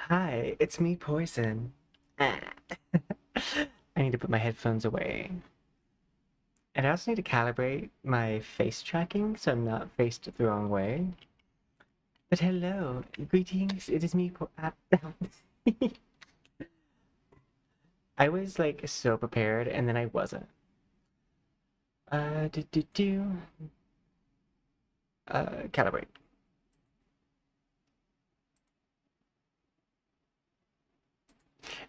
Hi, it's me, Poison. Ah. I need to put my headphones away. And I also need to calibrate my face tracking so I'm not faced the wrong way. But hello, greetings, it is me, I was like so prepared and then I wasn't. Do do do. Calibrate.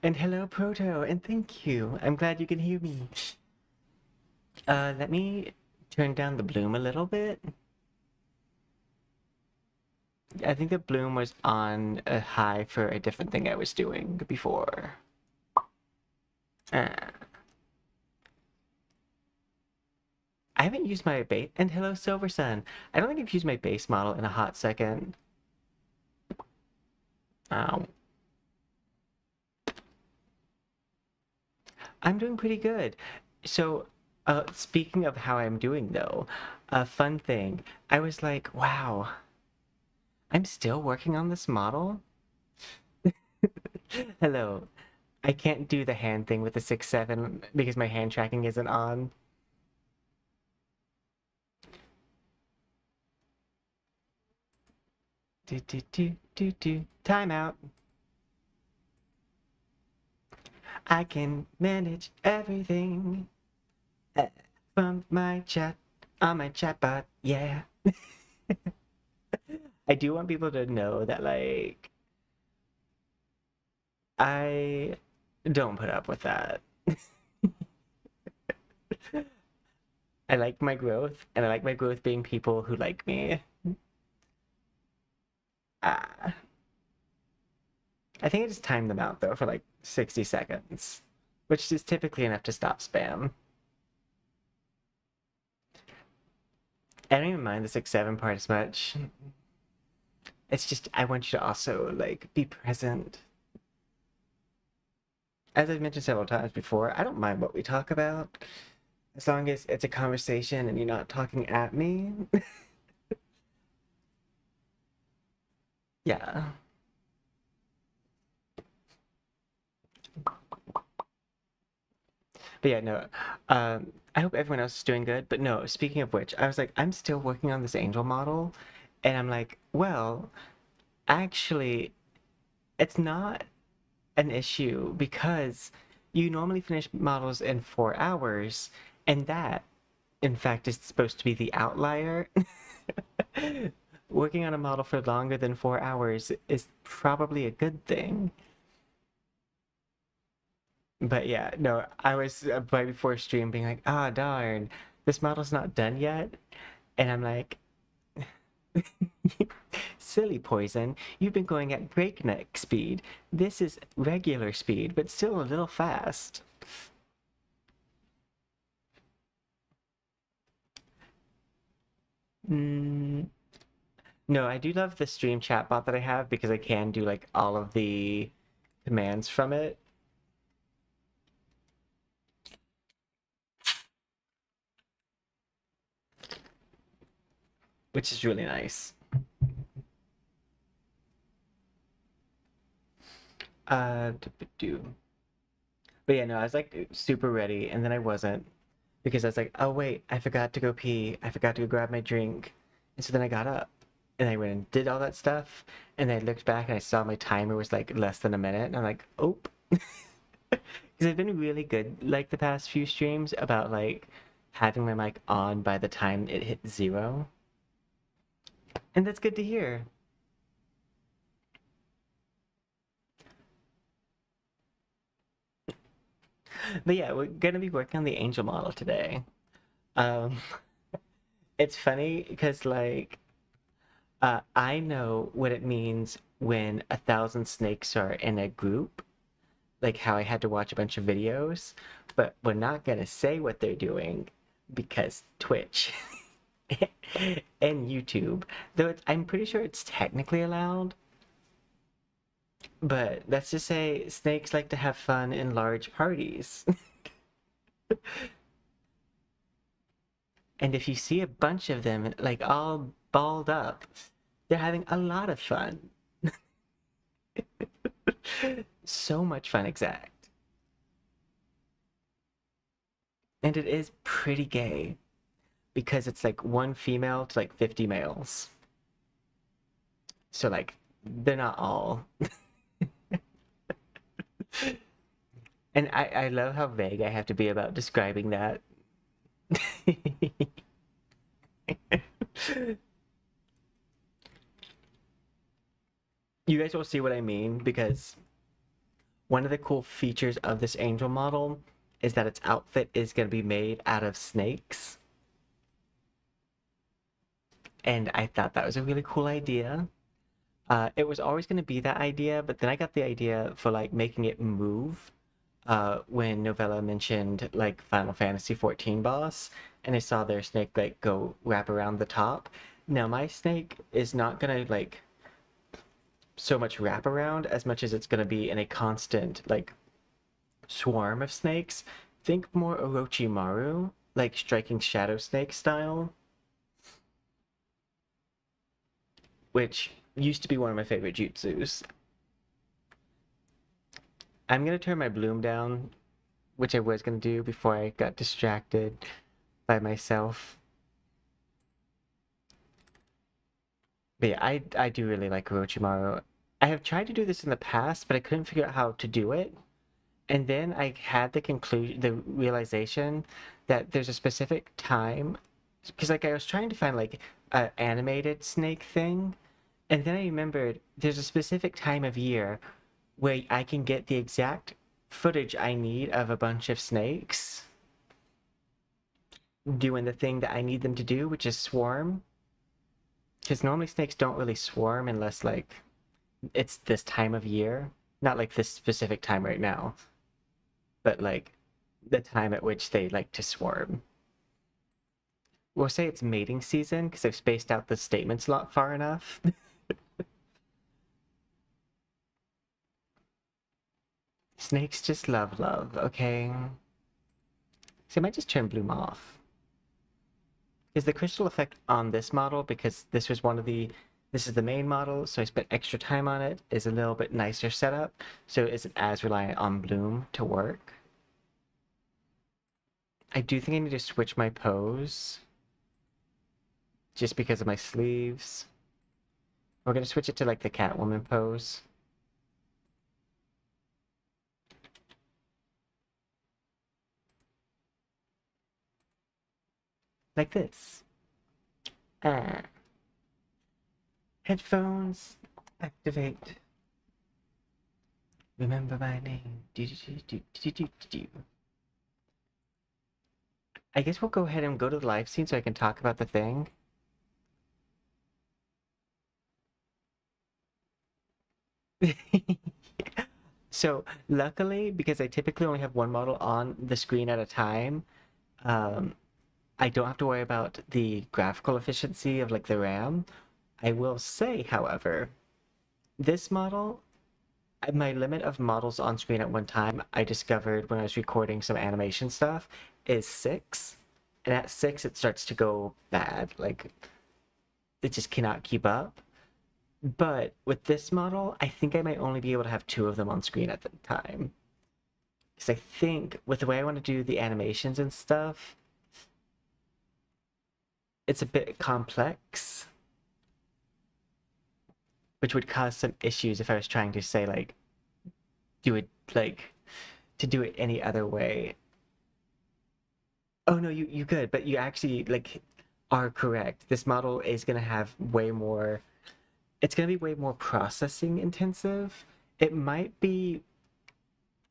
And hello, Proto, and thank you. I'm glad you can hear me. Let me turn down the bloom a little bit. I think the bloom was on a high for a different thing I was doing before. I haven't used my base, and hello, Silver Sun. I don't think I've used my base model in a hot second. Ow. I'm doing pretty good. So, speaking of how I'm doing though, a fun thing, I was like, wow, I'm still working on this model? Hello. I can't do the hand thing with the 6-7 because my hand tracking isn't on. Time out. I can manage everything from my chat on my chatbot. Yeah. I do want people to know that, like, I don't put up with that. I like my growth, and I like my growth being people who like me. Ah. I think I just timed them out, though, for like 60 seconds, which is typically enough to stop spam. I don't even mind the 6-7 part as much. It's just, I want you to also, like, be present. As I've mentioned several times before, I don't mind what we talk about, as long as it's a conversation and you're not talking at me. Yeah. But yeah, no. I hope everyone else is doing good. But no, speaking of which, I was like, I'm still working on this angel model, and I'm like, well, actually, it's not an issue because you normally finish models in 4 hours, and that, in fact, is supposed to be the outlier. Working on a model for longer than 4 hours is probably a good thing. But yeah, no, I was right before stream being like, ah, darn, this model's not done yet. And I'm like, silly Poison, you've been going at breakneck speed. This is regular speed, but still a little fast. Mm, no, I do love the stream chat bot that I have because I can do like all of the commands from it. Which is really nice. Do. But yeah, no, I was like super ready, and then I wasn't because I was like, oh wait, I forgot to go pee. I forgot to go grab my drink, and so then I got up and I went and did all that stuff, and I looked back and I saw my timer was like less than a minute, and I'm like, oh, because I've been really good like the past few streams about like having my mic on by the time it hit 0, and that's good to hear. But yeah, we're gonna be working on the angel model today. Um, it's funny because like I know what it means when 1,000 snakes are in a group, like how I had to watch a bunch of videos, but we're not gonna say what they're doing because Twitch and YouTube, though I'm pretty sure it's technically allowed, but let's just say snakes like to have fun in large parties. And if you see a bunch of them like all balled up, they're having a lot of fun. So much fun, exact. And it is pretty gay because it's like one female to like 50 males. So like they're not all. And I love how vague I have to be about describing that. You guys will see what I mean because one of the cool features of this angel model is that its outfit is going to be made out of snakes. And I thought that was a really cool idea. It was always going to be that idea, but then I got the idea for like making it move when Novella mentioned like Final Fantasy 14 boss, and I saw their snake like go wrap around the top. Now my snake is not gonna like so much wrap around as much as it's gonna be in a constant like swarm of snakes. Think more Orochimaru, like striking shadow snake style, which used to be one of my favorite jutsus. I'm gonna turn my bloom down, which I was gonna do before I got distracted by myself. But yeah, I do really like Orochimaru. I have tried to do this in the past, but I couldn't figure out how to do it. And then I had the realization that there's a specific time, because like I was trying to find like an animated snake thing, and then I remembered there's a specific time of year where I can get the exact footage I need of a bunch of snakes doing the thing that I need them to do, which is swarm. Because normally snakes don't really swarm unless like it's this time of year. Not like this specific time right now, but like the time at which they like to swarm. We'll say it's mating season because I've spaced out the statements a lot far enough. Snakes just love love, okay? So I might just turn bloom off. Is the crystal effect on this model, because this was this is the main model, so I spent extra time on it, is a little bit nicer setup, so it isn't as reliant on bloom to work. I do think I need to switch my pose just because of my sleeves. We're gonna switch it to like the Catwoman pose. Like this. Ah. Headphones, activate. Remember my name. I guess we'll go ahead and go to the live scene so I can talk about the thing. So luckily, because I typically only have one model on the screen at a time, um, I don't have to worry about the graphical efficiency of like the RAM. I will say, however, this model, my limit of models on screen at one time, I discovered when I was recording some animation stuff, is 6. And at 6, it starts to go bad. Like, it just cannot keep up. But with this model, I think I might only be able to have 2 of them on screen at the time. Because I think with the way I want to do the animations and stuff, it's a bit complex, which would cause some issues if I was trying to say, like, do it, like, to do it any other way. Oh no, you could, but you actually, like, are correct. This model is going to have way more, it's going to be way more processing intensive. It might be,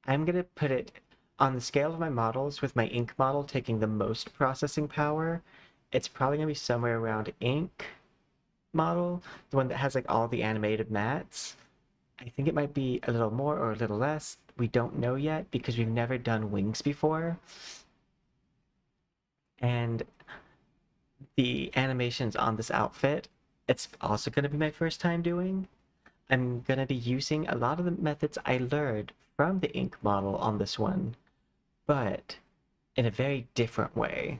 I'm going to put it on the scale of my models, with my ink model taking the most processing power. It's probably going to be somewhere around ink model, the one that has like all the animated mats. I think it might be a little more or a little less. We don't know yet because we've never done wings before. And the animations on this outfit, it's also going to be my first time doing. I'm going to be using a lot of the methods I learned from the ink model on this one, but in a very different way.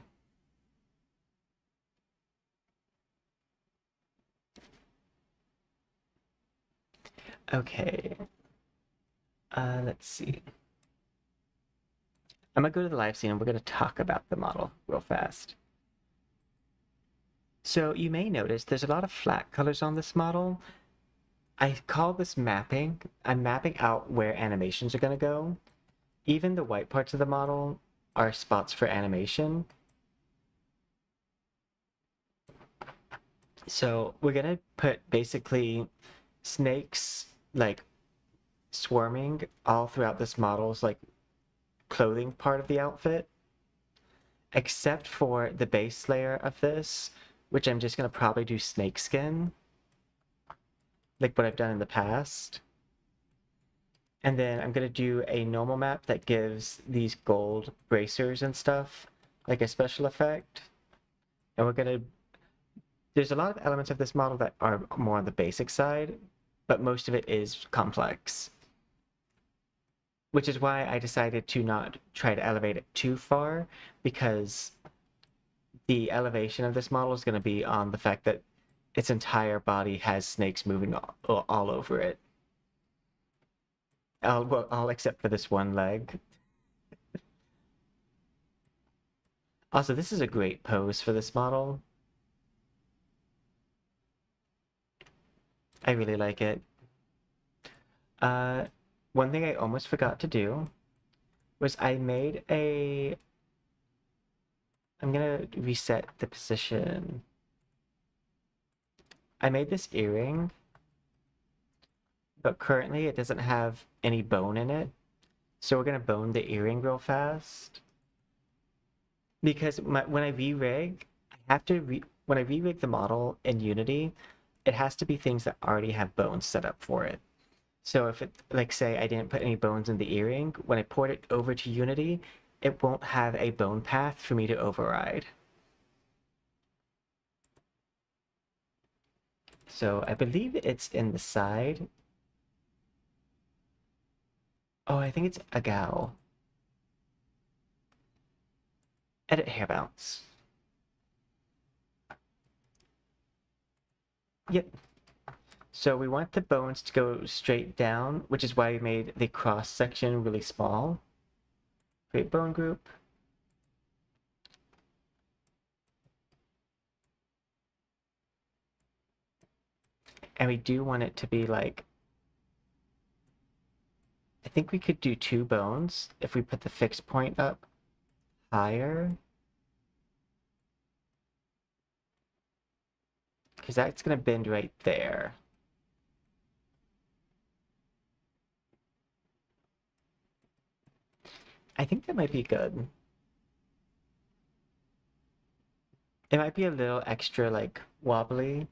Okay, let's see. I'm gonna go to the live scene and we're gonna talk about the model real fast. So you may notice there's a lot of flat colors on this model. I call this mapping. I'm mapping out where animations are gonna go. Even the white parts of the model are spots for animation. So we're gonna put basically snakes like swarming all throughout this model's like clothing part of the outfit, except for the base layer of this, which I'm just gonna probably do snake skin, like what I've done in the past. And then I'm gonna do a normal map that gives these gold bracers and stuff, like a special effect. And there's a lot of elements of this model that are more on the basic side, but most of it is complex. Which is why I decided to not try to elevate it too far, because the elevation of this model is going to be on the fact that its entire body has snakes moving all over it. Well, all except for this one leg. Also, this is a great pose for this model. I really like it. One thing I almost forgot to do was I'm gonna reset the position. I made this earring, but currently it doesn't have any bone in it. So we're gonna bone the earring real fast. Because when I re-rig, when I re-rig the model in Unity, it has to be things that already have bones set up for it. So if it, like say I didn't put any bones in the earring, when I port it over to Unity, it won't have a bone path for me to override. So I believe it's in the side. Oh, I think it's a gal. Edit hair bounce. Yep. So we want the bones to go straight down, which is why we made the cross section really small. Create bone group. And we do want it to be like, I think we could do 2 bones if we put the fixed point up higher. Because that's going to bend right there. I think that might be good. It might be a little extra like wobbly.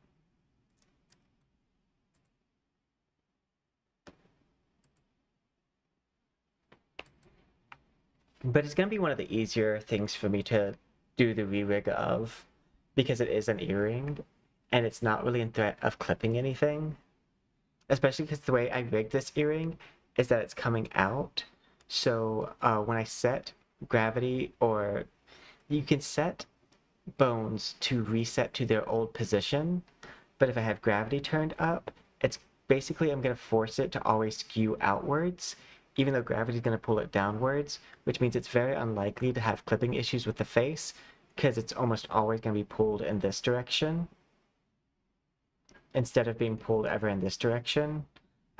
But it's going to be one of the easier things for me to do the re-rig of because it is an earring and it's not really in threat of clipping anything. Especially because the way I rig this earring is that it's coming out. So when I set gravity, or you can set bones to reset to their old position, but if I have gravity turned up, it's basically I'm going to force it to always skew outwards, even though gravity is going to pull it downwards, which means it's very unlikely to have clipping issues with the face because it's almost always going to be pulled in this direction instead of being pulled ever in this direction.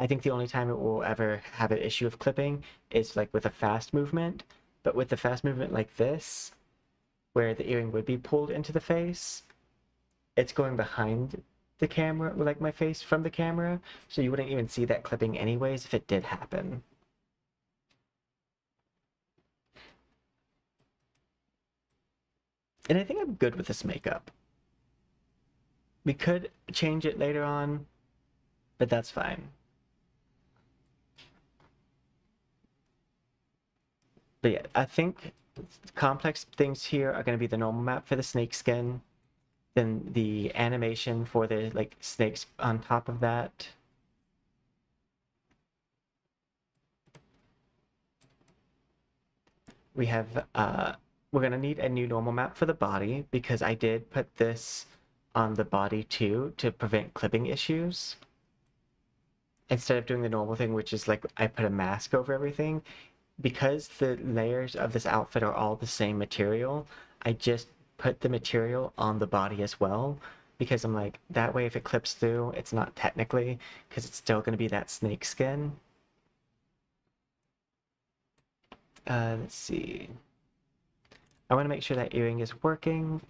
I think the only time it will ever have an issue of clipping is like with a fast movement, but with the fast movement like this, where the earring would be pulled into the face, it's going behind the camera, like my face from the camera, so you wouldn't even see that clipping anyways if it did happen. And I think I'm good with this makeup. We could change it later on, but that's fine. But yeah, I think complex things here are going to be the normal map for the snake skin, then the animation for the like snakes on top of that. We have we're going to need a new normal map for the body because I did put this on the body too to prevent clipping issues. Instead of doing the normal thing, which is like I put a mask over everything, because the layers of this outfit are all the same material, I just put the material on the body as well because I'm like, that way if it clips through, it's not technically, because it's still going to be that snake skin. Let's see. I want to make sure that earring is working.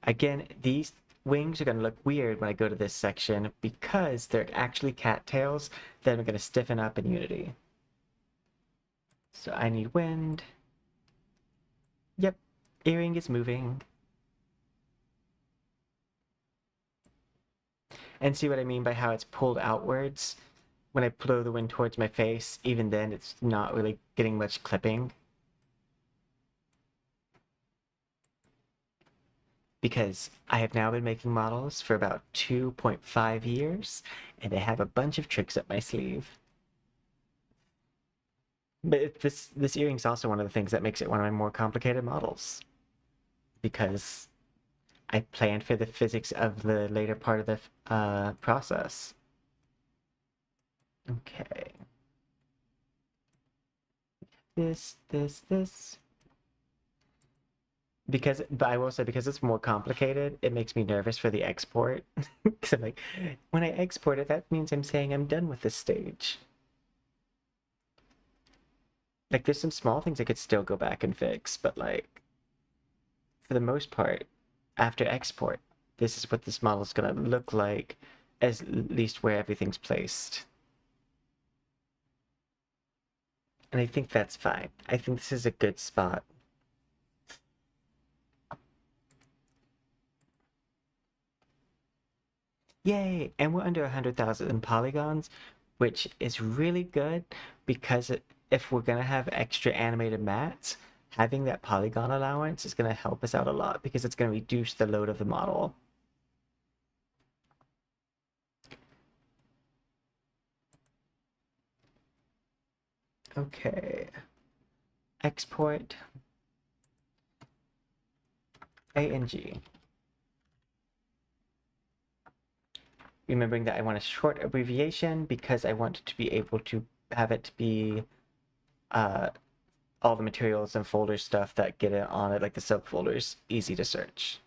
Again, these wings are going to look weird when I go to this section because they're actually cattails that I'm going to stiffen up in Unity. So I need wind. Yep, earring is moving. And see what I mean by how it's pulled outwards? When I blow the wind towards my face, even then it's not really getting much clipping. Because I have now been making models for about 2.5 years, and I have a bunch of tricks up my sleeve. But this earring's also one of the things that makes it one of my more complicated models. Because I planned for the physics of the later part of the process. Okay. This. But I will say, because it's more complicated, it makes me nervous for the export. Because I'm like, when I export it, that means I'm saying I'm done with this stage. Like, there's some small things I could still go back and fix, but like, for the most part, after export, this is what this model is gonna look like, at least where everything's placed. And I think that's fine. I think this is a good spot. Yay! And we're under 100,000 polygons, which is really good because if we're gonna have extra animated mats, having that polygon allowance is gonna help us out a lot because it's gonna reduce the load of the model. Okay. Export. ANG. Remembering that I want a short abbreviation because I want to be able to have it be all the materials and folder stuff that get it on it, like the subfolders, easy to search.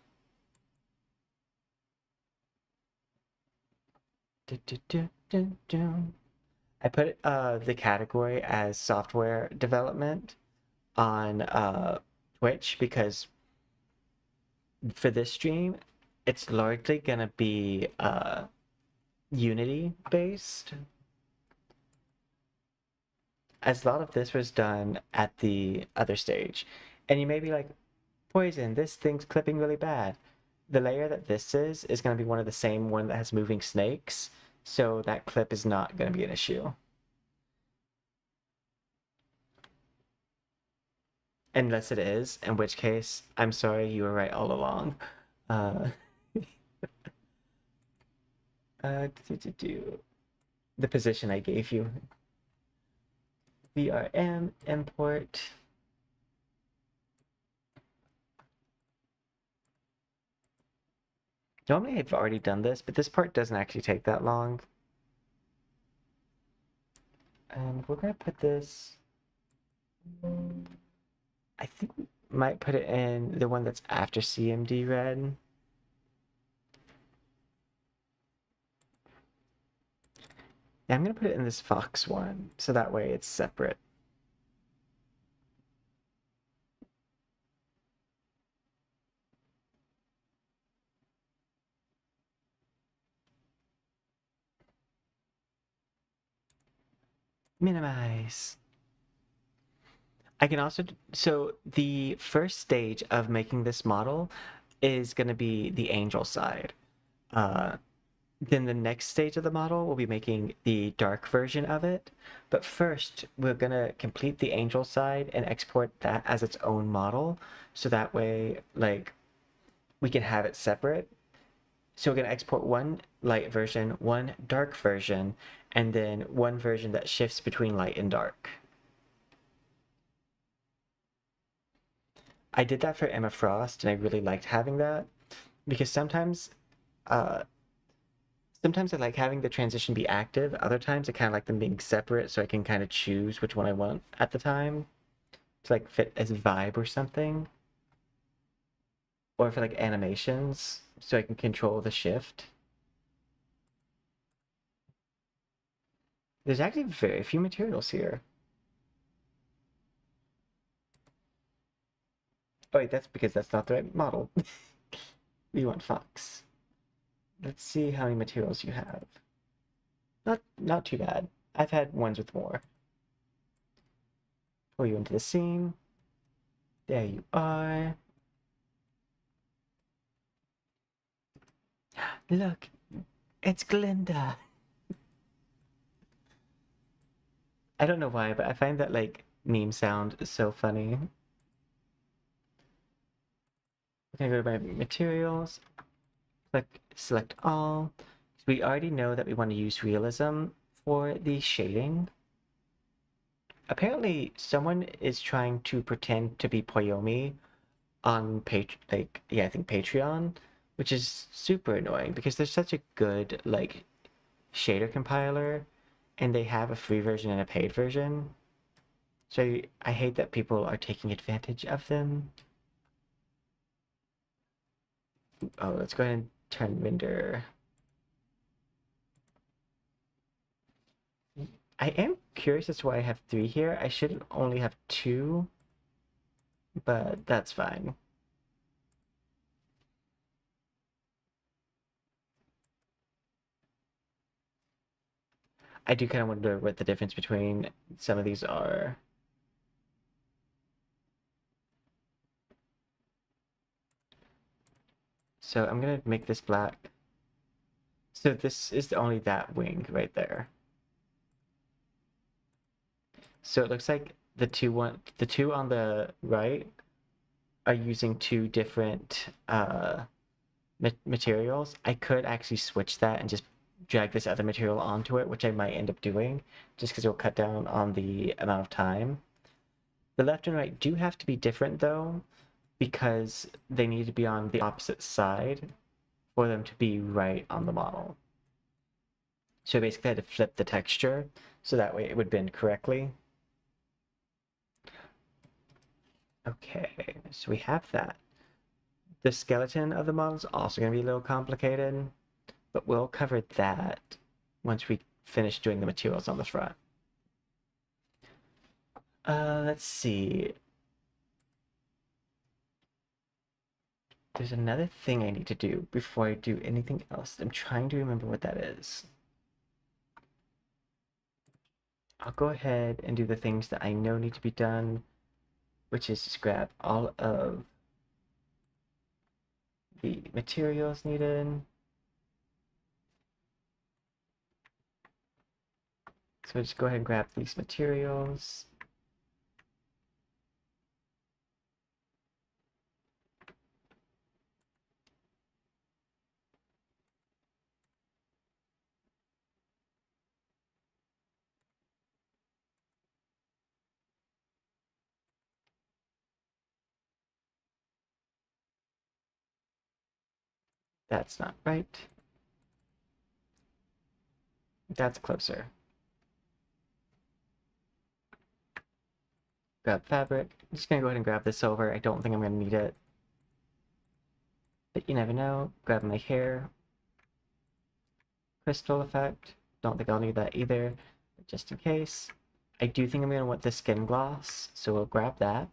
I put the category as software development on Twitch because for this stream, it's largely gonna be Unity based. As a lot of this was done at the other stage. And you may be like, Poison, this thing's clipping really bad. The layer that this is going to be one of the same one that has moving snakes, so that clip is not going to be an issue. Unless it is, in which case, I'm sorry, you were right all along. The position I gave you. VRM, import. Normally I've already done this, but this part doesn't actually take that long. And we're gonna put this, I think we might put it in the one that's after CMD red. Yeah, I'm gonna put it in this Fox one, so that way it's separate. Minimize. I can also, so the first stage of making this model is going to be the angel side. Then the next stage of the model will be making the dark version of it. But first, we're going to complete the angel side and export that as its own model. So that way, like, we can have it separate. So we're going to export one light version, one dark version, and then one version that shifts between light and dark. I did that for Emma Frost, and I really liked having that because sometimes I like having the transition be active. Other times I kind of like them being separate, so I can kind of choose which one I want at the time to like fit as vibe or something. Or for like animations, so I can control the shift. There's actually very few materials here. Oh wait, that's because that's not the right model. We want Fox. Let's see how many materials you have. Not too bad. I've had ones with more. Pull you into the scene. There you are. Look, it's Glinda. I don't know why, but I find that like meme sound is so funny. I'm gonna go to my materials, click select all. We already know that we want to use realism for the shading. Apparently, someone is trying to pretend to be Poyomi on I think Patreon, which is super annoying because there's such a good like shader compiler, and they have a free version and a paid version. So I hate that people are taking advantage of them. Oh, let's go ahead and turn render. I am curious as to why I have 3 here. I should only have 2, but that's fine. I do kind of wonder what the difference between some of these are. So I'm gonna make this black. So this is only that wing right there. So it looks like the two on the right are using 2 different materials. I could actually switch that and just drag this other material onto it, which I might end up doing just because it'll cut down on the amount of time. The left and right do have to be different though, because they need to be on the opposite side for them to be right on the model. So basically I had to flip the texture so that way it would bend correctly. Okay, so we have that. The skeleton of the model is also going to be a little complicated, but we'll cover that once we finish doing the materials on the front. Let's see. There's another thing I need to do before I do anything else. I'm trying to remember what that is. I'll go ahead and do the things that I know need to be done, which is just grab all of the materials needed. So just go ahead and grab these materials. That's not right. That's closer. Grab fabric. I'm just gonna go ahead and grab the silver. I don't think I'm gonna need it, but you never know. Grab my hair. Crystal effect. Don't think I'll need that either, but just in case. I do think I'm gonna want the skin gloss, so we'll grab that.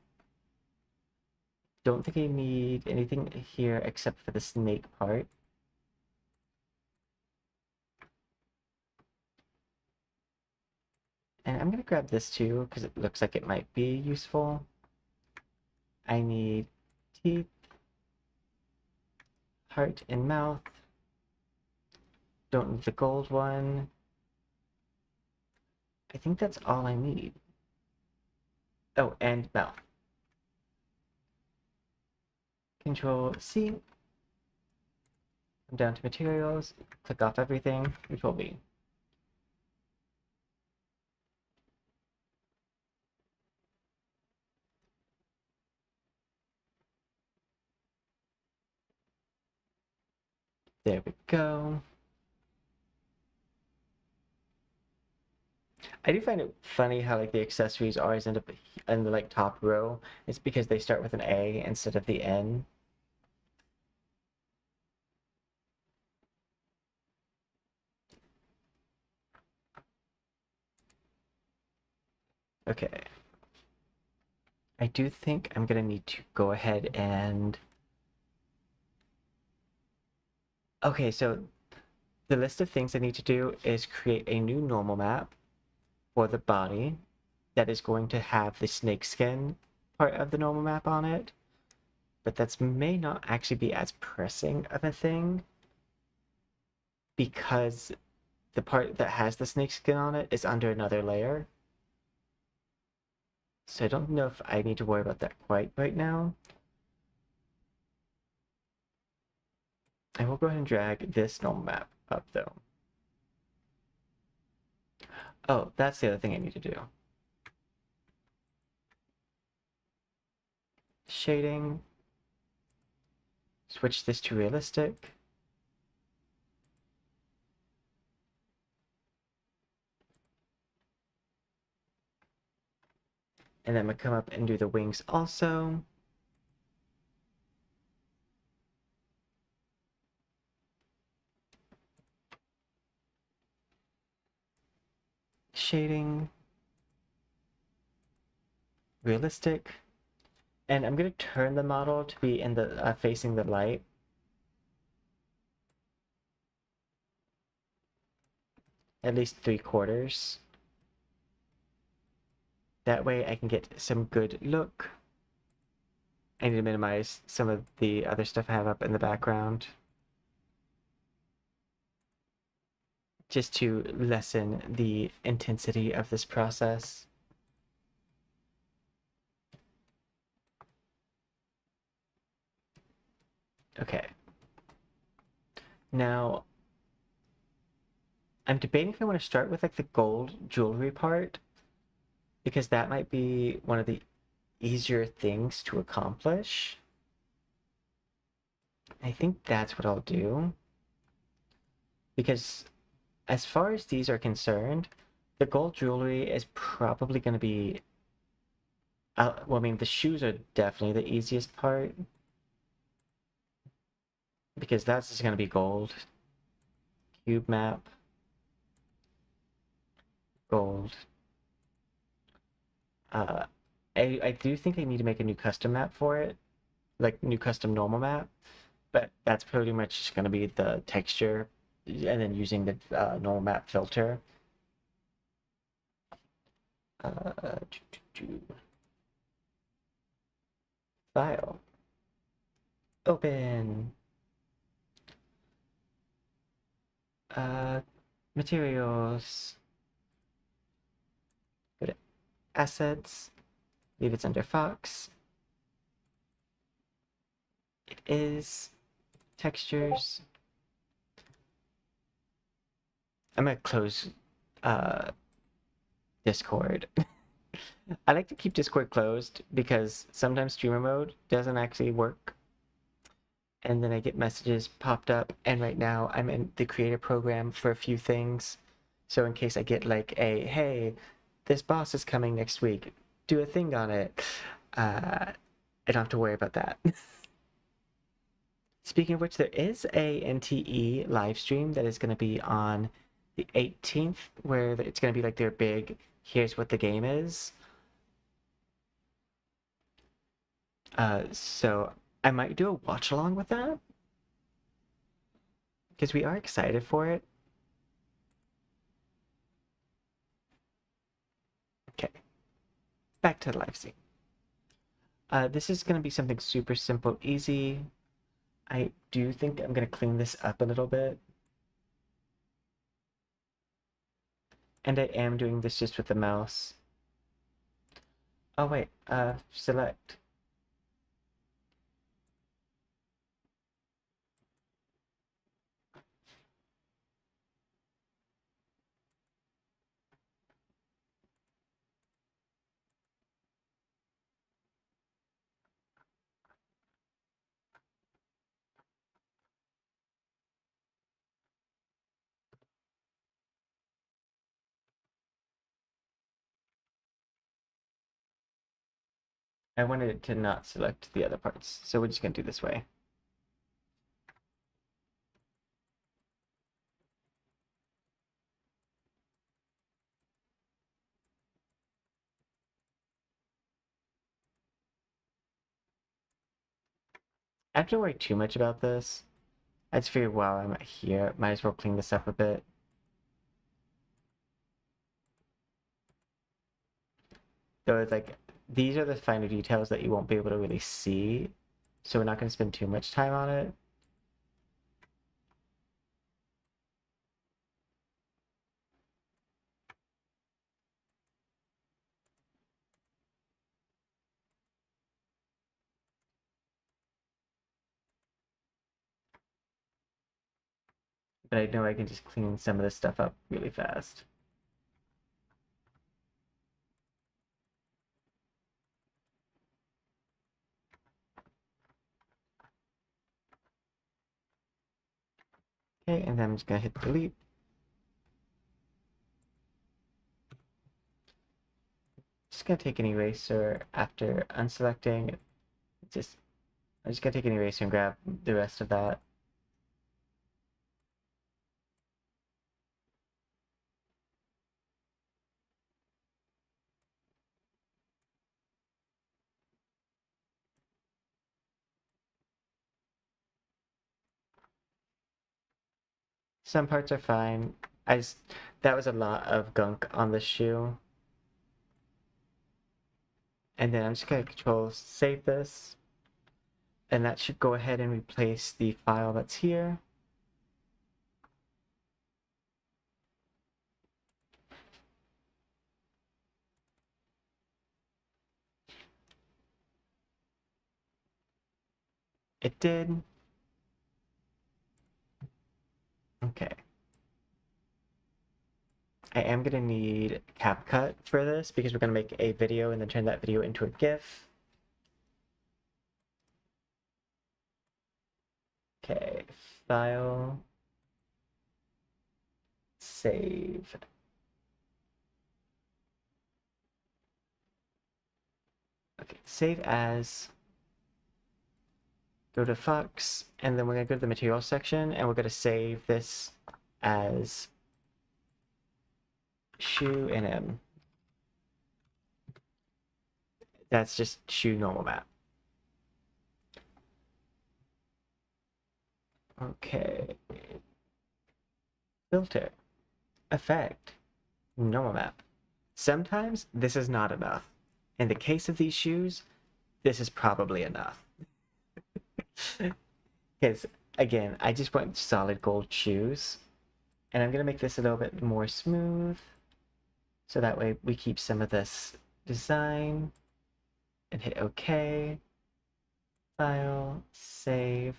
Don't think I need anything here except for the snake part. And I'm gonna grab this too, because it looks like it might be useful. I need teeth, heart, and mouth. Don't need the gold one. I think that's all I need. Oh, and mouth. Control C. Come down to materials, click off everything, Control V. There we go. I do find it funny how like the accessories always end up in the like top row. It's because they start with an A instead of the N. Okay. I do think I'm gonna need to go ahead and... Okay, so the list of things I need to do is create a new normal map for the body that is going to have the snake skin part of the normal map on it. But that may not actually be as pressing of a thing because the part that has the snake skin on it is under another layer. So I don't know if I need to worry about that quite right now. I will go ahead and drag this normal map up though. Oh, that's the other thing I need to do. Shading. Switch this to realistic. And then I'm gonna come up and do the wings also. Shading. Realistic. And I'm gonna turn the model to be in the facing the light. At least 3/4. That way I can get some good look. I need to minimize some of the other stuff I have up in the background, just to lessen the intensity of this process. Okay. Now, I'm debating if I want to start with like the gold jewelry part, because that might be one of the easier things to accomplish. I think that's what I'll do. Because as far as these are concerned, the gold jewelry is probably going to be... well, I mean, the shoes are definitely the easiest part, because that's just going to be gold. Cube map. gold. I do think I need to make a new custom map for it, like new custom normal map, but that's pretty much just going to be the texture and then using the normal map filter. Uh, File. Open. Materials. Go to assets. Leave it under Fox. It is textures. I'm gonna close Discord. I like to keep Discord closed because sometimes streamer mode doesn't actually work. And then I get messages popped up, and right now I'm in the creator program for a few things. So in case I get like a, hey, this boss is coming next week, do a thing on it, I don't have to worry about that. Speaking of which, there is a NTE live stream that is going to be on the 18th, where it's going to be like their big, here's what the game is. So I might do a watch along with that, because we are excited for it. Okay, back to the live scene. This is going to be something super simple, easy. I do think I'm going to clean this up a little bit. And I am doing this just with the mouse. Oh wait, select. I wanted it to not select the other parts, so we're just going to do this way. I don't worry too much about this. I just figured while I'm here, might as well clean this up a bit. Though it's like, these are the finer details that you won't be able to really see, so we're not going to spend too much time on it. But I know I can just clean some of this stuff up really fast. Okay, and then I'm just going to hit delete. Just going to take an eraser after unselecting. I'm just going to take an eraser and grab the rest of that. Some parts are fine. That was a lot of gunk on the shoe. And then I'm just going to control save this. And that should go ahead and replace the file that's here. It did. Okay. I am going to need CapCut for this because we're going to make a video and then turn that video into a GIF. Okay, file, save. Okay, save as. Go to Fox, and then we're going to go to the materials section, and we're going to save this as shoe and M. That's just shoe normal map. Okay. Filter. Effect. Normal map. Sometimes this is not enough. In the case of these shoes, this is probably enough. Because, again, I just want solid gold shoes. And I'm going to make this a little bit more smooth. So that way we keep some of this design. And hit OK. File. Save.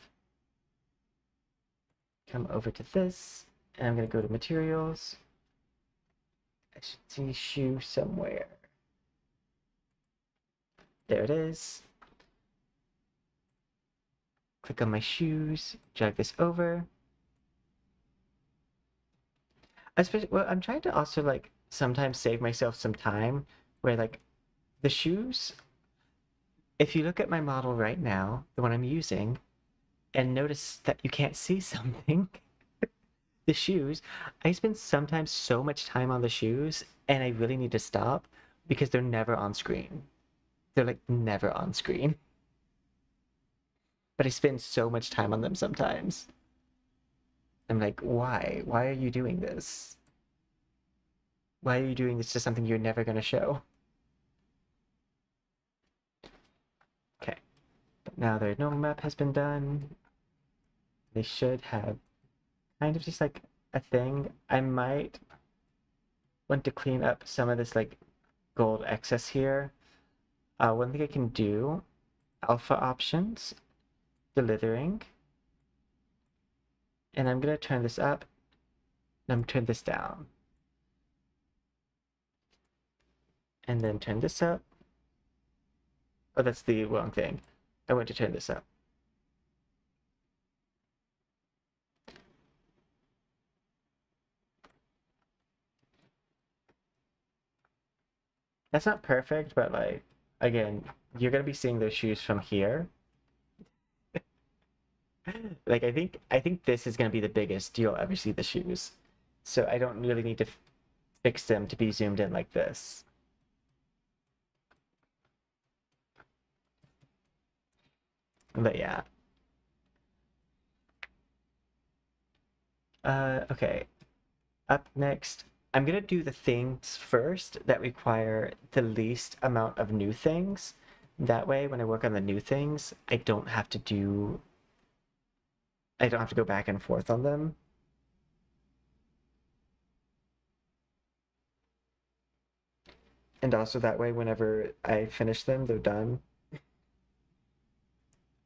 Come over to this. And I'm going to go to materials. I should see shoe somewhere. There it is. Click on my shoes, drag this over. Especially, well, I'm trying to also like sometimes save myself some time where like the shoes, if you look at my model right now, the one I'm using, and notice that you can't see something, the shoes, I spend sometimes so much time on the shoes and I really need to stop because they're never on screen. They're like never on screen. But I spend so much time on them sometimes. I'm like, why? Why are you doing this? Why are you doing this to something you're never going to show? Okay, but now their normal map has been done. They should have kind of just like a thing. I might want to clean up some of this like gold excess here. One thing I can do, alpha options, delivering. And I'm going to turn this up, and I'm going to turn this down. And then turn this up. Oh, that's the wrong thing. I want to turn this up. That's not perfect, but like, again, you're going to be seeing those shoes from here. Like, I think this is going to be the biggest you'll ever see the shoes. So I don't really need to fix them to be zoomed in like this. But yeah. Okay. Up next, I'm gonna do the things first that require the least amount of new things. That way, when I work on the new things, I don't have to go back and forth on them. And also that way, whenever I finish them, they're done.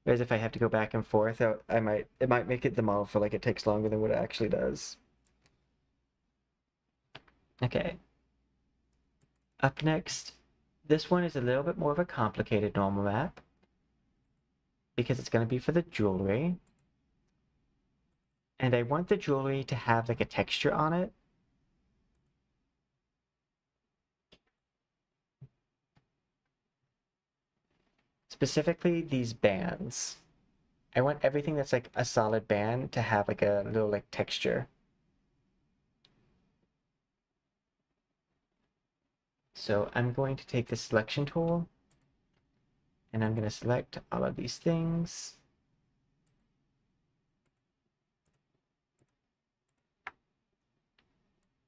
Whereas if I have to go back and forth, it might make it the model feel like it takes longer than what it actually does. Okay. Up next, this one is a little bit more of a complicated normal map because it's going to be for the jewelry. And I want the jewelry to have like a texture on it. Specifically these bands. I want everything that's like a solid band to have like a little like texture. So I'm going to take the selection tool and I'm going to select all of these things.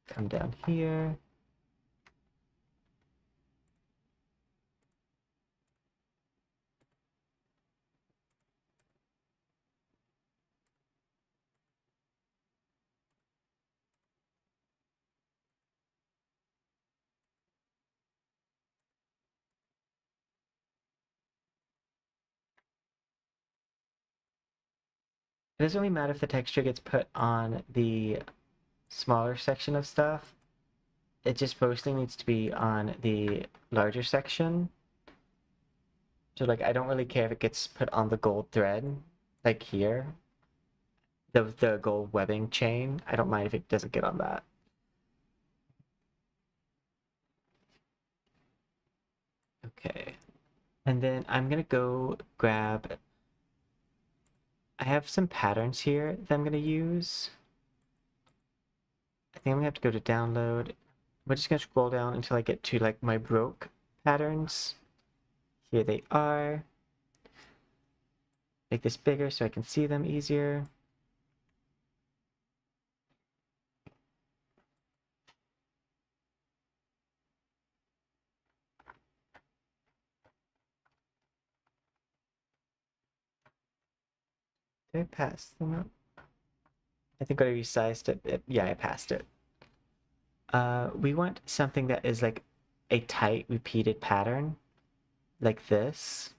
Come down here. It doesn't really matter if the texture gets put on the smaller section of stuff. It just mostly needs to be on the larger section. So like I don't really care if it gets put on the gold thread, like here. The gold webbing chain. I don't mind if it doesn't get on that. Okay. And then I'm gonna go grab, I have some patterns here that I'm gonna use. I think I'm gonna have to go to download. We're just gonna scroll down until I get to like my broke patterns. Here they are. Make this bigger so I can see them easier. Did I pass them up? I think when I resized it, yeah, I passed it. We want something that is like a tight repeated pattern, like this,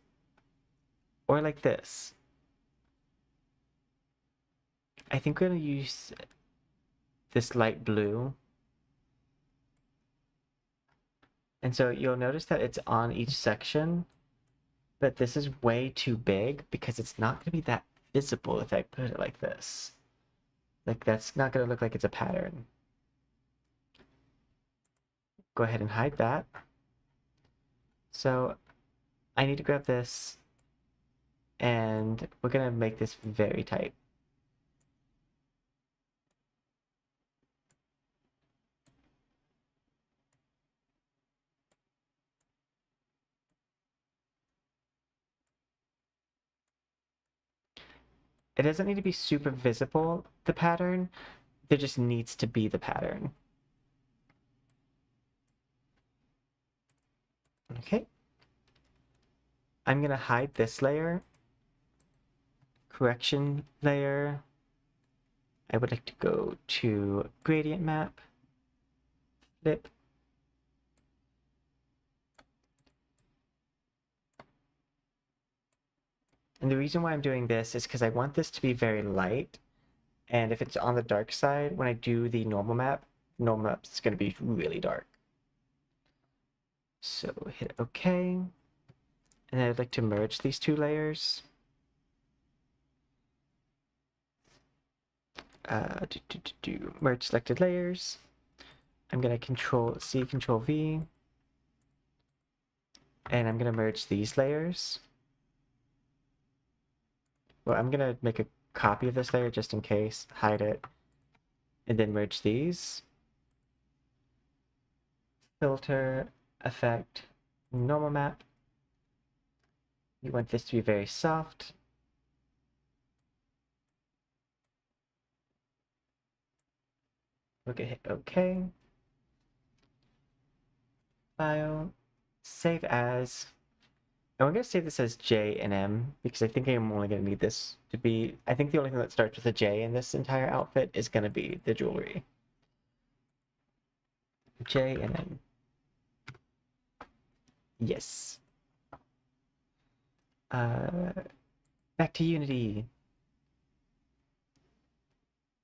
or like this. I think we're gonna use this light blue. And so you'll notice that it's on each section, but this is way too big because it's not gonna be that visible if I put it like this. Like that's not gonna look like it's a pattern. Go ahead and hide that. So I need to grab this and we're gonna make this very tight. It doesn't need to be super visible, the pattern. There just needs to be the pattern. Okay. I'm gonna hide this layer. Correction layer. I would like to go to gradient map, flip. And the reason why I'm doing this is because I want this to be very light. And if it's on the dark side, when I do the normal map is going to be really dark. So hit OK. And I'd like to merge these two layers. Merge selected layers. I'm going to Control C, Control V. And I'm going to merge these layers. Well, I'm going to make a copy of this layer just in case, hide it, and then merge these. Filter, effect, normal map. You want this to be very soft. We're gonna hit OK. File, save as. And we're gonna save this as J and M because I think I'm only gonna need this to be. I think the only thing that starts with a J in this entire outfit is gonna be the jewelry. J and M. Yes. Back to Unity.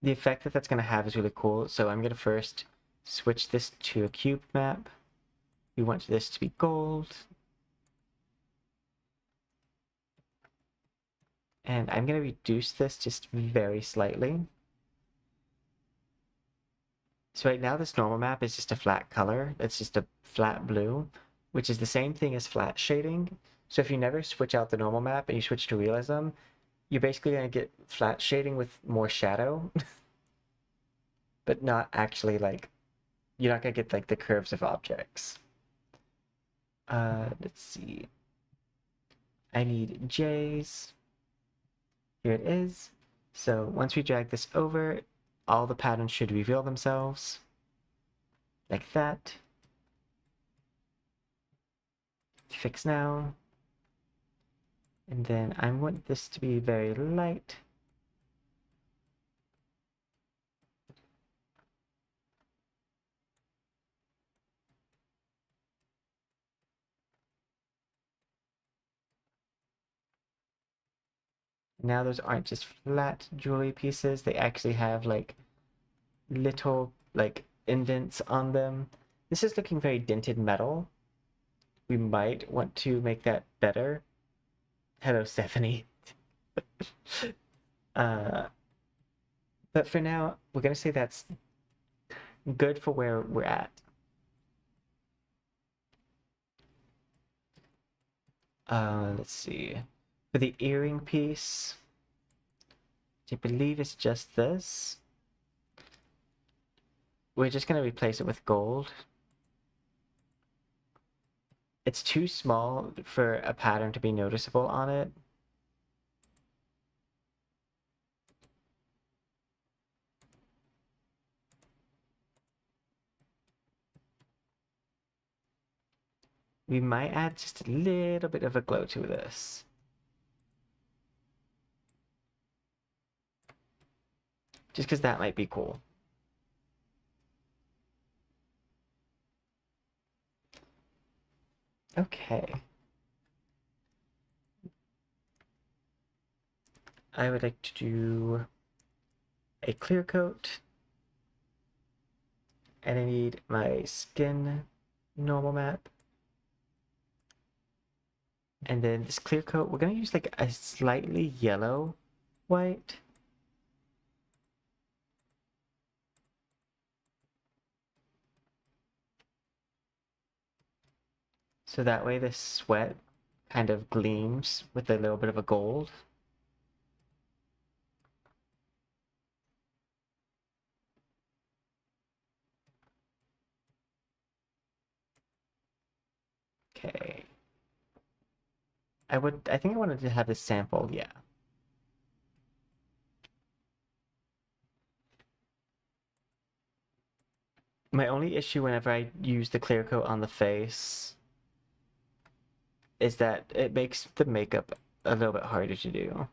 The effect that that's going to have is really cool. So I'm going to first switch this to a cube map. We want this to be gold. And I'm going to reduce this just very slightly. So right now this normal map is just a flat color. It's just a flat blue, which is the same thing as flat shading. So if you never switch out the normal map and you switch to realism, you're basically going to get flat shading with more shadow, but not actually like, you're not going to get like the curves of objects. Let's see. I need J's. Here it is. So once we drag this over, all the patterns should reveal themselves like that. Fix now. And then I want this to be very light. Now those aren't just flat jewelry pieces, they actually have like little like indents on them. This is looking very dented metal. We might want to make that better. Hello, Stephanie. But for now, we're gonna say that's good for where we're at. Let's see. For the earring piece, I believe it's just this. We're just gonna replace it with gold. It's too small for a pattern to be noticeable on it. We might add just a little bit of a glow to this. Just because that might be cool. Okay. I would like to do a clear coat. And I need my skin normal map. And then this clear coat, we're gonna use like a slightly yellow white. So that way the sweat kind of gleams with a little bit of a gold. Okay. I think I wanted to have this sample, yeah. My only issue whenever I use the clear coat on the face is that it makes the makeup a little bit harder to do.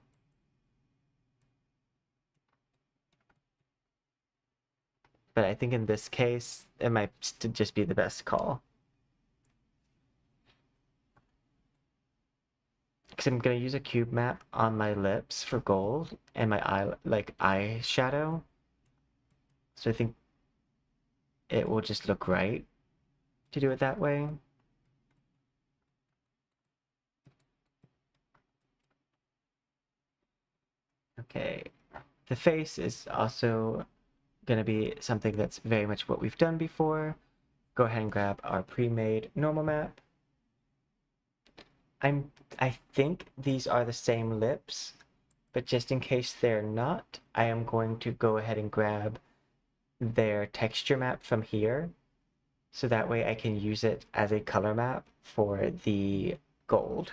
But I think in this case, it might just be the best call. Because I'm going to use a cube map on my lips for gold and my eye shadow. So I think it will just look right to do it that way. Okay, the face is also going to be something that's very much what we've done before. Go ahead and grab our pre-made normal map. I think these are the same lips, but just in case they're not, I am going to go ahead and grab their texture map from here. So that way I can use it as a color map for the gold.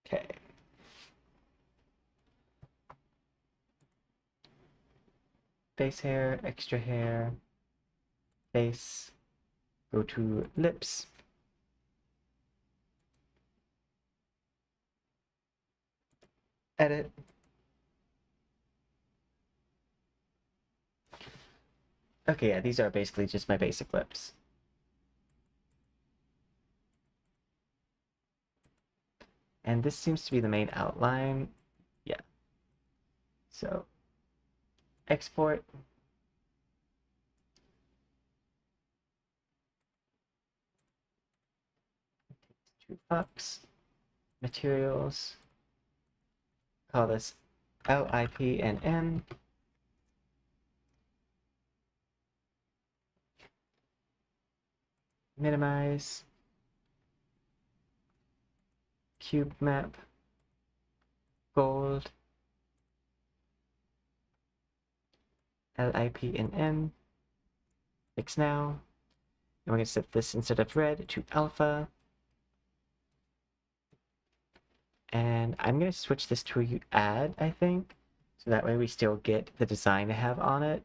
Okay. Face hair, extra hair, face, go to lips. Edit. Okay, yeah, these are basically just my basic lips. And this seems to be the main outline. Yeah. So, export. To Fox. Materials. Call this LIPNN. Minimize. Cube map. Gold. LIPNN. Fix now. And we're going to set this instead of red to alpha. And I'm going to switch this to a add, I think. So that way we still get the design I have on it.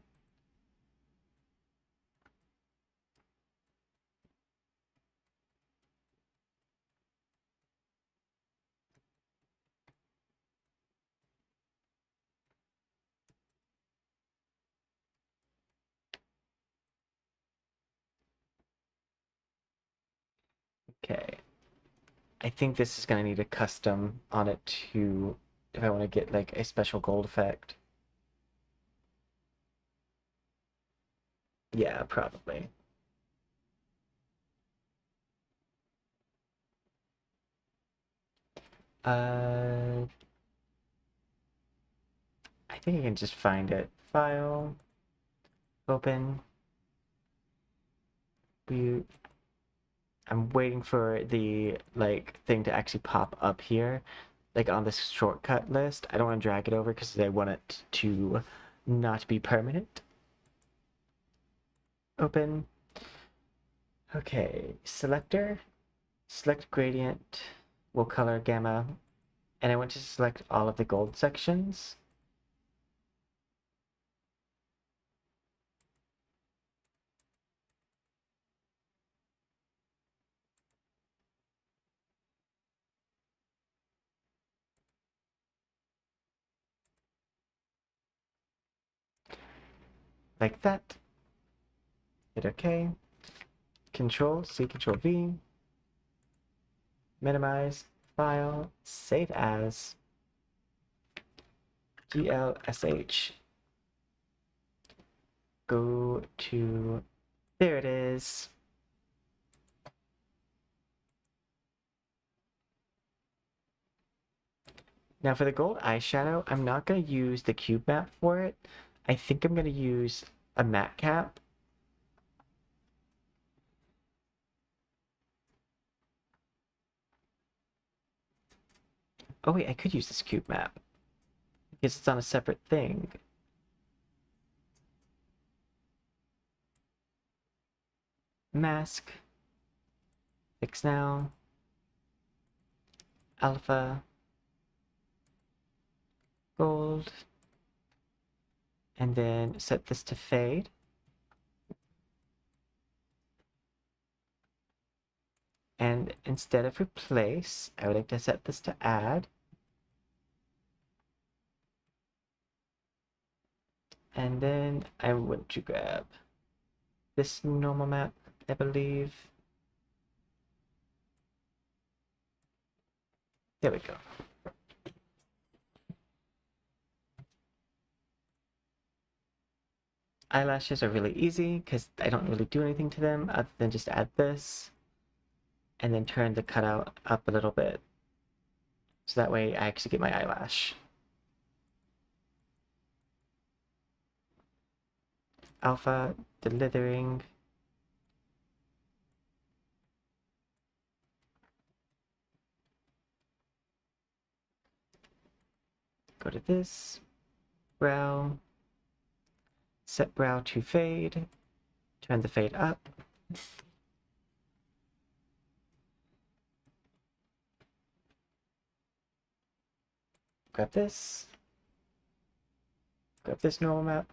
Okay. I think this is going to need a custom on it too, if I want to get like a special gold effect. Yeah, probably. Uh, I think I can just find it. File, open, view, I'm waiting for the like thing to actually pop up here, like on this shortcut list. I don't want to drag it over because I want it to not be permanent. Open. Okay, selector, select gradient, will color gamma, and I want to select all of the gold sections. Like that. Hit OK. Control C, Control V. Minimize, file, save as, GLSH. Go to, there it is. Now for the gold eyeshadow, I'm not going to use the cube map for it. I think I'm going to use a matte cap. Oh wait, I could use this cube map because it's on a separate thing. Mask, fix now, alpha, gold, and then set this to fade. And instead of replace, I would like to set this to add. And then I want to grab this normal map, I believe. There we go. Eyelashes are really easy because I don't really do anything to them other than just add this and then turn the cutout up a little bit. So that way I actually get my eyelash. Alpha, delithering. Go to this, brow, set brow to fade, turn the fade up. Grab this normal map.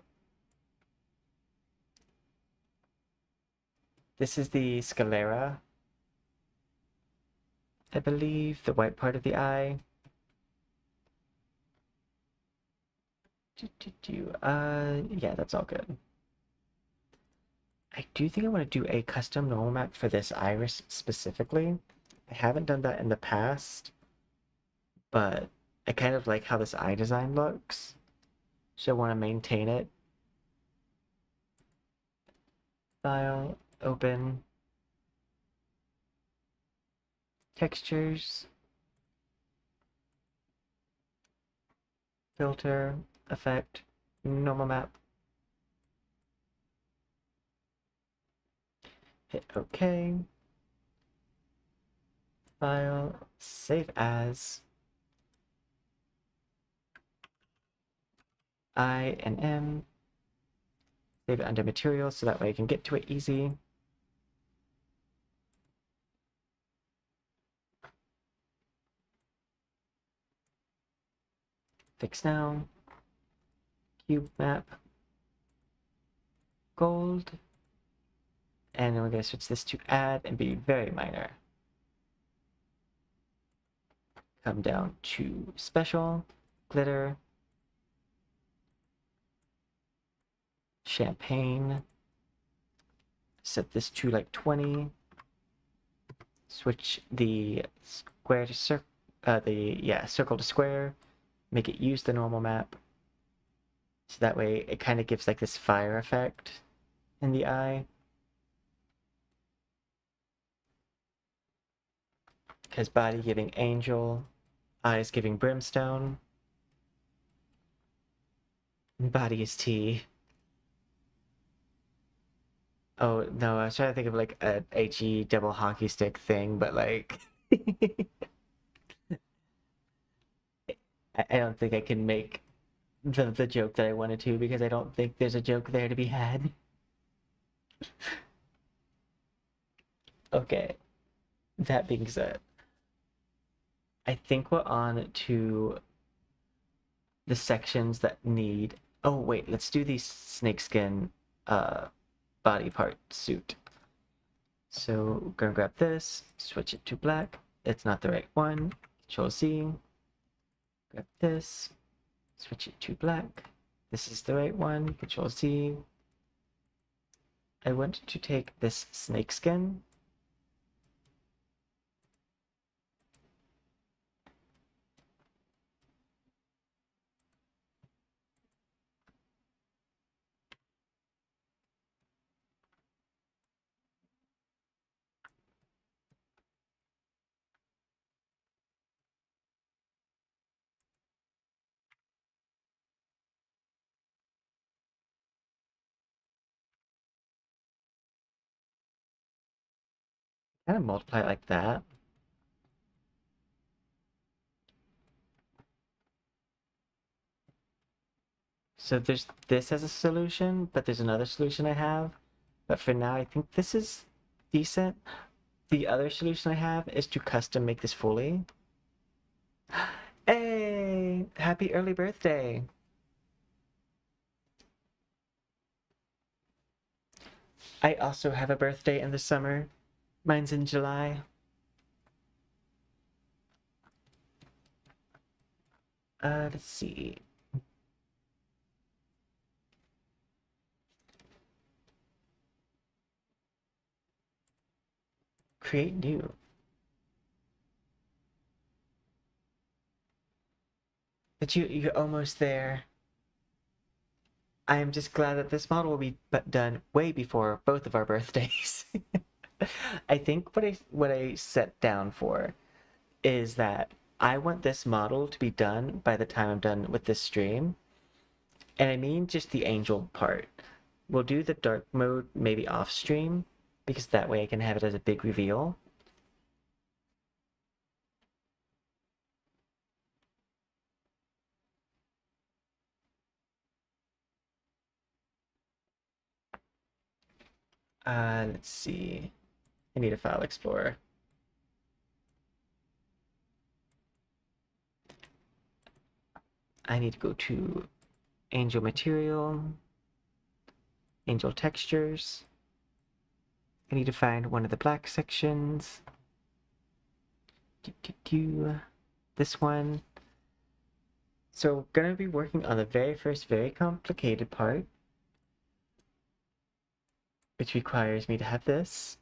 This is the sclera, I believe, the white part of the eye. Yeah, that's all good. I do think I want to do a custom normal map for this iris specifically. I haven't done that in the past, but I kind of like how this eye design looks, so I want to maintain it. File, open, textures, filter, effect, normal map. Hit OK. File, save as, I and M. Save it under materials so that way I can get to it easy. Fix now. Cube map. Gold. And then we're going to switch this to add and be very minor. Come down to special, glitter, champagne. Set this to like 20. Switch the square to circle, circle to square. Make it use the normal map. So that way it kind of gives like this fire effect in the eye. Because body giving angel, eyes giving brimstone, body is tea. Oh no, I was trying to think of like a HE double hockey stick thing, but like I don't think I can make the joke that I wanted to because I don't think there's a joke there to be had. Okay, that being said, I think we're on to the sections that need. Oh wait, let's do the snakeskin uh body part suit. So we're gonna grab this, switch it to black. It's not the right one. Control Z. Grab this, switch it to black. This is the right one. Control Z. I want to take this snakeskin. Kind of multiply it like that. So there's this as a solution, but there's another solution I have. But for now, I think this is decent. The other solution I have is to custom make this fully. Hey, happy early birthday. I also have a birthday in the summer. Mine's in July. Let's see. Create new. But you're almost there. I am just glad that this model will be done way before both of our birthdays. I think what I set down for is that I want this model to be done by the time I'm done with this stream. And I mean just the angel part. We'll do the dark mode maybe off stream because that way I can have it as a big reveal. Let's see. I need a file explorer. I need to go to angel material, angel textures. I need to find one of the black sections. This one. So we're gonna be working on the very first, very complicated part, which requires me to have this.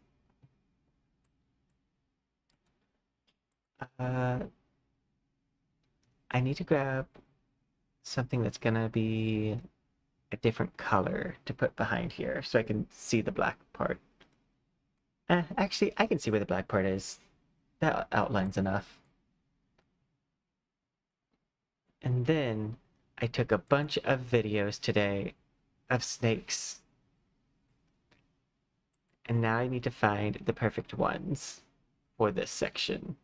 I need to grab something that's gonna be a different color to put behind here so I can see the black part. Actually, I can see where the black part is. That outlines enough. And then I took a bunch of videos today of snakes. And now I need to find the perfect ones for this section.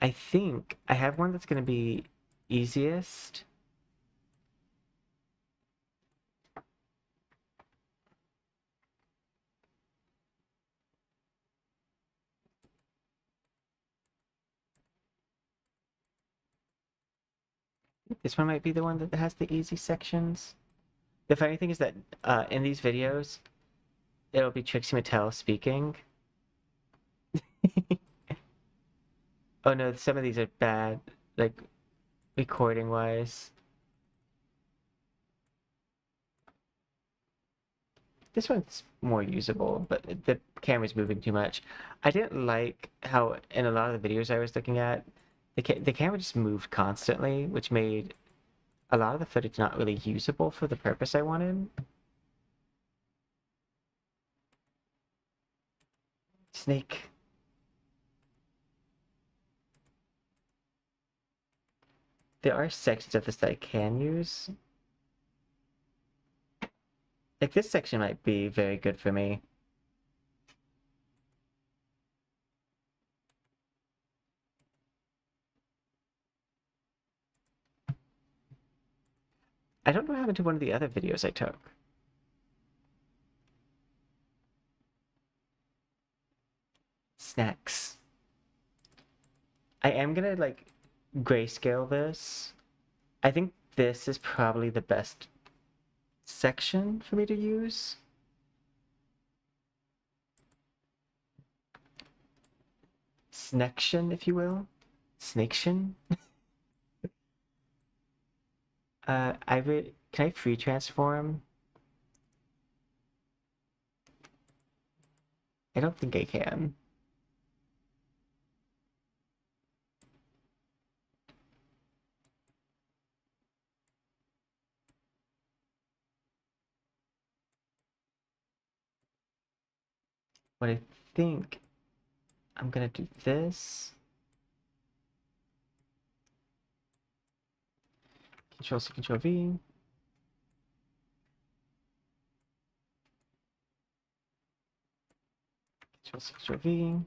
I think I have one that's going to be easiest. This one might be the one that has the easy sections. The funny thing is that in these videos, it'll be Trixie Mattel speaking. Oh no, some of these are bad, like recording wise. This one's more usable, but the camera's moving too much. I didn't like how in a lot of the videos I was looking at, the camera just moved constantly, which made a lot of the footage not really usable for the purpose I wanted. Snake. There are sections of this that I can use. Like, this section might be very good for me. I don't know what happened to one of the other videos I took. Snacks. I am gonna, like, grayscale this. I think this is probably the best section for me to use. Snection, if you will. Snaketion. Can I free transform? I don't think I can. What I think I'm gonna do this. Control C, Control V. Control C, Control V.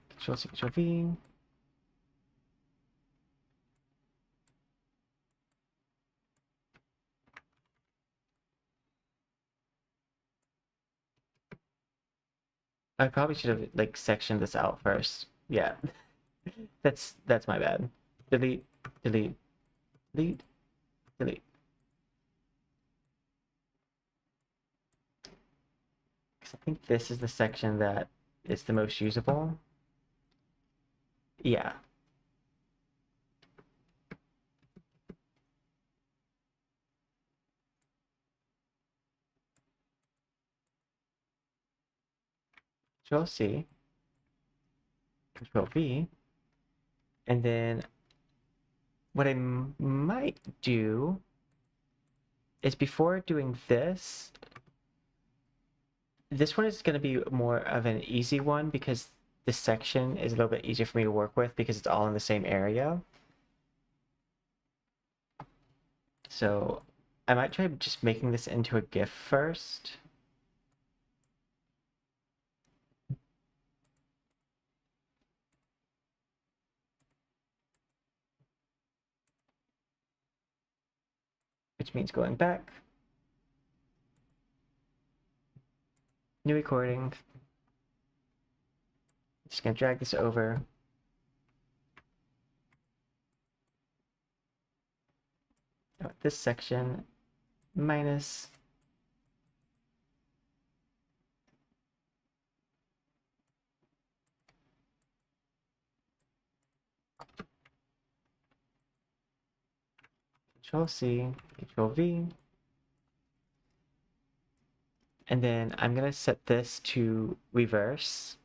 Control C, Control V. I probably should have like sectioned this out first. Yeah. That's my bad. Delete, delete, delete, delete. Because I think this is the section that is the most usable. Yeah. Control C, Control V, and then what I might do is before doing this, this one is going to be more of an easy one because this section is a little bit easier for me to work with because it's all in the same area. So I might try just making this into a GIF first. Which means going back. New recording. Just gonna drag this over. This section minus Control C, Control V. And then I'm gonna set this to reverse.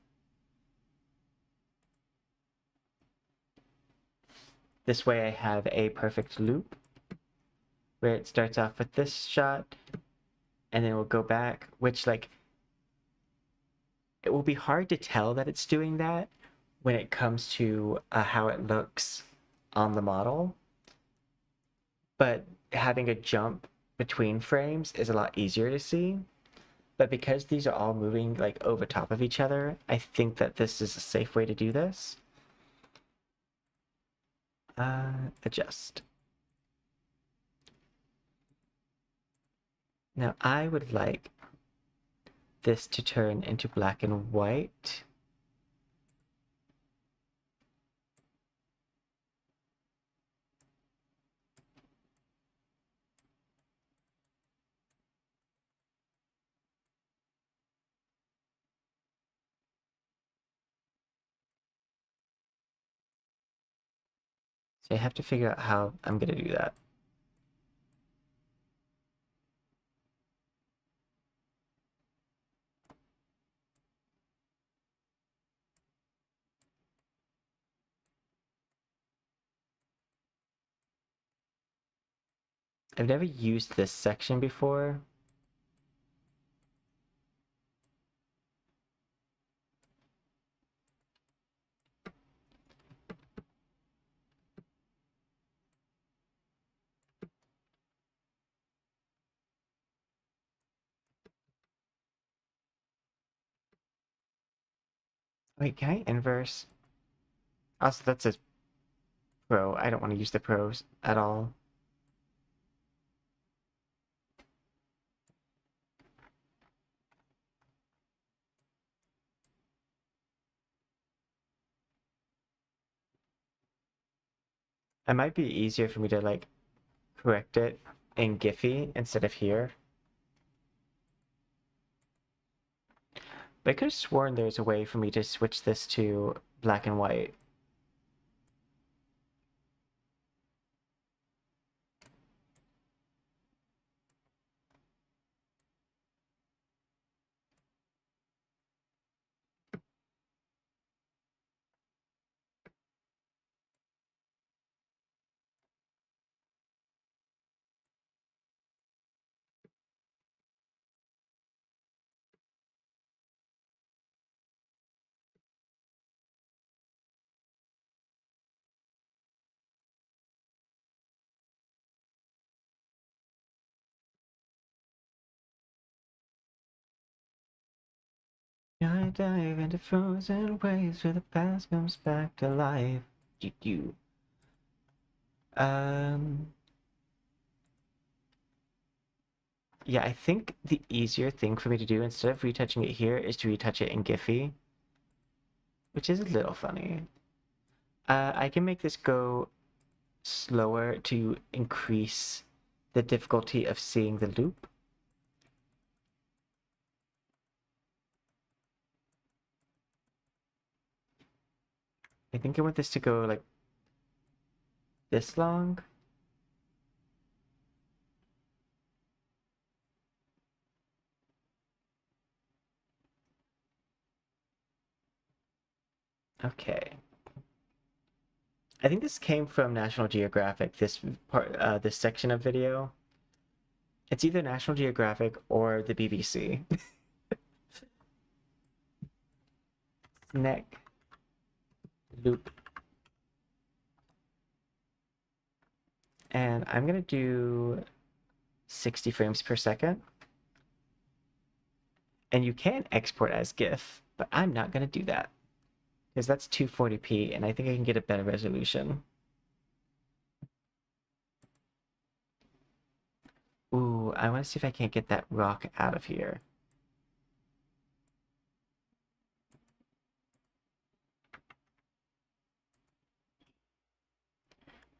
This way I have a perfect loop where it starts off with this shot and then we'll go back, which like, it will be hard to tell that it's doing that when it comes to how it looks on the model. But having a jump between frames is a lot easier to see. But because these are all moving like over top of each other, I think that this is a safe way to do this. Adjust. Now I would like this to turn into black and white. So I have to figure out how I'm gonna do that. I've never used this section before. Wait, can I inverse? Also, that's a pro. I don't want to use the pros at all. It might be easier for me to like correct it in Giphy instead of here. But I could have sworn there's a way for me to switch this to black and white. I dive into frozen waves where the past comes back to life. You. Um, yeah, I think the easier thing for me to do instead of retouching it here is to retouch it in Giphy, which is a little funny. I can make this go slower to increase the difficulty of seeing the loop. I think I want this to go like this long. Okay. I think this came from National Geographic, this part, this section of video. It's either National Geographic or the BBC. Neck loop. And I'm gonna do 60 frames per second. And you can export as GIF, but I'm not gonna do that because that's 240p and I think I can get a better resolution. Ooh, I want to see if I can't get that rock out of here.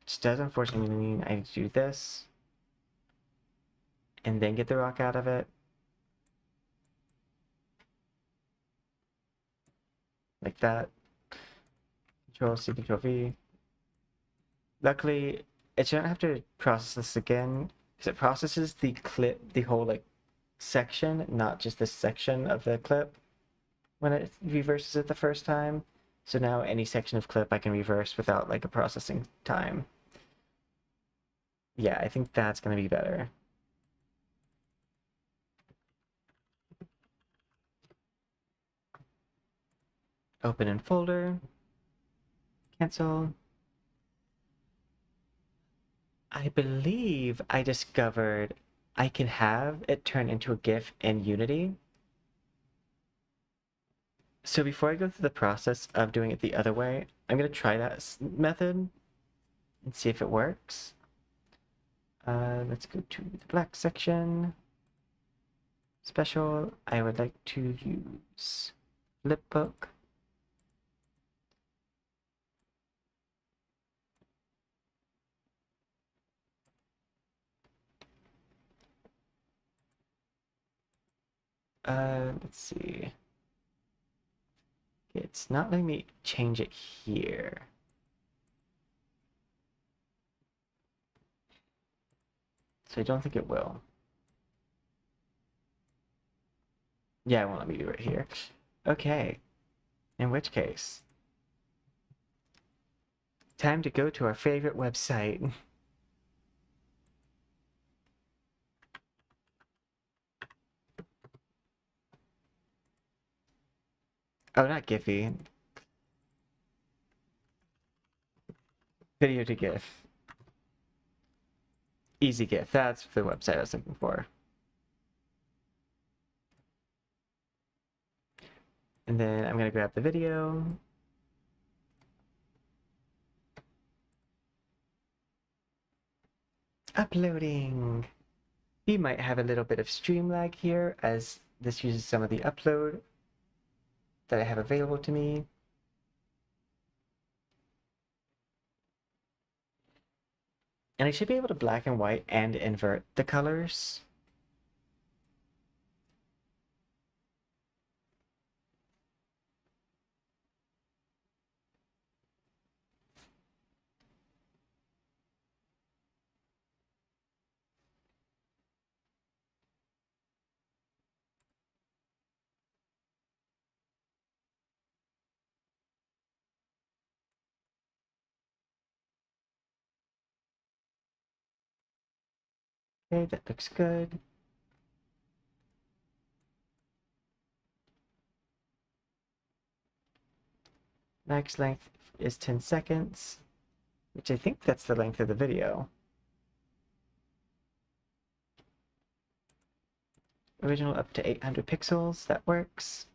Which does unfortunately mean I need to do this and then get the rock out of it. Like that. Control C, Control V. Luckily, it shouldn't have to process this again because it processes the clip, the whole like section, not just this section of the clip when it reverses it the first time. So now any section of clip I can reverse without like a processing time. Yeah, I think that's going to be better. Open in folder. Cancel. I believe I discovered I can have it turn into a GIF in Unity. So before I go through the process of doing it the other way, I'm going to try that method and see if it works. Let's go to the black section. Special, I would like to use flipbook. Let's see. It's not letting me change it here. So I don't think it will. Yeah, it won't let me do it here. Okay. In which case, time to go to our favorite website. Oh, not Giphy. Video to GIF. Easy GIF. That's the website I was looking for. And then I'm gonna grab the video. Uploading. You might have a little bit of stream lag here as this uses some of the upload that I have available to me. And I should be able to black and white and invert the colors. Okay, that looks good. Max length is 10 seconds, which I think that's the length of the video. Original up to 800 pixels, that works.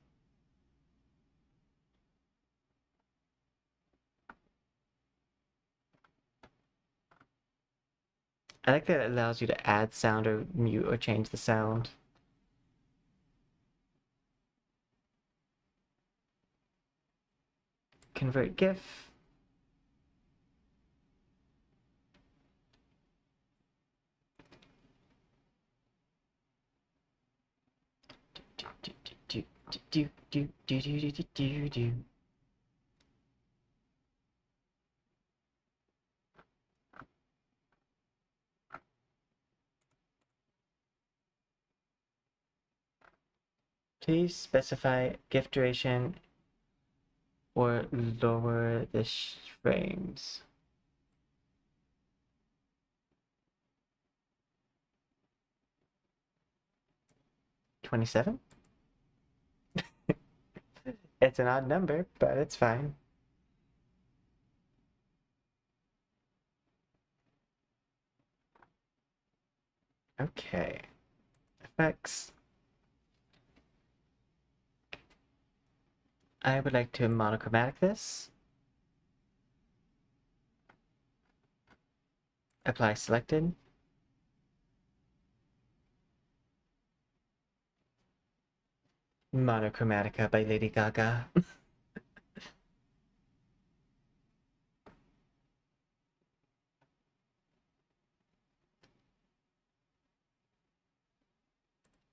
I like that it allows you to add sound or mute or change the sound. Convert GIF. Please specify GIF duration or lower the frames. $27? It's an odd number, but it's fine. Okay. Effects. I would like to monochromatic this. Apply selected. Monochromatica by Lady Gaga.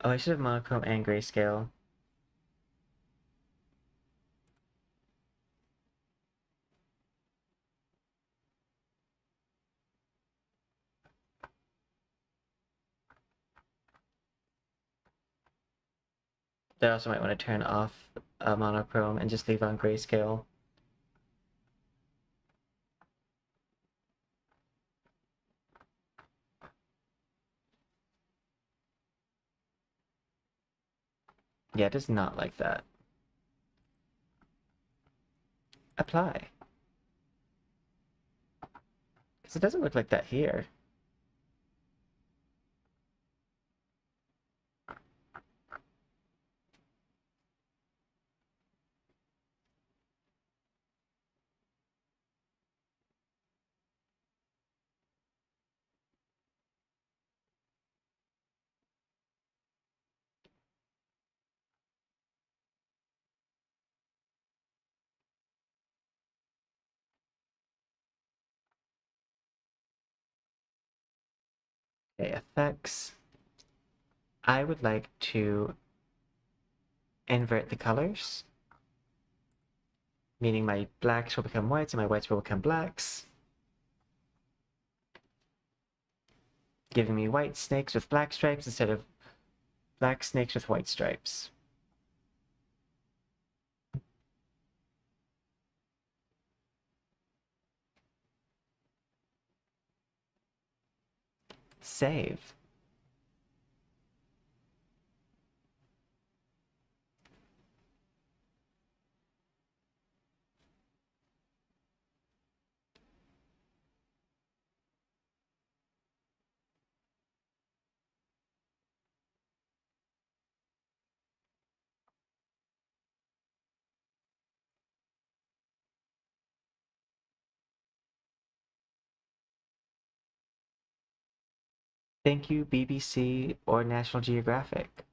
Oh, I should have monochrome and grayscale. I also might want to turn off monochrome and just leave on grayscale. Yeah, it does not like that. Apply. Because it doesn't look like that here. Okay, effects. I would like to invert the colors, meaning my blacks will become whites and my whites will become blacks, giving me white snakes with black stripes instead of black snakes with white stripes. Save. Thank you, BBC or National Geographic.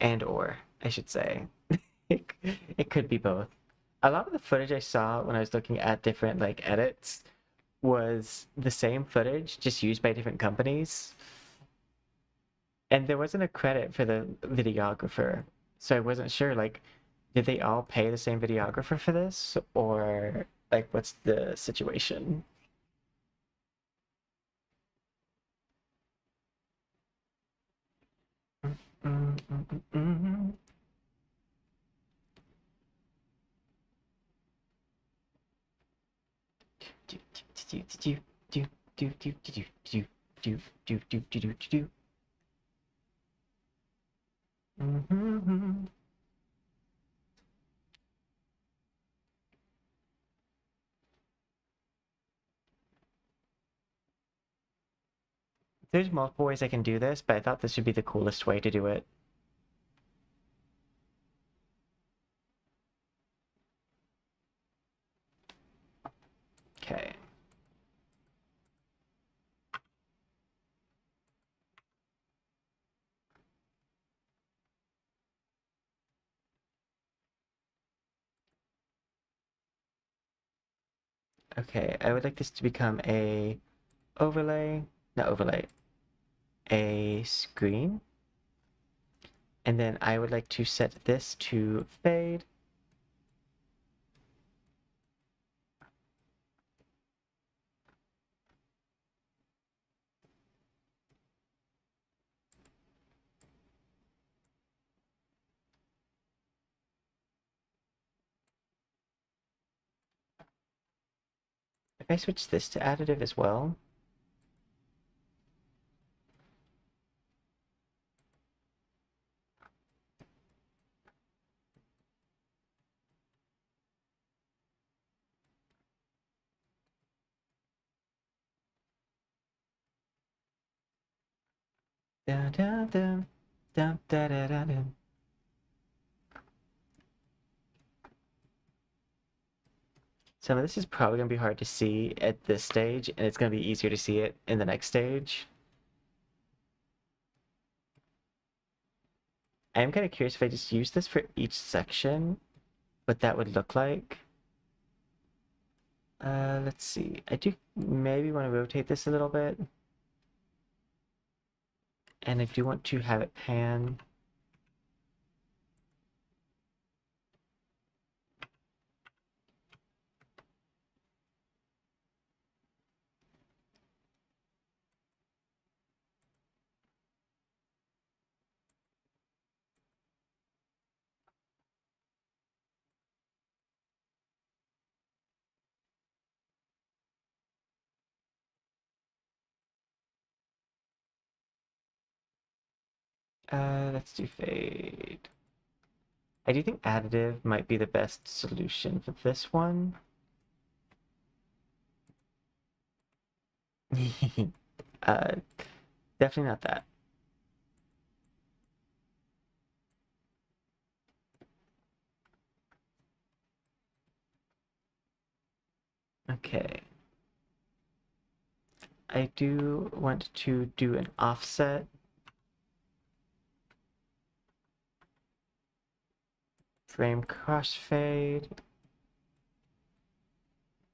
And or, I should say. It could be both. A lot of the footage I saw when I was looking at different like edits was the same footage, just used by different companies. And there wasn't a credit for the videographer. So I wasn't sure, like, did they all pay the same videographer for this? Or, like, what's the situation? Mm, mm, mm, mm. Do, do, do, do, do, do, do, do, do, do, do, do, do, do, do. Mhm. There's multiple ways I can do this, but I thought this would be the coolest way to do it. Okay. Okay, I would like this to become a overlay, not overlay, a screen. And then I would like to set this to fade. If I switch this to additive as well, da da da da da da da da. Some of this is probably going to be hard to see at this stage, and it's going to be easier to see it in the next stage. I am kind of curious if I just use this for each section, what that would look like. Let's see. I do maybe want to rotate this a little bit. And I do want to have it pan. Let's do fade. I do think additive might be the best solution for this one. uh, Definitely not that. Okay. I do want to do an offset. Frame crossfade.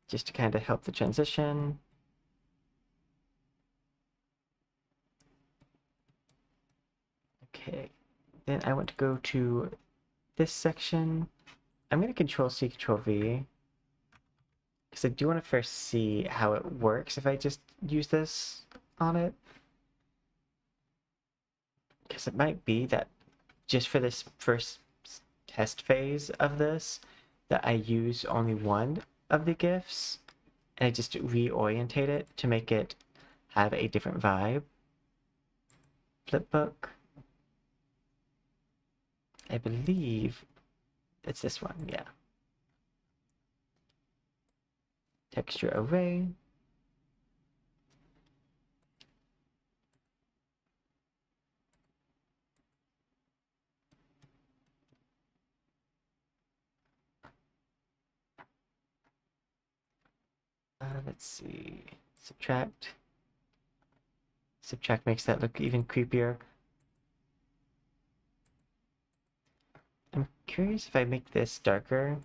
Just to kind of help the transition. Okay. Then I want to go to this section. I'm going to Control C, Control V. Because I do want to first see how it works if I just use this on it. Because it might be that just for this first test phase of this, that I use only one of the GIFs, and I just reorientate it to make it have a different vibe. Flipbook. I believe it's this one, yeah. Texture array. Let's see. Subtract. Subtract makes that look even creepier. I'm curious if I make this darker.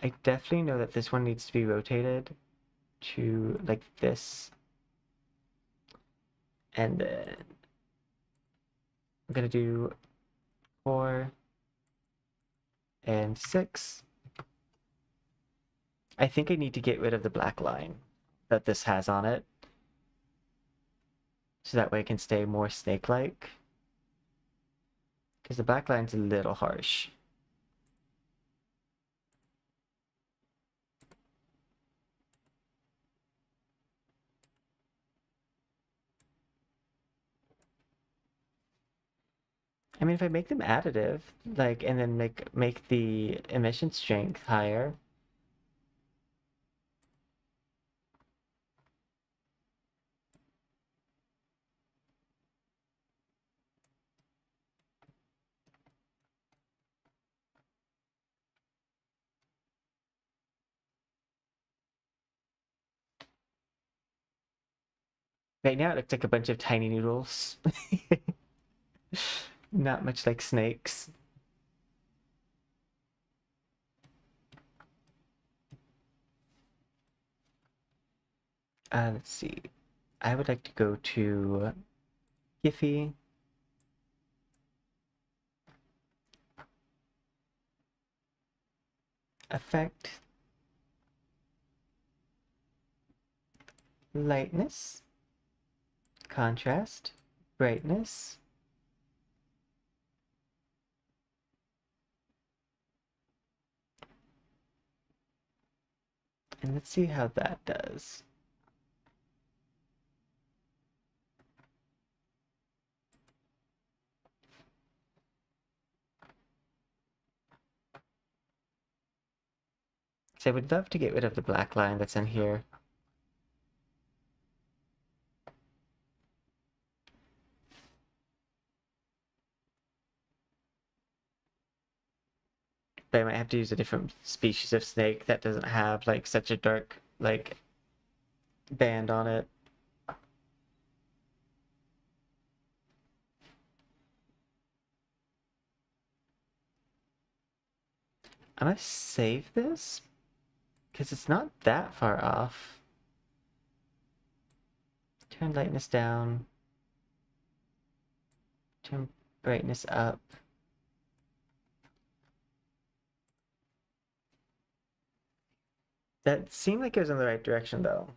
I definitely know that this one needs to be rotated to like this. And then I'm gonna do 4 and 6. I think I need to get rid of the black line that this has on it. So that way it can stay more snake-like. Because the black line's a little harsh. I mean, if I make them additive, like, and then make the emission strength higher. Right now it looks like a bunch of tiny noodles. Not much like snakes. Let's see. I would like to go to Giphy. Effect. Lightness. Contrast. Brightness. And let's see how that does. So I would love to get rid of the black line that's in here. But I might have to use a different species of snake that doesn't have like such a dark like band on it. I'm gonna save this because it's not that far off. Turn lightness down. Turn brightness up. That seemed like it was in the right direction though.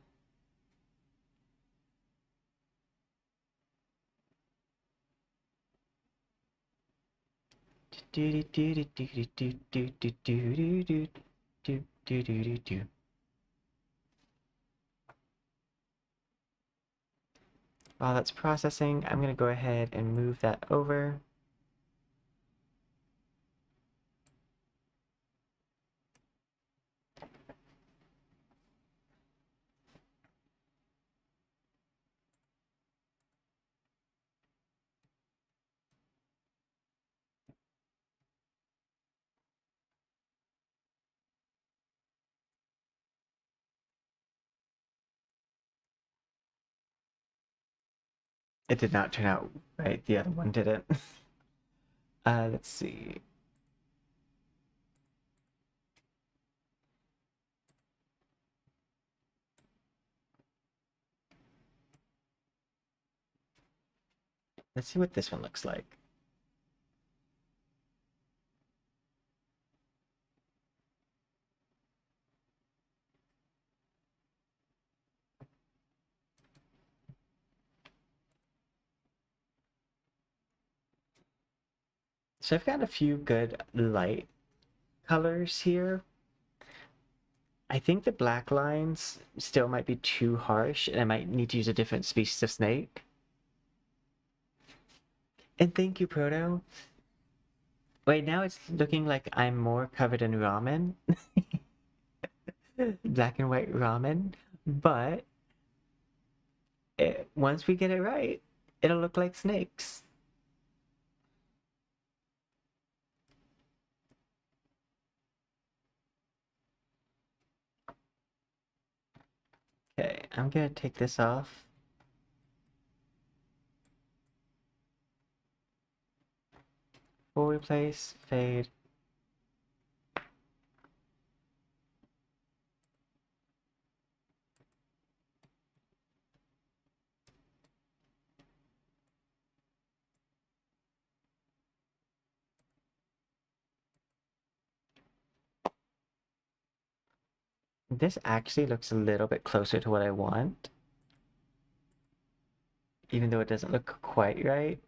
While that's processing, I'm gonna go ahead and move that over. It did not turn out right. The other one didn't. Let's see. Let's see what this one looks like. So I've got a few good light colors here. I think the black lines still might be too harsh and I might need to use a different species of snake. And thank you, Proto. Wait, now it's looking like I'm more covered in ramen. Black and white ramen. But once we get it right, it'll look like snakes. I'm gonna take this off. Full replace, fade. This actually looks a little bit closer to what I want, even though it doesn't look quite right.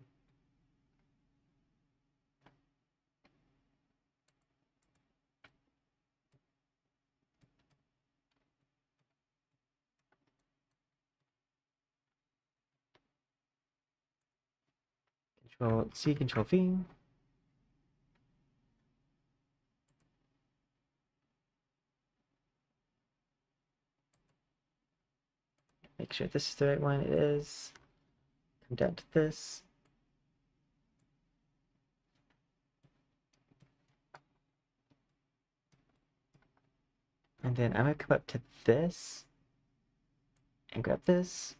Control C, Control V. Make sure this is the right one. It is. Come down to this. And then I'm gonna come up to this and grab this.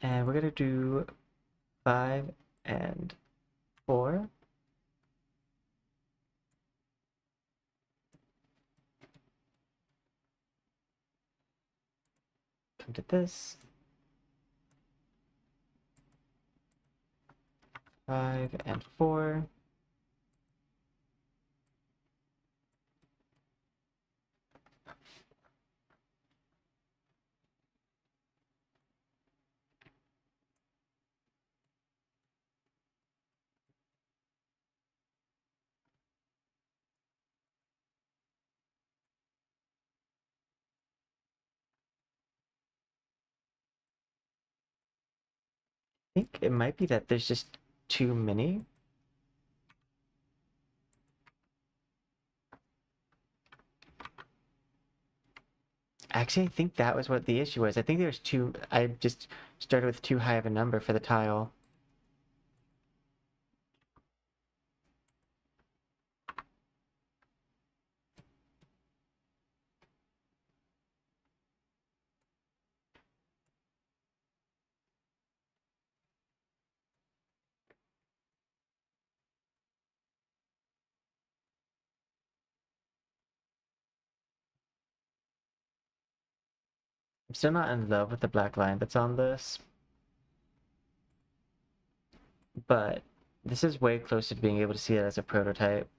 And we're gonna do 5 and 4. Come to this. 5 and 4. I think it might be that there's just too many. Actually, I think that was what the issue was. I think there's too, I just started with too high of a number for the tile. I'm still not in love with the black line that's on this, but this is way closer to being able to see it as a prototype.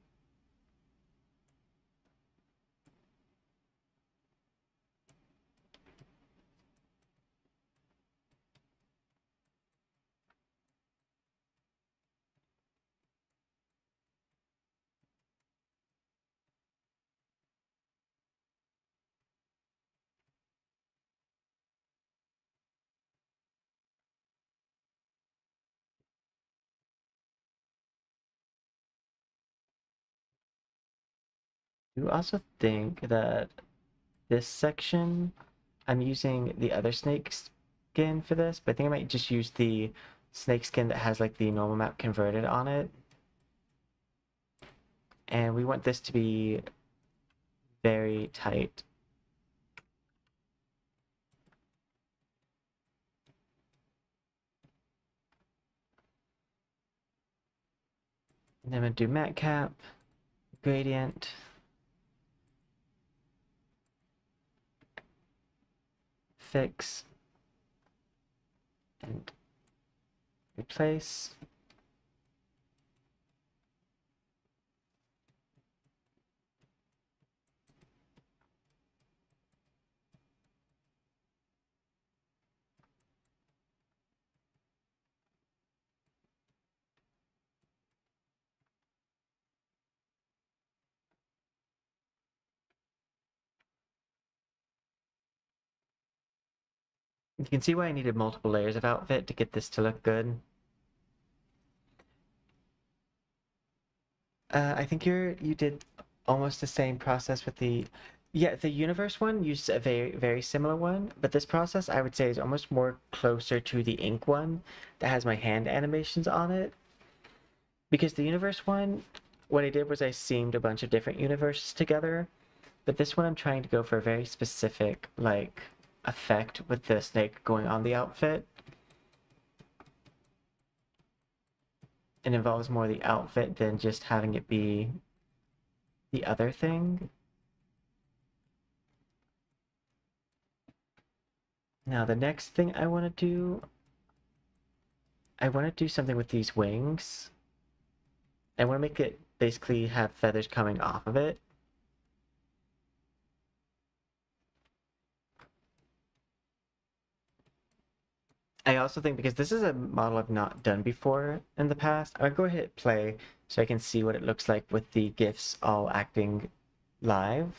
You also think that this section, I'm using the other snake skin for this, but I think I might just use the snake skin that has like the normal map converted on it. And we want this to be very tight. And then I'm gonna do matte cap, gradient, fix, and replace. You can see why I needed multiple layers of outfit to get this to look good. I think you did almost the same process with the universe one used a very similar one, but this process I would say is almost more closer to the ink one that has my hand animations on it. Because the universe one, what I did was I seamed a bunch of different universes together, But this one I'm trying to go for a very specific, like, effect with the snake going on the outfit. It involves more the outfit than just having it be the other thing. Now the next thing I want to do, I want to do something with these wings. I want to make it basically have feathers coming off of it. I also think because this is a model I've not done before in the past, I'll go ahead and play so I can see what it looks like with the GIFs all acting live.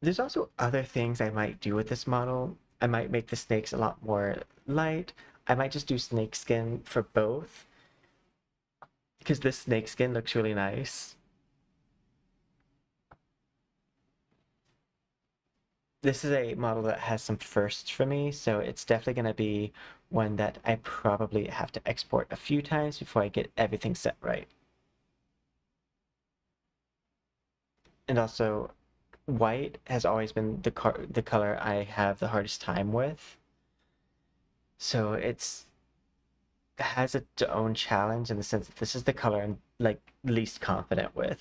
There's also other things I might do with this model. I might make the snakes a lot more light. I might just do snake skin for both because this snake skin looks really nice. This is a model that has some firsts for me, so it's definitely going to be one that I probably have to export a few times before I get everything set right. And also, white has always been the color I have the hardest time with. So it has its own challenge in the sense that this is the color I'm like least confident with.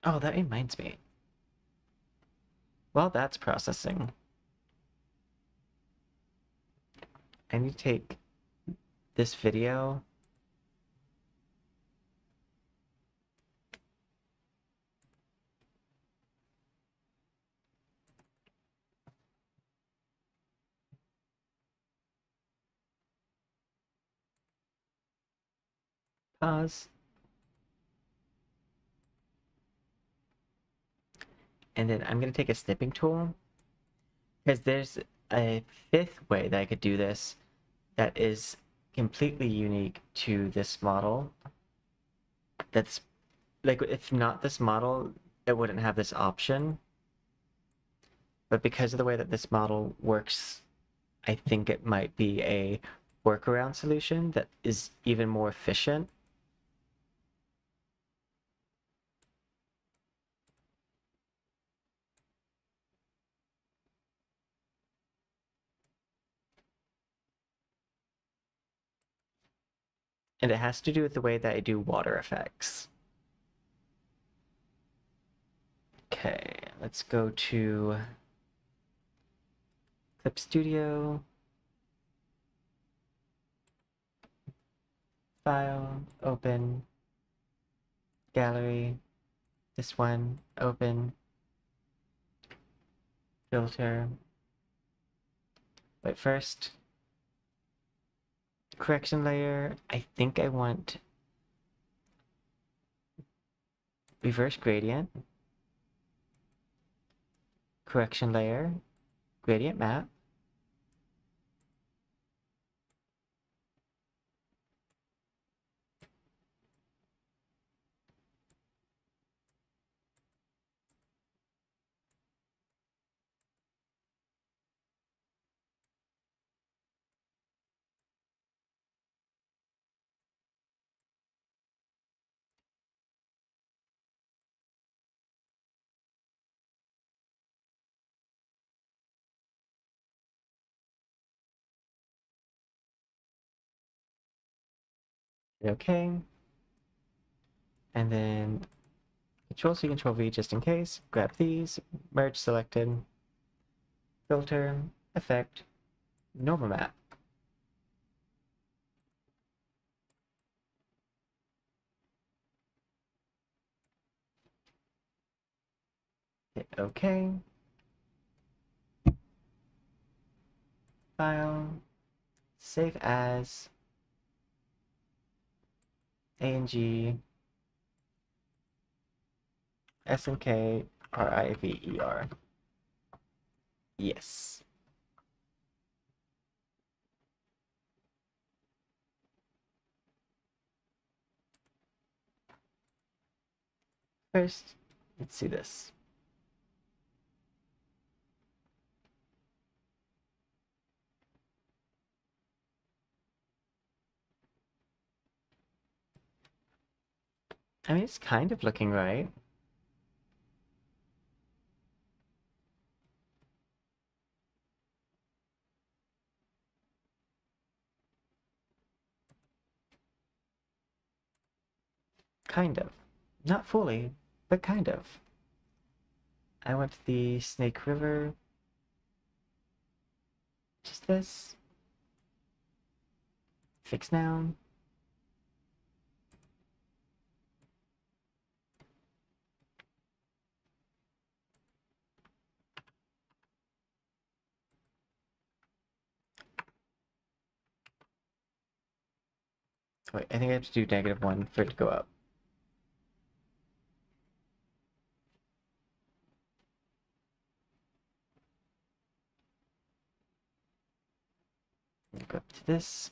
Oh, that reminds me. While that's processing, I need to take this video. Pause. And then I'm going to take a snipping tool because there's a fifth way that I could do this that is completely unique to this model. That's like, if not this model, it wouldn't have this option. But because of the way that this model works, I think it might be a workaround solution that is even more efficient. And it has to do with the way that I do water effects. Okay, let's go to Clip Studio, File, Open, Gallery, this one, Open, Filter. But first, correction layer, I think I want reverse gradient, correction layer, gradient map. Okay. And then Control C, Control V just in case. Grab these, merge selected, filter, effect, normal map. Hit OK. File, save as, ANG, SNK, RIVER. Yes. First, let's see this. I mean, it's kind of looking right. Kind of. Not fully, but kind of. I want the Snake River. Just this. Fix now. Wait, I think I have to do -1 for it to go up. Go up to this.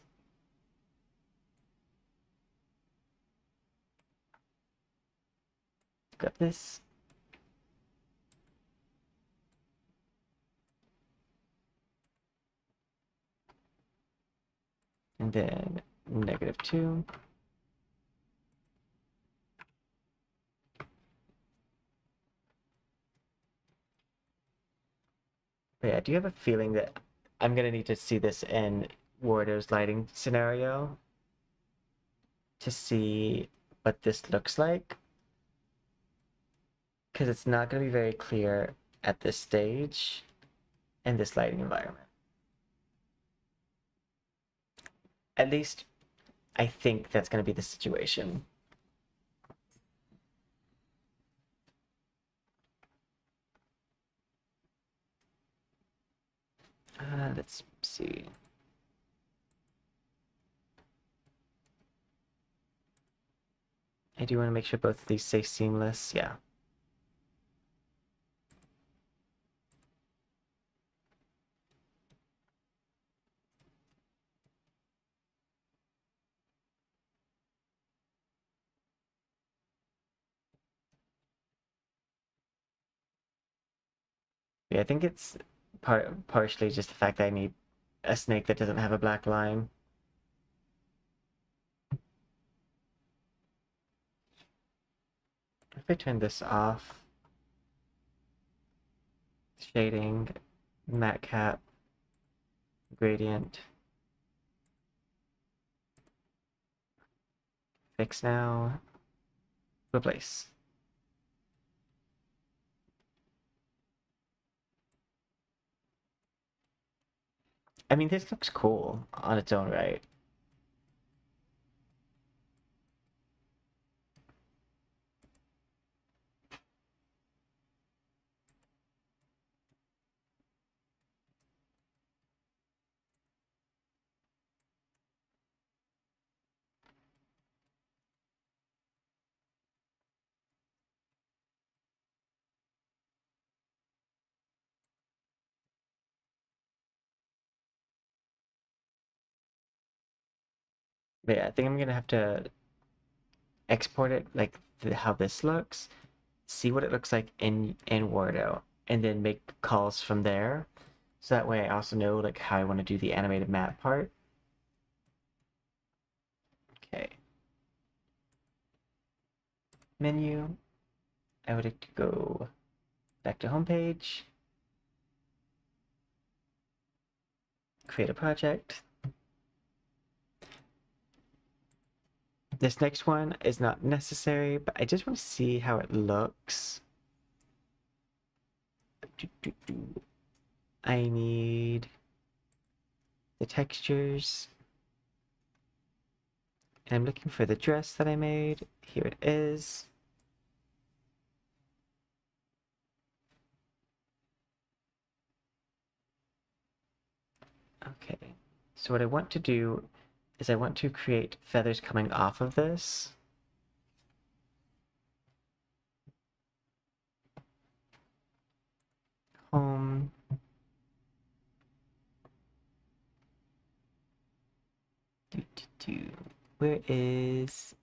Go up this. And then -2. But yeah, I do have a feeling that I'm gonna need to see this in Wardo's lighting scenario to see what this looks like. Because it's not gonna be very clear at this stage in this lighting environment. At least I think that's gonna be the situation. Let's see. I do want to make sure both of these say seamless. Yeah. Yeah, I think it's partially just the fact that I need a snake that doesn't have a black line. If I turn this off, shading, matte cap, gradient, fix now, replace. I mean, this looks cool on its own right. But yeah, I think I'm gonna have to export it like how this looks, see what it looks like in Wordo, and then make calls from there. So that way I also know like how I want to do the animated map part. Okay. Menu. I would like to go back to homepage. Create a project. This next one is not necessary, but I just want to see how it looks. I need the textures. And I'm looking for the dress that I made. Here it is. Okay, so what I want to do is I want to create feathers coming off of this. Home. Where is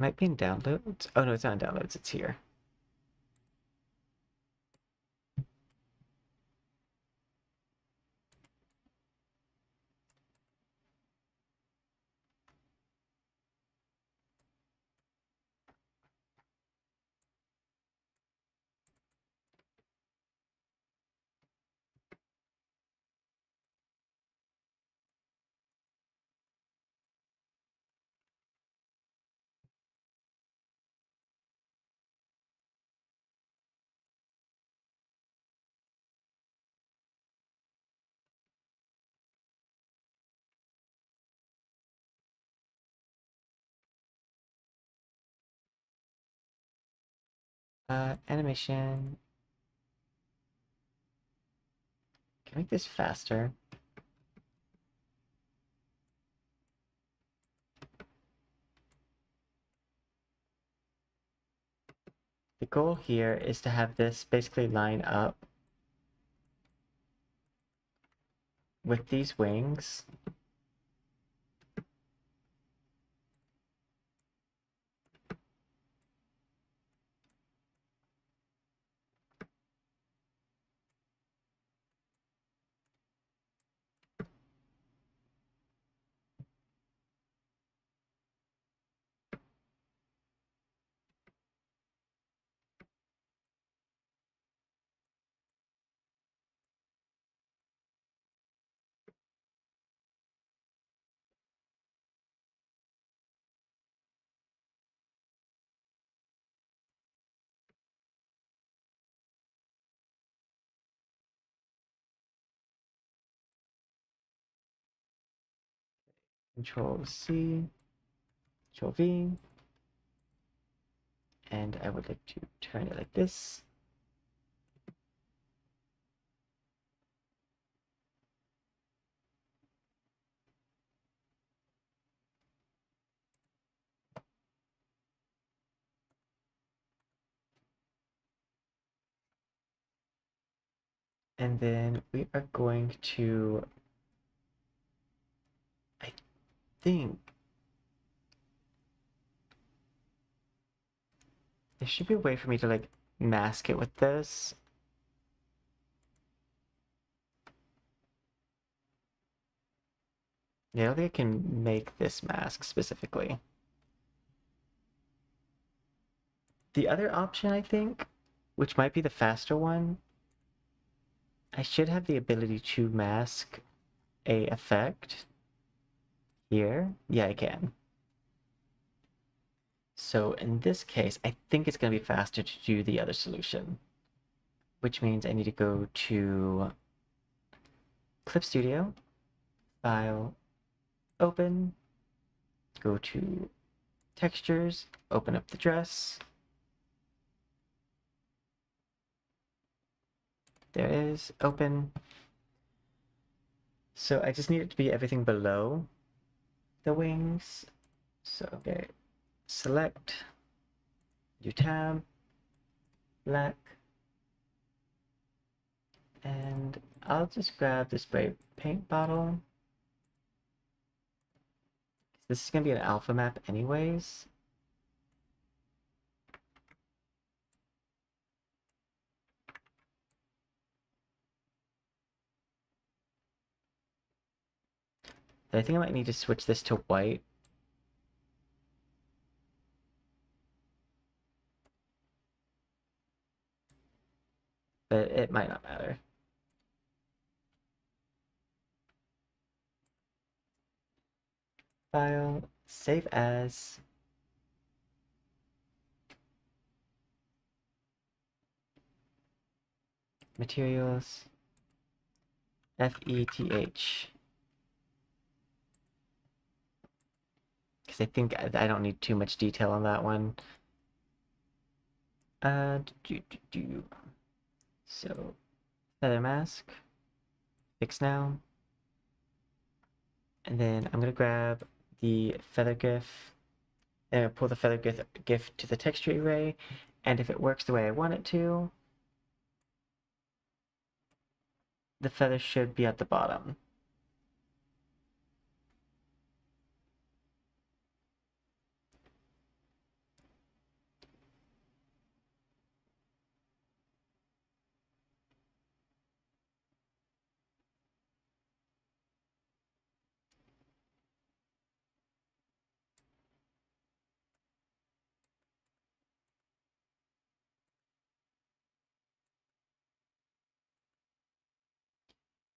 Might be in downloads. Oh no, it's not in downloads, it's here. Animation. Can I make this faster? The goal here is to have this basically line up with these wings. Control C, Control V, and I would like to turn it like this. And then we are going to, I think, there should be a way for me to like mask it with this. Yeah, I don't think I can make this mask specifically. The other option, I think, which might be the faster one, I should have the ability to mask a effect here. Yeah, I can. So in this case, I think it's going to be faster to do the other solution, which means I need to go to Clip Studio, File, Open, go to Textures, open up the dress. There it is, open. So I just need it to be everything below the wings. So, okay, select, new tab, black, and I'll just grab the spray paint bottle. This is going to be an alpha map anyways. I think I might need to switch this to white. But it might not matter. File, save as. Materials, FETH. Because I think I don't need too much detail on that one. So, feather mask, fix now. And then I'm going to grab the feather GIF, and pull the feather GIF to the texture array. And if it works the way I want it to, the feather should be at the bottom.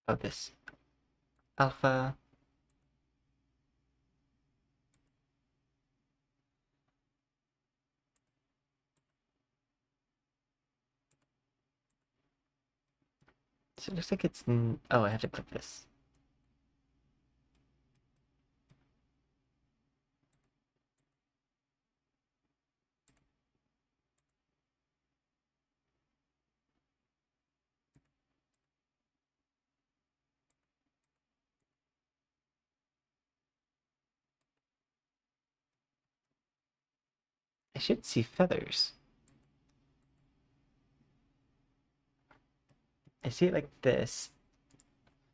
of this alpha. So it looks like it's, oh, I have to click this. I should see feathers. I see it like this.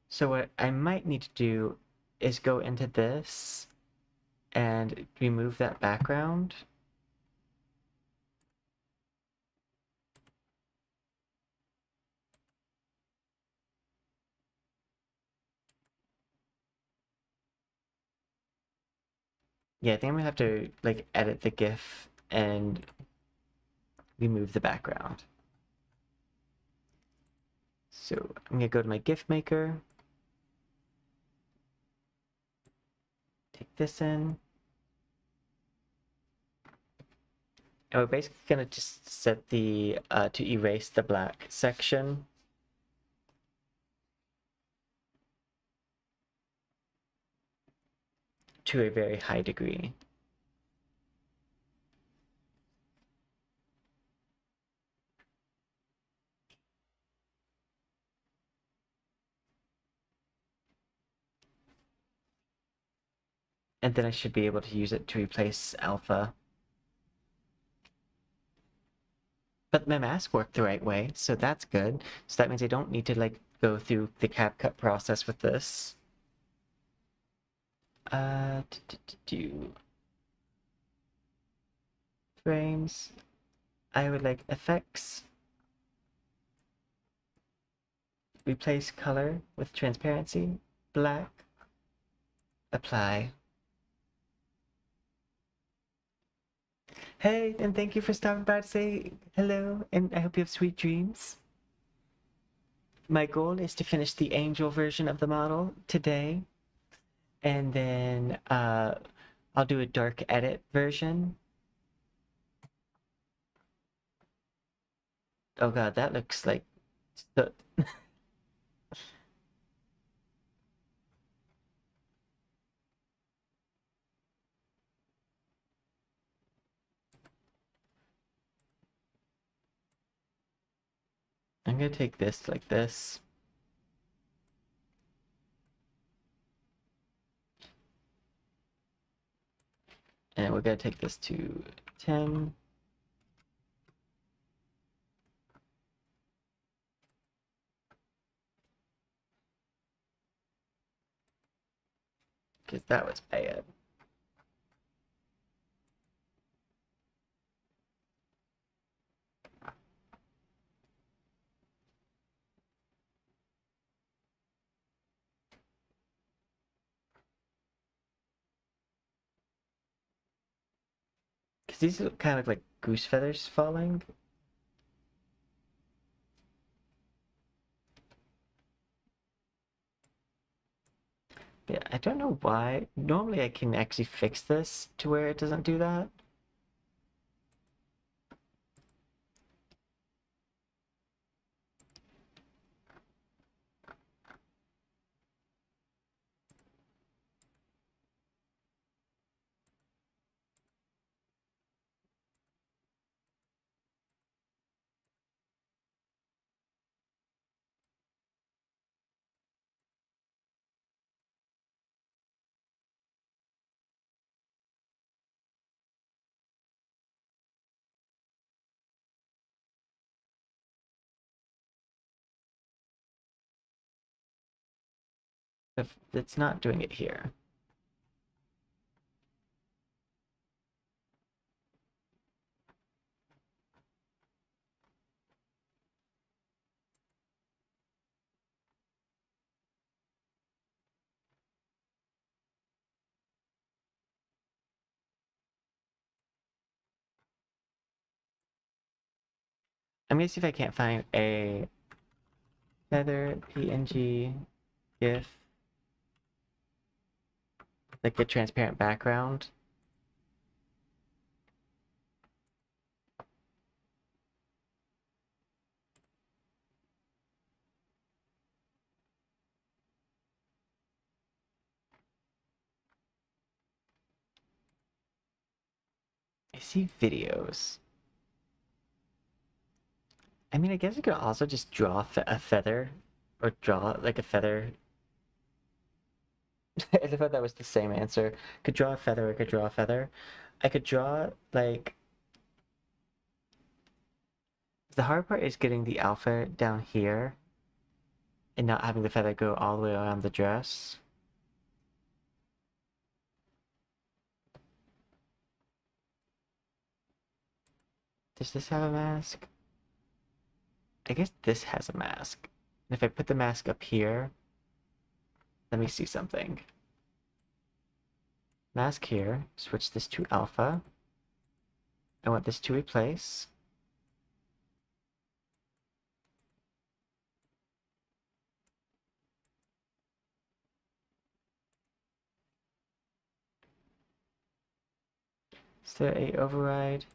So what I might need to do is go into this and remove that background. Yeah, I think I'm gonna have to like edit the GIF and remove the background. So I'm gonna go to my GIF maker, take this in, and we're basically gonna just set the to erase the black section. To a very high degree. And then I should be able to use it to replace alpha. But my mask worked the right way, so that's good. So that means I don't need to like go through the CapCut process with this. Do frames. I would like effects. Replace color with transparency. Black. Apply. Hey, and thank you for stopping by to say hello, and I hope you have sweet dreams. My goal is to finish the angel version of the model today, and then I'll do a dark edit version. Oh god, that looks like so... I'm gonna take this like this. And we're gonna take this to 10. Because that was bad. Because these look kind of like goose feathers falling. Yeah, I don't know why. Normally I can actually fix this to where it doesn't do that. If it's not doing it here. I'm gonna see if I can't find a feather PNG. GIF, like a transparent background. I see videos. I mean, I guess I could also just draw a feather, or draw like a feather. I thought that was the same answer. Could draw a feather, I could draw a feather. I could draw like the hard part is getting the alpha down here and not having the feather go all the way around the dress. Does this have a mask? I guess this has a mask. And if I put the mask up here, let me see something. Mask here, switch this to alpha. I want this to replace. Is there a override?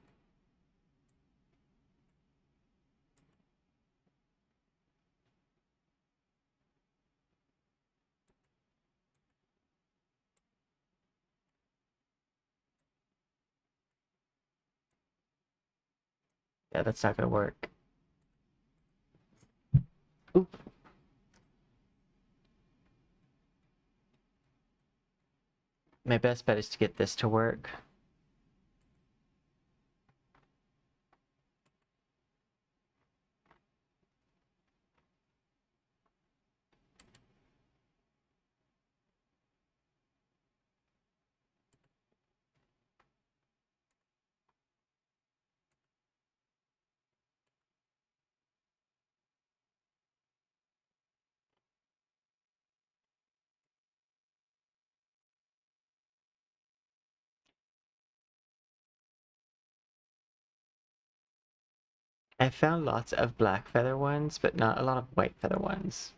Yeah, that's not gonna work. Oop. My best bet is to get this to work. I found lots of black feather ones, but not a lot of white feather ones.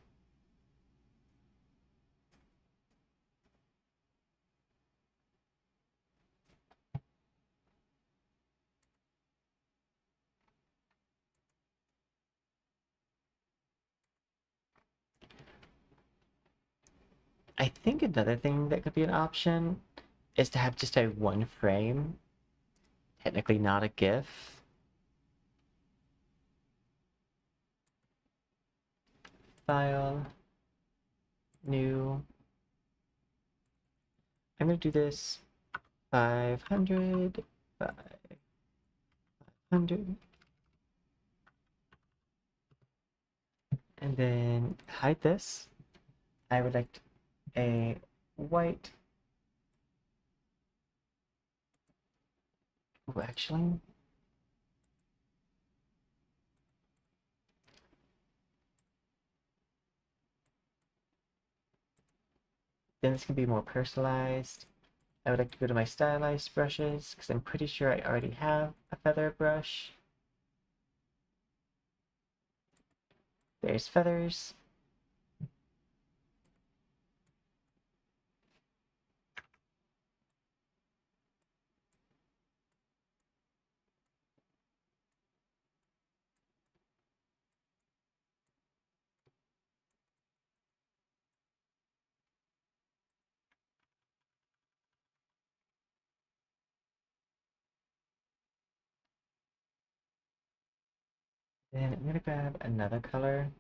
I think another thing that could be an option is to have just a one frame, technically not a GIF. File, new. I'm gonna do this 500, 500. And then hide this. I would like a white. Oh, actually, then this can be more personalized. I would like to go to my stylized brushes because I'm pretty sure I already have a feather brush. There's feathers. Then I'm gonna grab another color.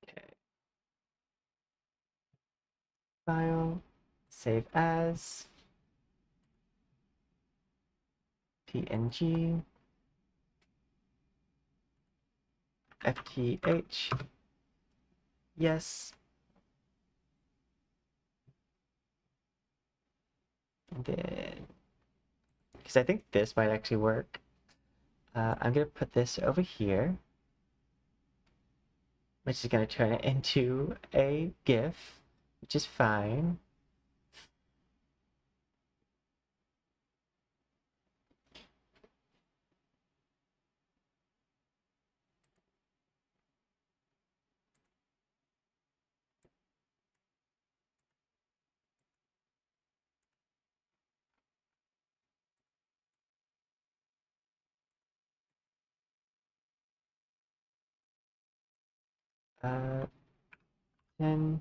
Okay. File, save as, PNG, FTH, yes. And then, because I think this might actually work. I'm gonna put this over here, which is gonna turn it into a GIF, which is fine. Uh, then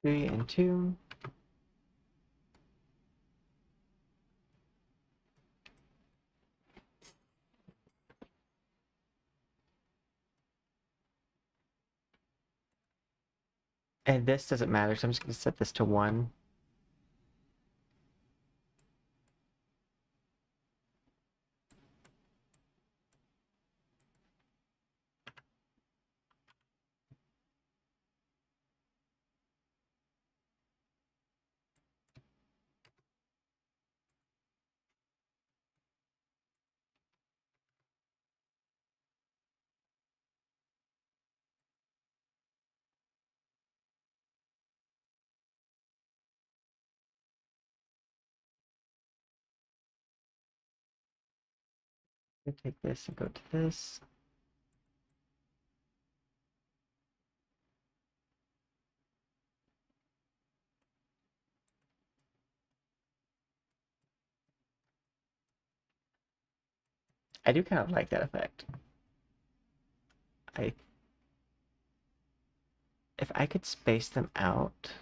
three and two. And this doesn't matter, so I'm just gonna set this to 1. I'm gonna take this and go to this. I do kind of like that effect. I If I could space them out.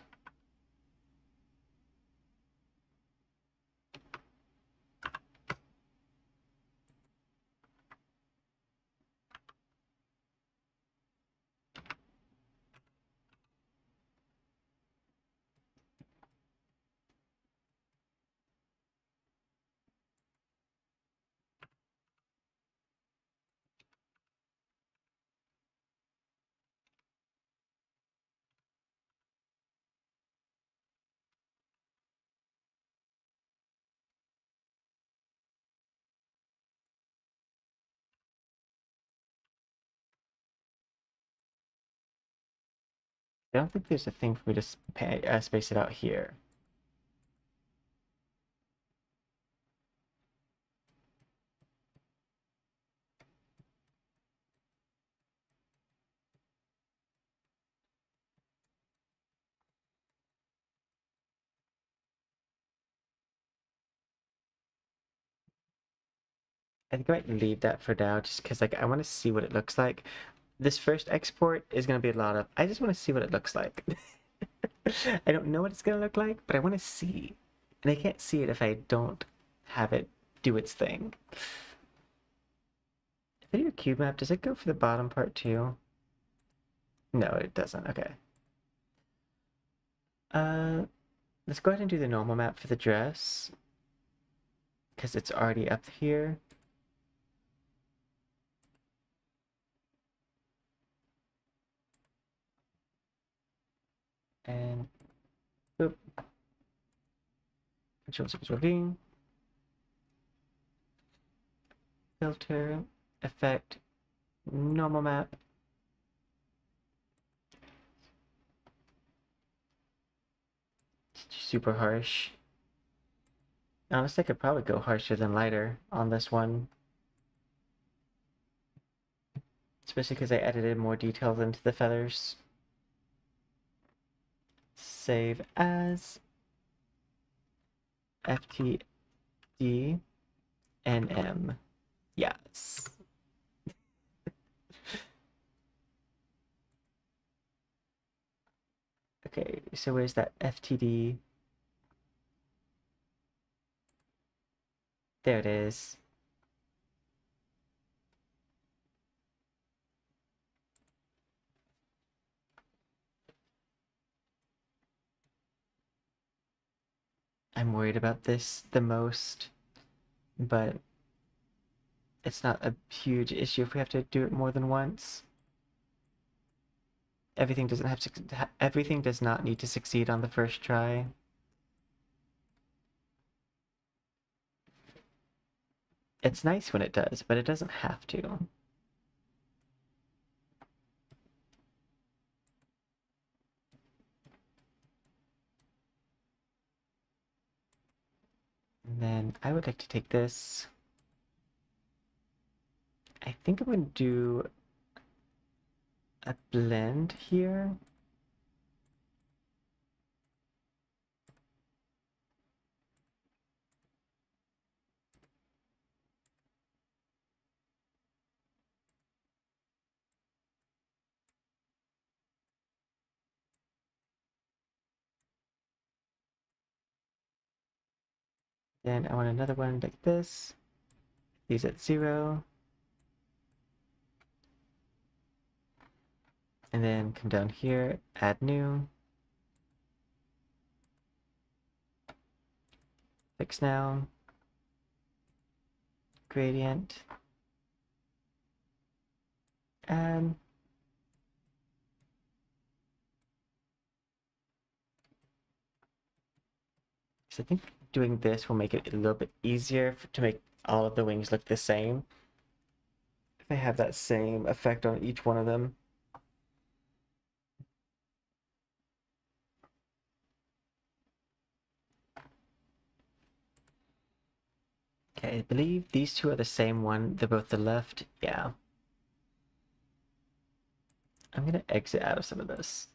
I don't think there's a thing for me to space it out here. I think I might leave that for now, just because like I want to see what it looks like. This first export is going to be a lot of, I just want to see what it looks like. I don't know what it's going to look like, but I want to see. And I can't see it if I don't have it do its thing. If I do a cube map, does it go for the bottom part too? No, it doesn't. Okay. Uh, let's go ahead and do the normal map for the dress, because it's already up here. And boop. Control V. Filter, effect, normal map. Super harsh. Honestly, I could probably go harsher than lighter on this one. Especially because I edited more details into the feathers. Save as FTD NM. Yes. Okay, so where's that FTD? There it is. I'm worried about this the most, but it's not a huge issue if we have to do it more than once. Everything does not need to succeed on the first try. It's nice when it does, but it doesn't have to. And then I would like to take this. I think I'm going to do a blend here. Then I want another one like this. These at 0. And then come down here, add new. Fix now. Gradient. Add. So I think doing this will make it a little bit easier to make all of the wings look the same. If I have that same effect on each one of them. Okay, I believe these two are the same one. They're both the left. Yeah. I'm gonna exit out of some of this.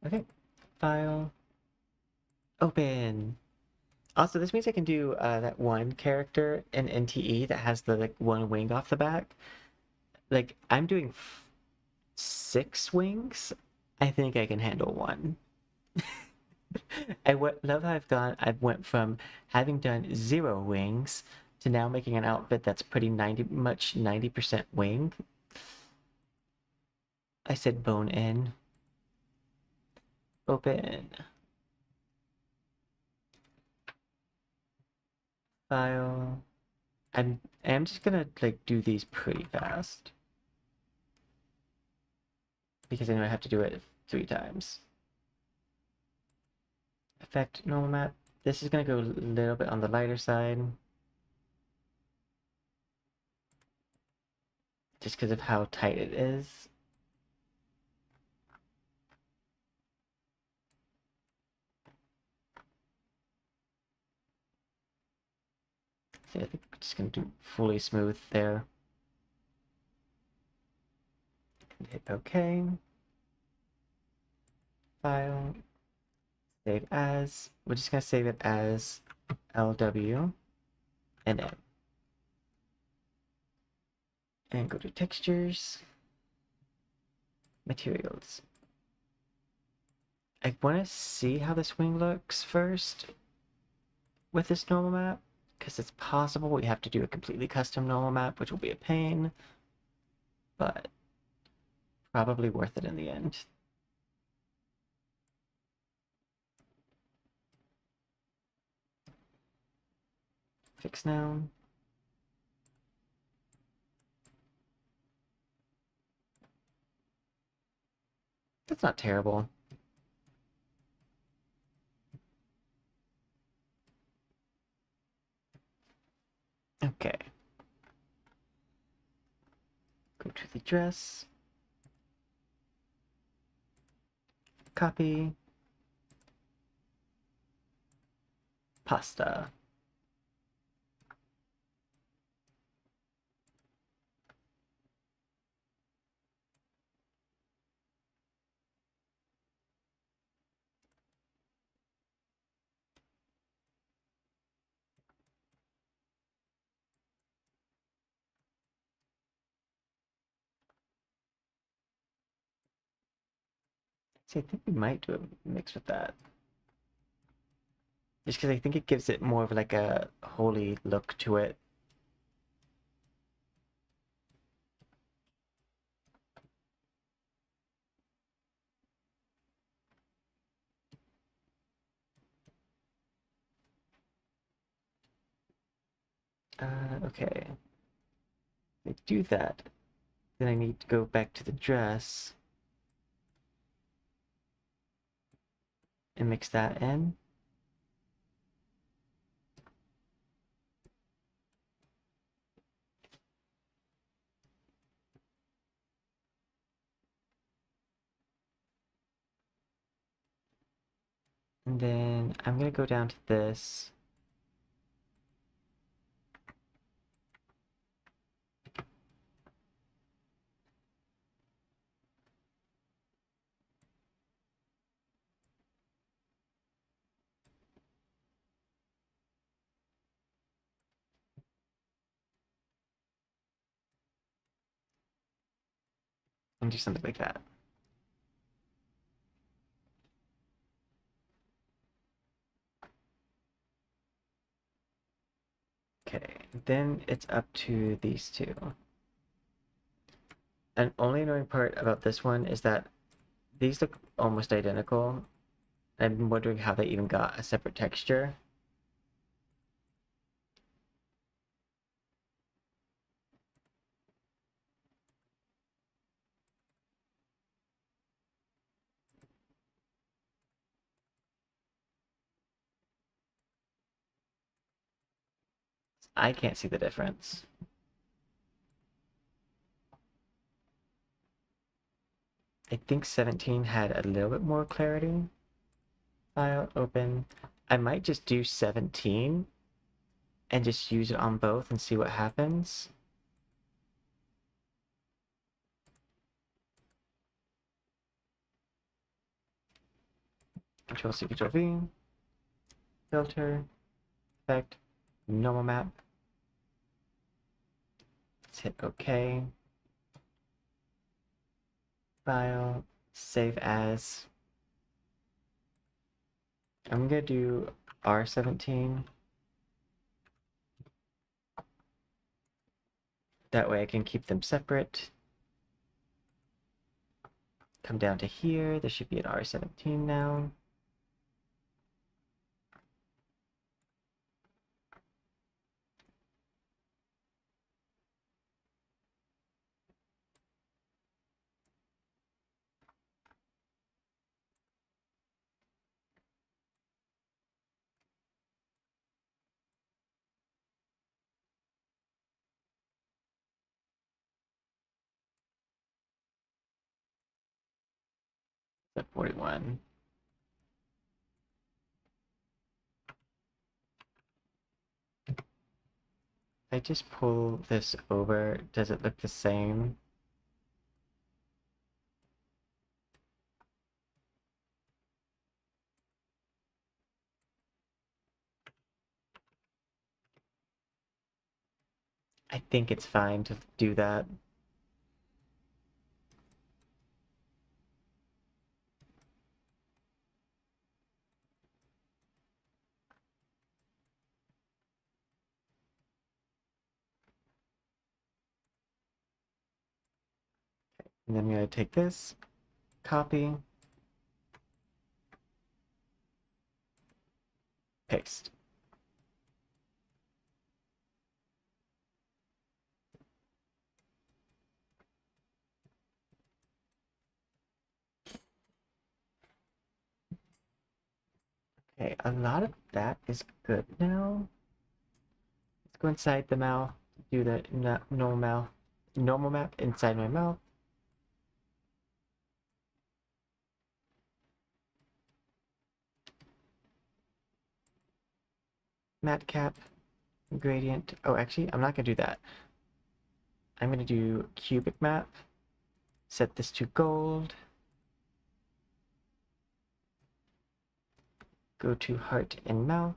Okay, file, open. Also, this means I can do that one character in NTE that has the like one wing off the back. Like I'm doing 6 wings. I think I can handle one. Love how I've went from having done 0 wings to now making an outfit that's pretty 90% wing. I said bone in. Open. File. I'm just gonna like do these pretty fast. Because I know I have to do it 3 times. Effect normal map. This is gonna go a little bit on the lighter side. Just because of how tight it is. So I think we're just gonna do fully smooth there. Hit OK. File. Save as. We're just gonna save it as LW and N. And go to textures. Materials. I want to see how this wing looks first with this normal map, because it's possible we have to do a completely custom normal map, which will be a pain, but probably worth it in the end. Fix now. That's not terrible. Okay. Go to the dress. Copy. Pasta. See, I think we might do a mix with that. Just because I think it gives it more of like a holy look to it. Okay. If I do that, then I need to go back to the dress and mix that in. And then I'm gonna go down to this. And do something like that. Okay, then it's up to these two. An only annoying part about this one is that these look almost identical. I'm wondering how they even got a separate texture. I can't see the difference. I think 17 had a little bit more clarity. File, open. I might just do 17 and just use it on both and see what happens. Control C, Control V. Filter, effect, normal map. Let's hit OK. File, save as. I'm gonna do R17. That way I can keep them separate. Come down to here. There should be an R17 now. At 41. I just pull this over. Does it look the same? I think it's fine to do that. And then I'm going to take this, copy, paste. Okay, a lot of that is good now. Let's go inside the mouth, do the normal map inside my mouth. Matte cap, gradient. Oh, actually, I'm not going to do that. I'm going to do cubic map. Set this to gold. Go to heart and mouth.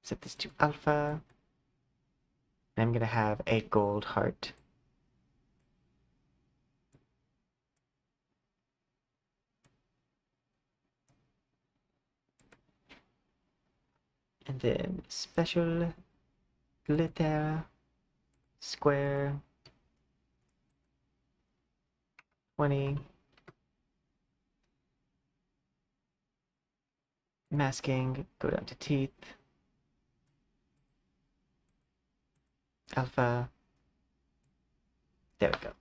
Set this to alpha. And I'm going to have a gold heart. And then special glitter square 20 masking, go down to teeth, alpha, there we go.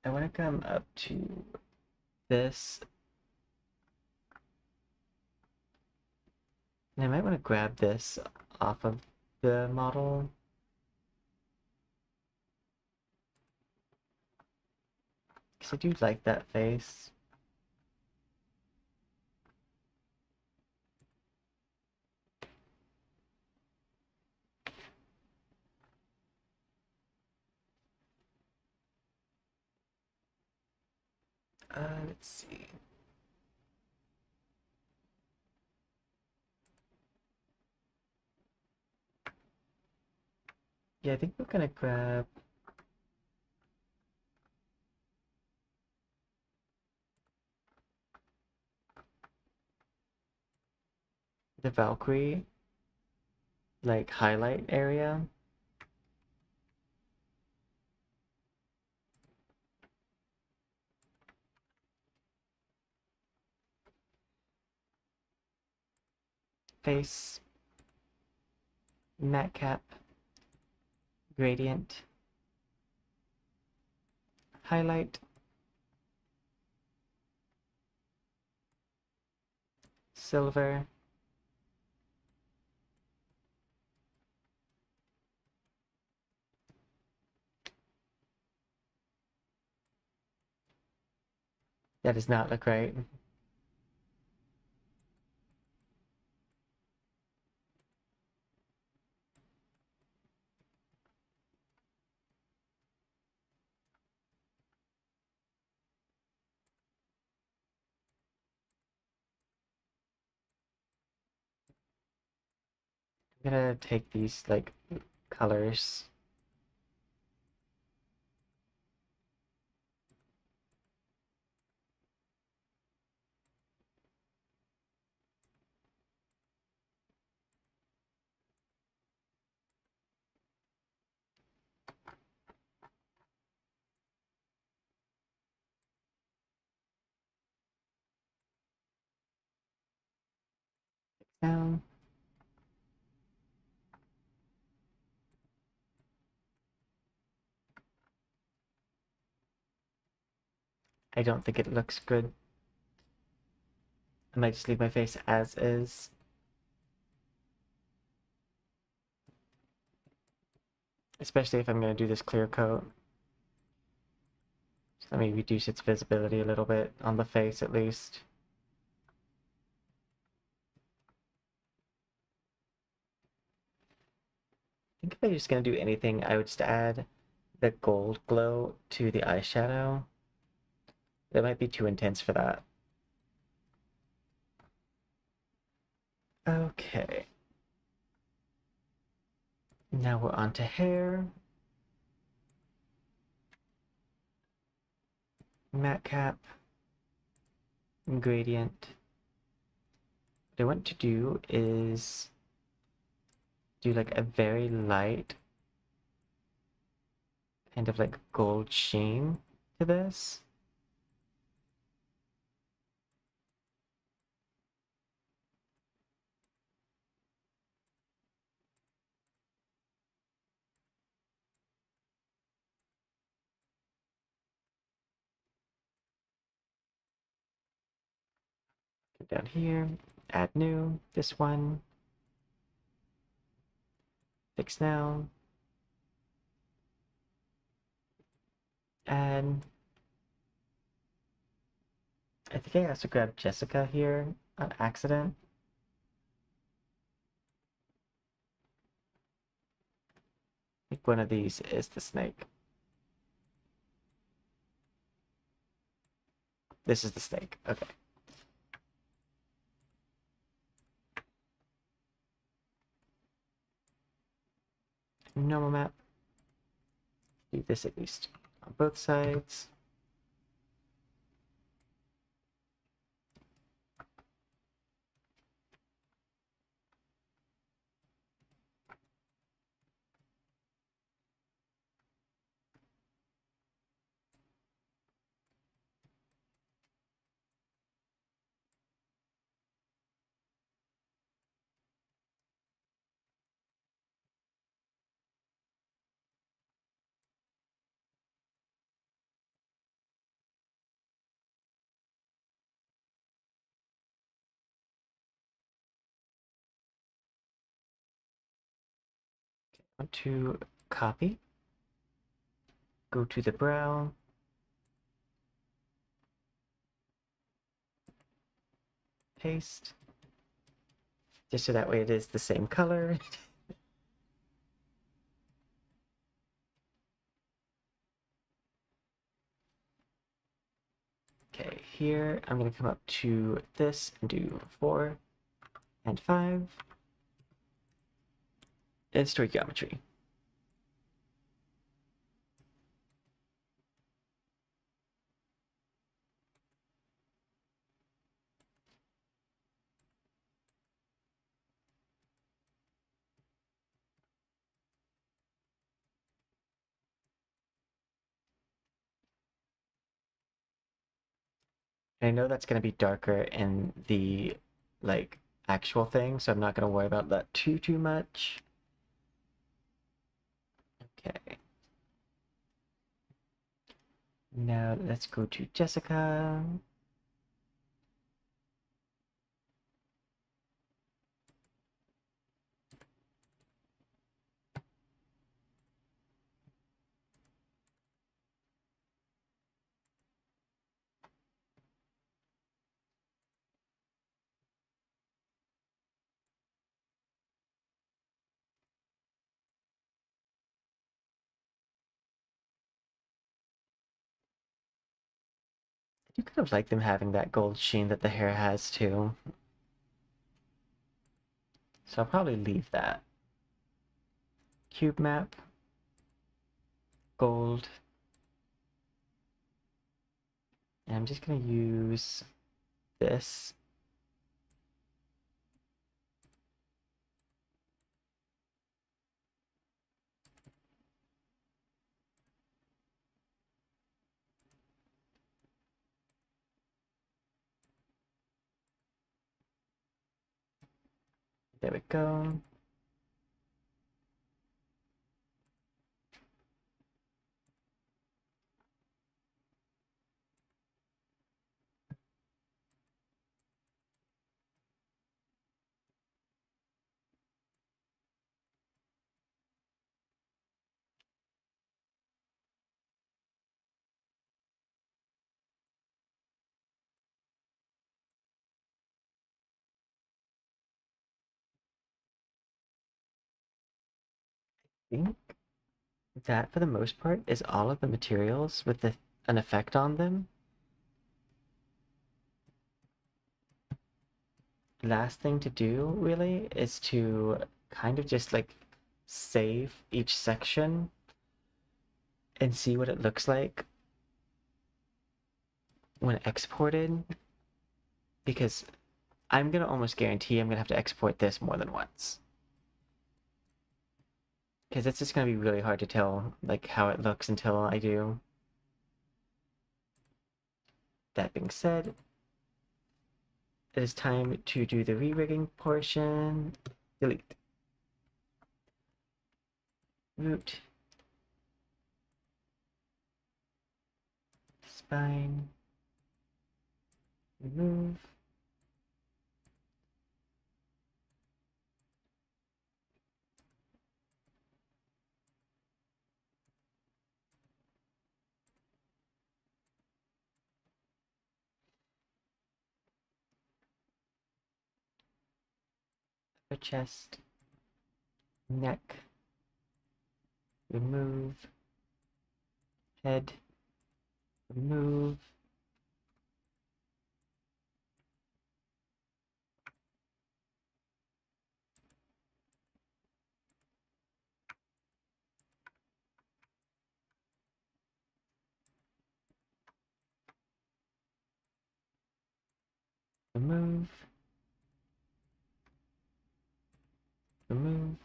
I want to come up to this, and I might want to grab this off of the model. Because I do like that face. Let's see. Yeah, I think we're gonna grab the Valkyrie, like, highlight area. Face, matte cap, gradient, highlight, silver, that does not look right. I'm gonna take these, like, colors. Down. I don't think it looks good. I might just leave my face as is. Especially if I'm going to do this clear coat. So let me reduce its visibility a little bit on the face at least. I think if I'm just going to do anything, I would just add the gold glow to the eyeshadow. That might be too intense for that. Okay. Now we're on to hair. Matte cap. Gradient. What I want to do is do like a very light kind of like gold sheen to this. Go down here, add new, this one, fix now, and I think I also grabbed Jessica here on accident. I think one of these is the snake. This is the snake, okay. normal map. Do this at least on both sides. Want to copy, go to the brow, paste, just so that way it is the same color. Okay, here I'm going to come up to this and do 4 and 5 and stoichiometry. I know that's going to be darker in the like actual thing, so I'm not going to worry about that too much. Okay. Now let's go to Jessica. I do kind of like them having that gold sheen that the hair has too. So I'll probably leave that. Cube map, gold. And I'm just going to use this. There we go. I think that for the most part is all of the materials with an effect on them. Last thing to do really is to kind of just like save each section and see what it looks like when exported, because I'm gonna almost guarantee I'm gonna have to export this more than once, because it's just gonna be really hard to tell like how it looks until I do. That being said, it is time to do the re-rigging portion. Delete. Root. Spine. Remove. Upper chest. Neck. Remove. Head. Remove. Remove. Remove.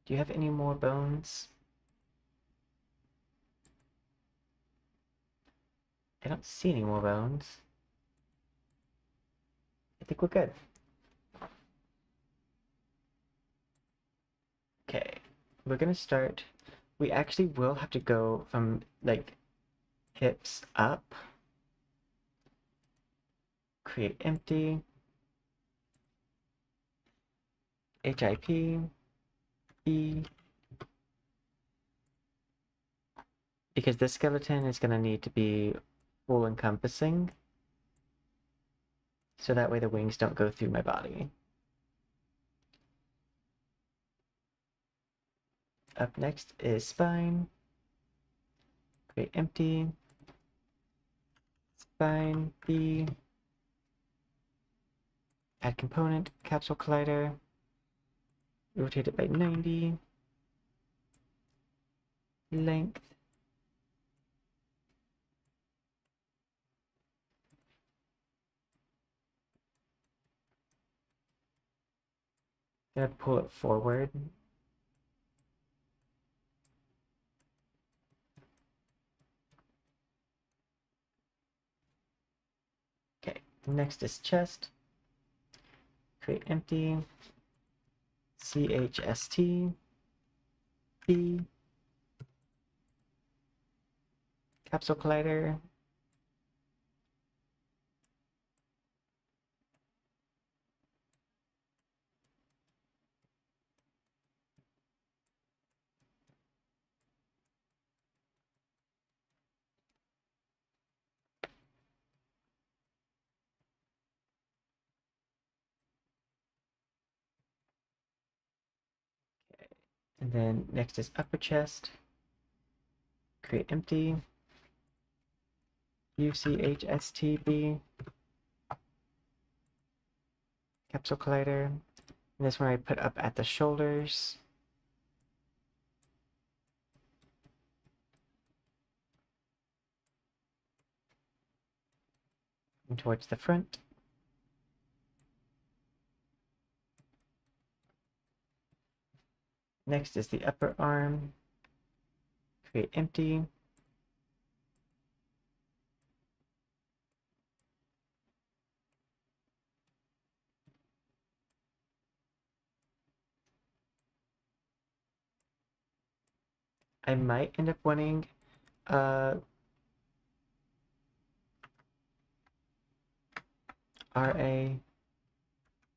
Do you have any more bones? I don't see any more bones. I think we're good. Okay, we're gonna start. We actually will have to go from like hips up. Create empty. HIP. E. Because this skeleton is gonna need to be full encompassing. So that way the wings don't go through my body. Up next is spine. Create empty. Spine B. Add component, capsule collider. Rotate it by 90. Length. Gonna pull it forward. Okay, next is chest. Create empty. CHST. B. Capsule collider. Okay. And then next is upper chest. Create empty. UCHSTB. Capsule collider. And this one I put up at the shoulders. And towards the front. Next is the upper arm. Create empty. I might end up wanting RA,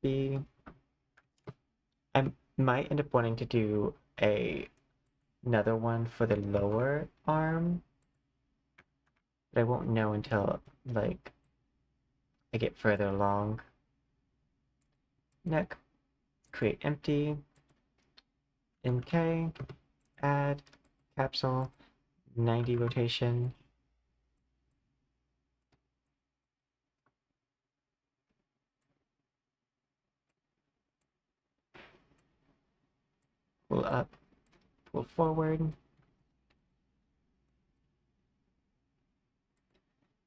B. I might end up wanting to do another one for the lower arm, but I won't know until like I get further along. Neck, create empty, MK, add, capsule, 90 rotation. Pull up, pull forward.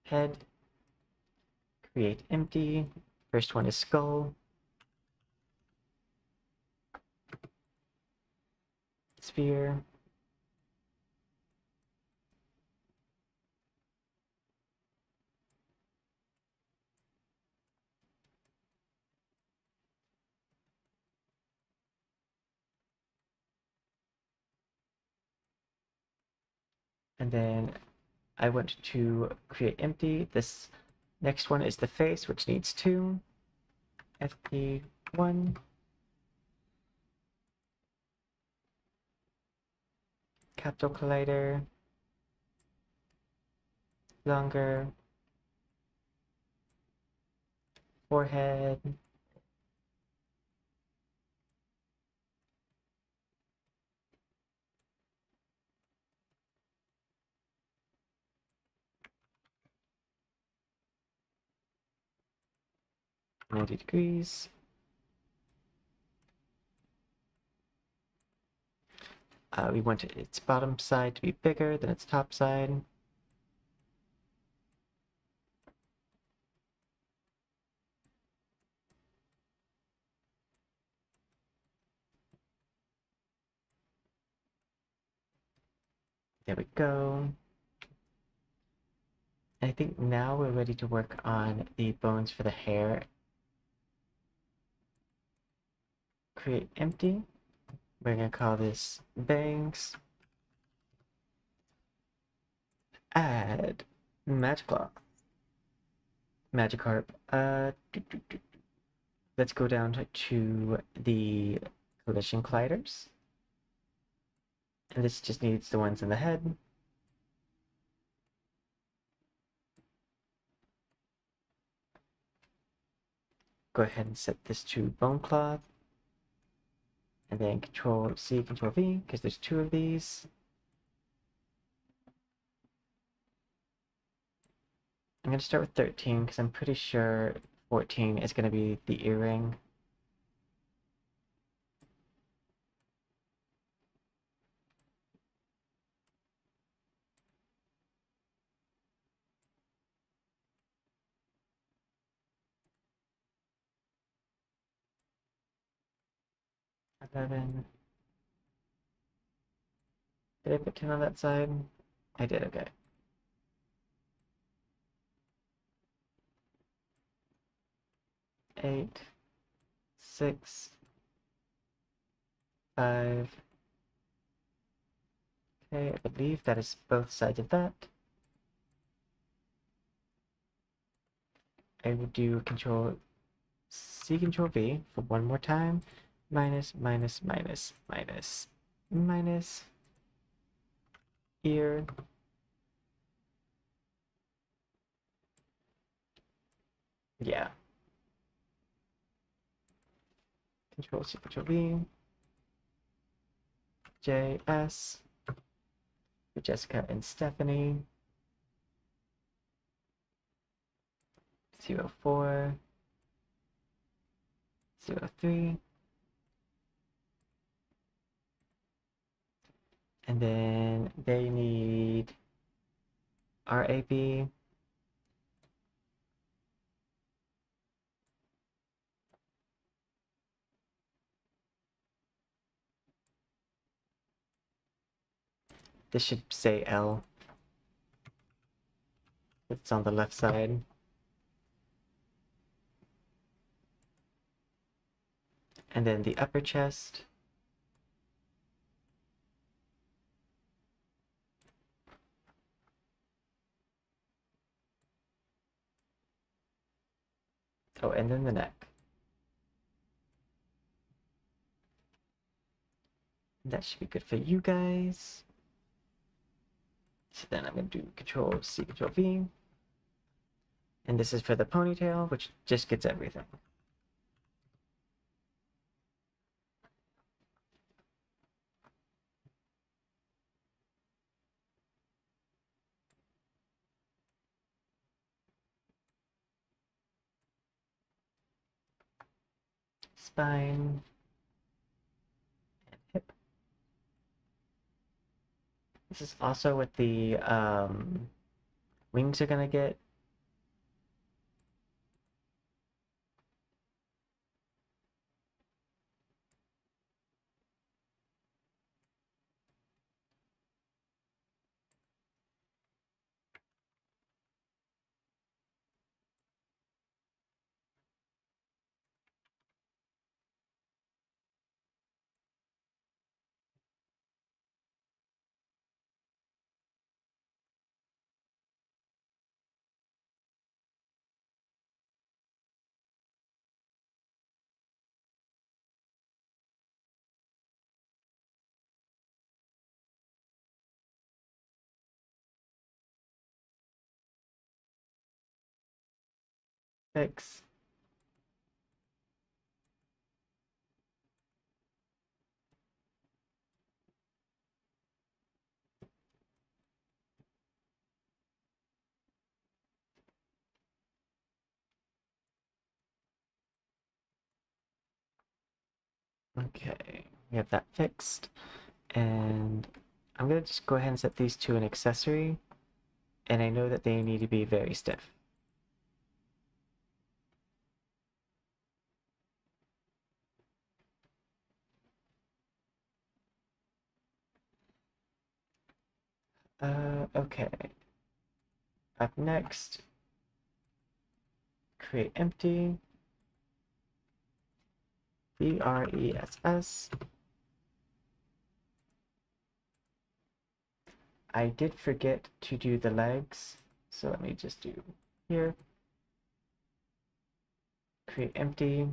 Head, create empty. First one is skull. Sphere. And then I want to create empty. This next one is the face, which needs 2. FP1. Capsule collider. Longer. Forehead. $90. We want its bottom side to be bigger than its top side. There we go. I think now we're ready to work on the bones for the hair. Create empty. We're gonna call this bangs. Add Magikarp. Magikarp. Let's go down to the collision colliders. And this just needs the ones in the head. Go ahead and set this to bone cloth. And then Control C, Control V, because there's two of these. I'm going to start with 13 because I'm pretty sure 14 is going to be the earring. Eleven. Did I put 10 on that side? I did, okay. Eight, 6, 5. Okay, I believe that is both sides of that. I will do Control C, Control V for one more time. Minus, minus, minus, minus, minus. Ear. Yeah. Control C, Control V. J, S. For Jessica and Stephanie. 04. 03. And then they need RAB. This should say L. It's on the left side. And then the upper chest. Oh, and then the neck. That should be good for you guys. So then I'm going to do Control C, Control V. And this is for the ponytail, which just gets everything. Spine. And hip. This is also what the wings are going to get. Fix. Okay, we have that fixed. And I'm going to just go ahead and set these to an accessory. And I know that they need to be very stiff. Okay. Up next, create empty, vress. I did forget to do the legs, so let me just do here, create empty.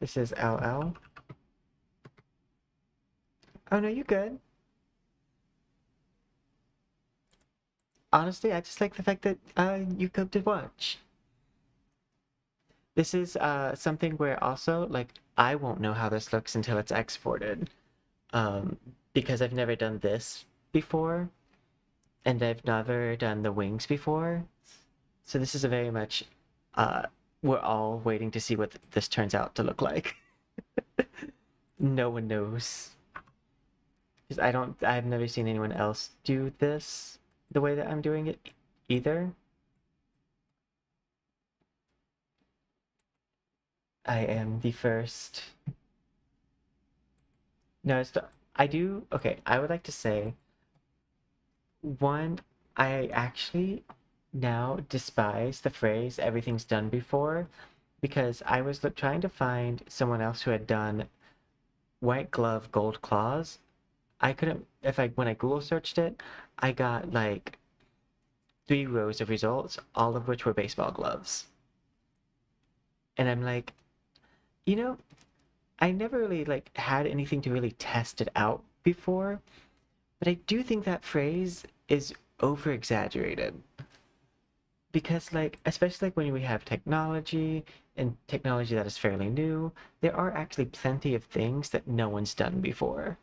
This is LL. Oh no, you good. Honestly, I just like the fact that you coped it watch. This is something where also like I won't know how this looks until it's exported. Because I've never done this before, and I've never done the wings before. So this is a very much we're all waiting to see what this turns out to look like. No one knows. Because I've never seen anyone else do this the way that I'm doing it either. I am the first. No, I do. Okay, I would like to say one, I actually now despise the phrase everything's done before because I was trying to find someone else who had done white glove gold claws. I couldn't, if I, when I Google searched it, I got like 3 rows of results, all of which were baseball gloves. And I'm like, you know, I never really like had anything to really test it out before, but I do think that phrase is over exaggerated. Because like especially like when we have technology and technology that is fairly new, there are actually plenty of things that no one's done before.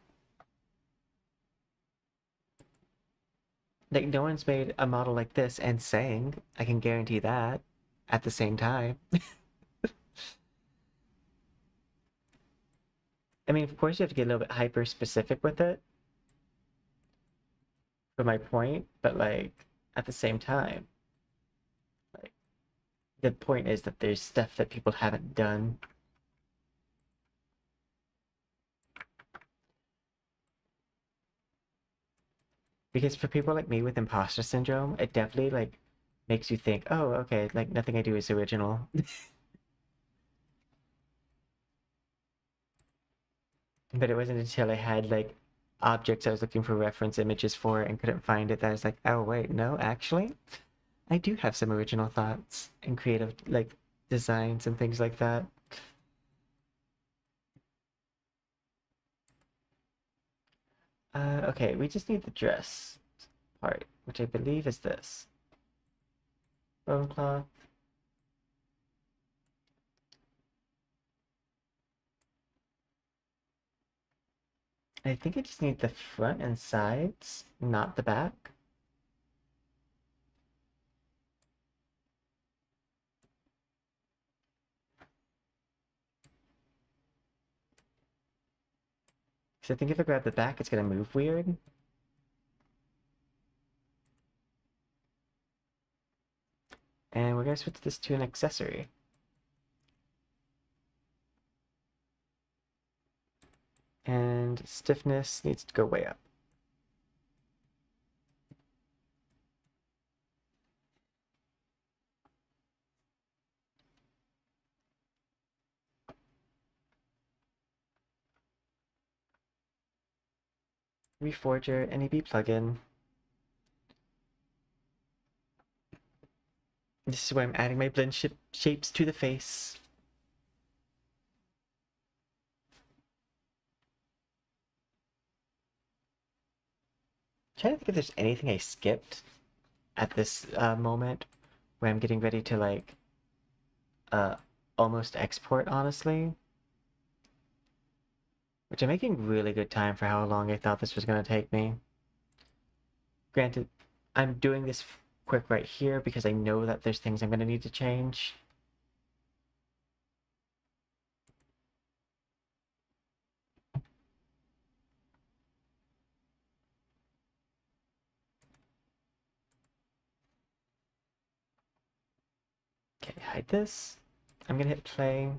Like no one's made a model like this and sang, I can guarantee that, at the same time. I mean, of course you have to get a little bit hyper specific with it for my point, but like at the same time, like the point is that there's stuff that people haven't done. Because for people like me with imposter syndrome, it definitely like makes you think, oh, okay, like nothing I do is original. But it wasn't until I had like objects I was looking for reference images for and couldn't find it that I was like, oh wait, no, actually, I do have some original thoughts and creative like designs and things like that. Okay, we just need the dress part, which I believe is this. Bone cloth. I think I just need the front and sides, not the back. Because I think if I grab the back, it's gonna move weird. And we're gonna switch this to an accessory. And stiffness needs to go way up. Reforger NEB plugin. This is where I'm adding my blend shapes to the face. I'm trying to think if there's anything I skipped at this moment where I'm getting ready to like uh, almost export, honestly. Which I'm making really good time for how long I thought this was going to take me. Granted, I'm doing this quick right here because I know that there's things I'm going to need to change. Okay, hide this. I'm going to hit play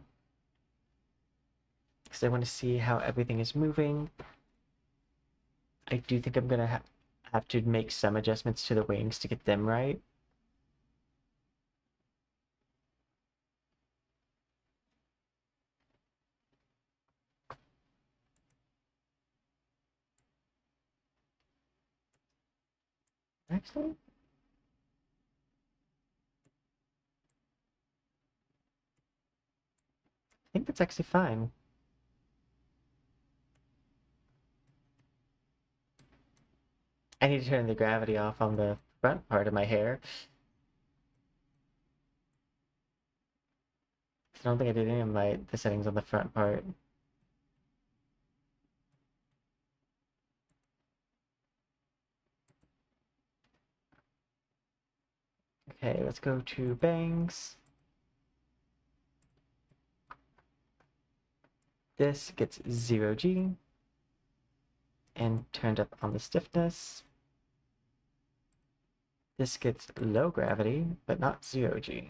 because I want to see how everything is moving. I do think I'm gonna have to make some adjustments to the wings to get them right. Actually, I think that's actually fine. I need to turn the gravity off on the front part of my hair. I don't think I did any of the settings on the front part. Okay, let's go to bangs. This gets 0G and turned up on the stiffness. This gets low gravity, but not 0G.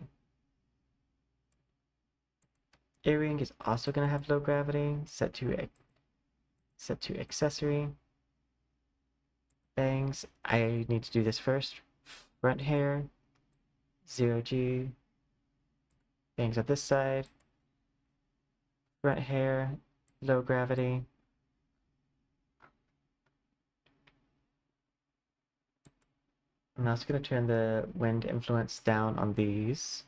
Earring is also going to have low gravity, set to accessory. Bangs, I need to do this first. Front hair, 0G. Bangs on this side. Front hair, low gravity. I'm also going to turn the wind influence down on these.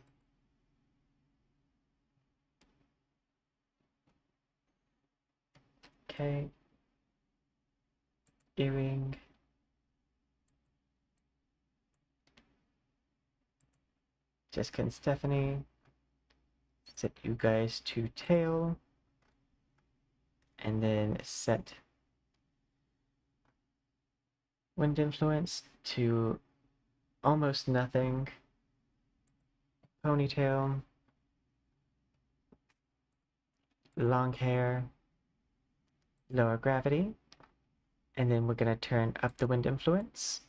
Okay. Earring. Jessica and Stephanie. Set you guys to tail. And then set wind influence to almost nothing. Ponytail. Long hair. Lower gravity. And then we're going to turn up the wind influence.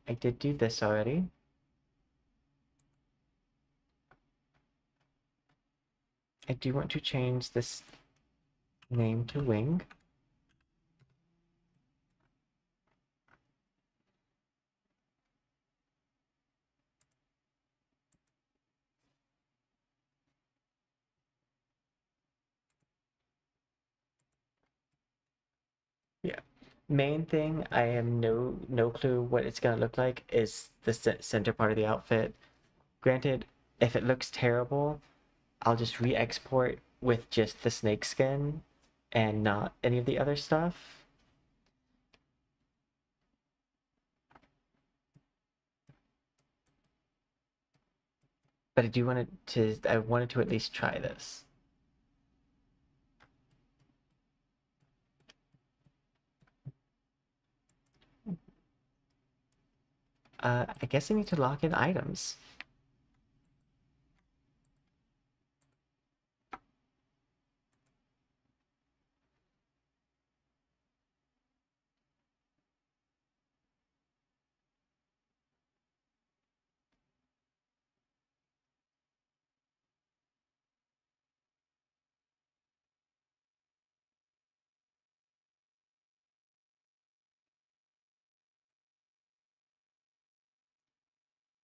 I did do this already. I do want to change this name to wing. Yeah. Main thing, I have no clue what it's gonna look like is the center part of the outfit. Granted, if it looks terrible, I'll just re-export with just the snake skin and not any of the other stuff. But I wanted to at least try this. I guess I need to lock in items.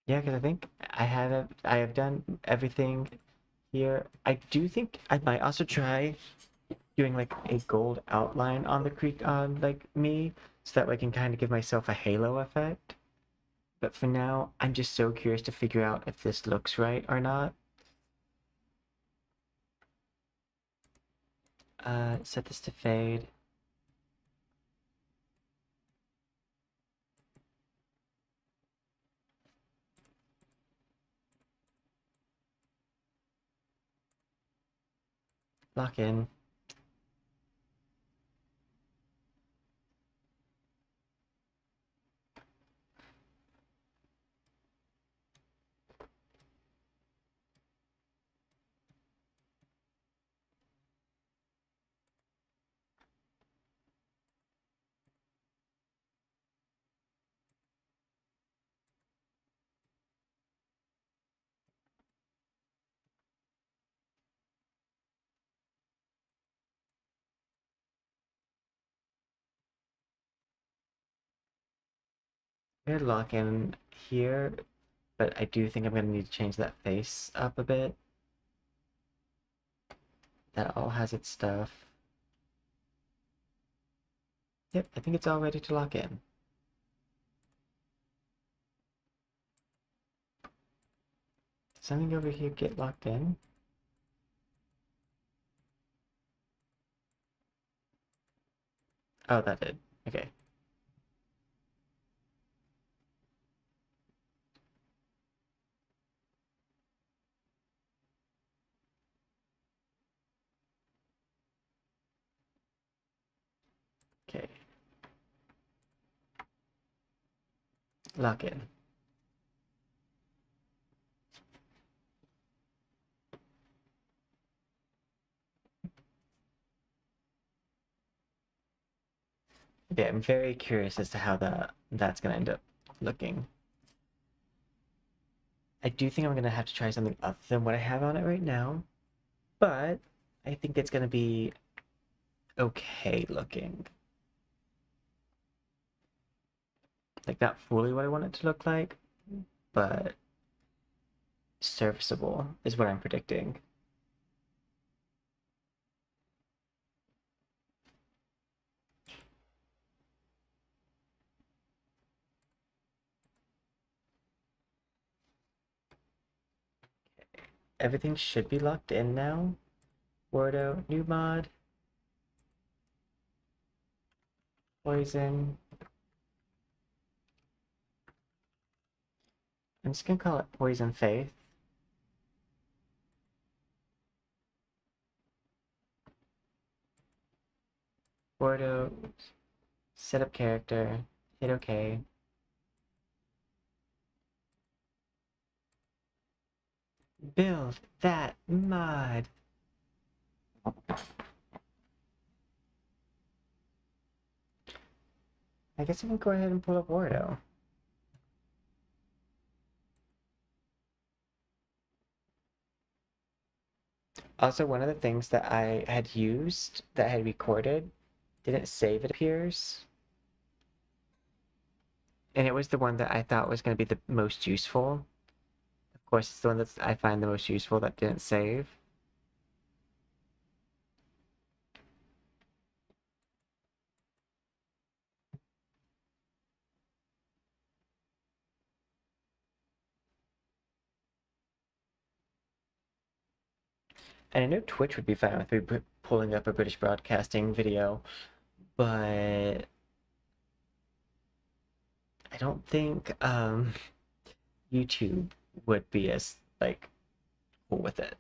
Yeah, because I think I have done everything here. I do think I might also try doing like a gold outline on the creek on like me, so that way I can kind of give myself a halo effect. But for now, I'm just so curious to figure out if this looks right or not. Set this to fade. Lock in. I'm gonna lock in here, but I do think I'm gonna need to change that face up a bit. That all has its stuff. Yep, I think it's all ready to lock in. Did something over here get locked in? Oh, that did. Okay. Okay. Lock in. Yeah, I'm very curious as to how that's gonna end up looking. I do think I'm gonna have to try something other than what I have on it right now, but I think it's gonna be okay looking. Like not fully what I want it to look like, but serviceable is what I'm predicting. Everything should be locked in now. Wordo, new mod, poison. I'm just gonna call it Poison Faith. Wordo, set up character, hit OK. Build that mod. I guess I can go ahead and pull up Wordo. Also, one of the things that I had used, that I had recorded, didn't save, it appears. And it was the one that I thought was going to be the most useful. Of course, it's the one that I find the most useful that didn't save. And I know Twitch would be fine with me pulling up a British Broadcasting video, but I don't think YouTube would be as, like, cool with it.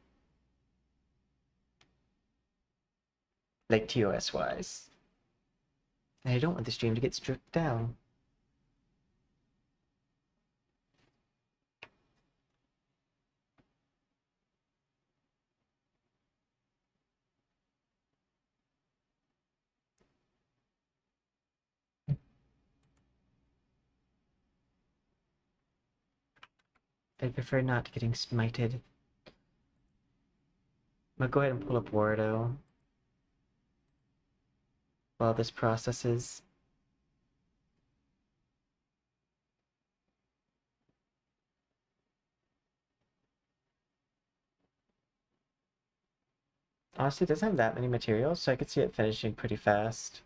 Like, TOS-wise. And I don't want the stream to get stripped down. I prefer not getting smited. I'm gonna go ahead and pull up Wordo while this processes. Honestly, it doesn't have that many materials, so I could see it finishing pretty fast.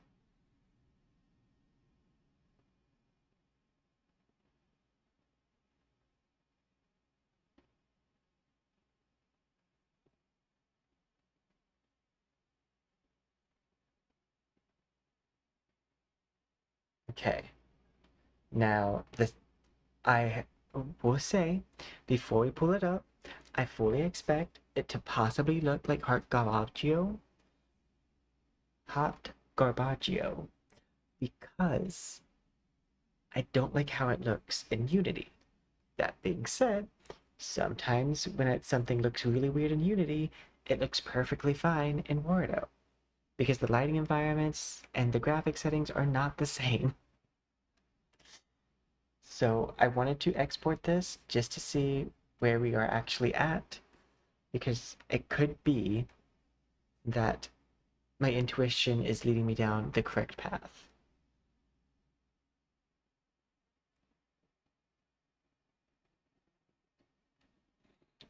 Okay. Now, I will say, before we pull it up, I fully expect it to possibly look like Hot Garbaggio, because I don't like how it looks in Unity. That being said, sometimes when something looks really weird in Unity, it looks perfectly fine in Wordo, because the lighting environments and the graphic settings are not the same. So I wanted to export this just to see where we are actually at, because it could be that my intuition is leading me down the correct path.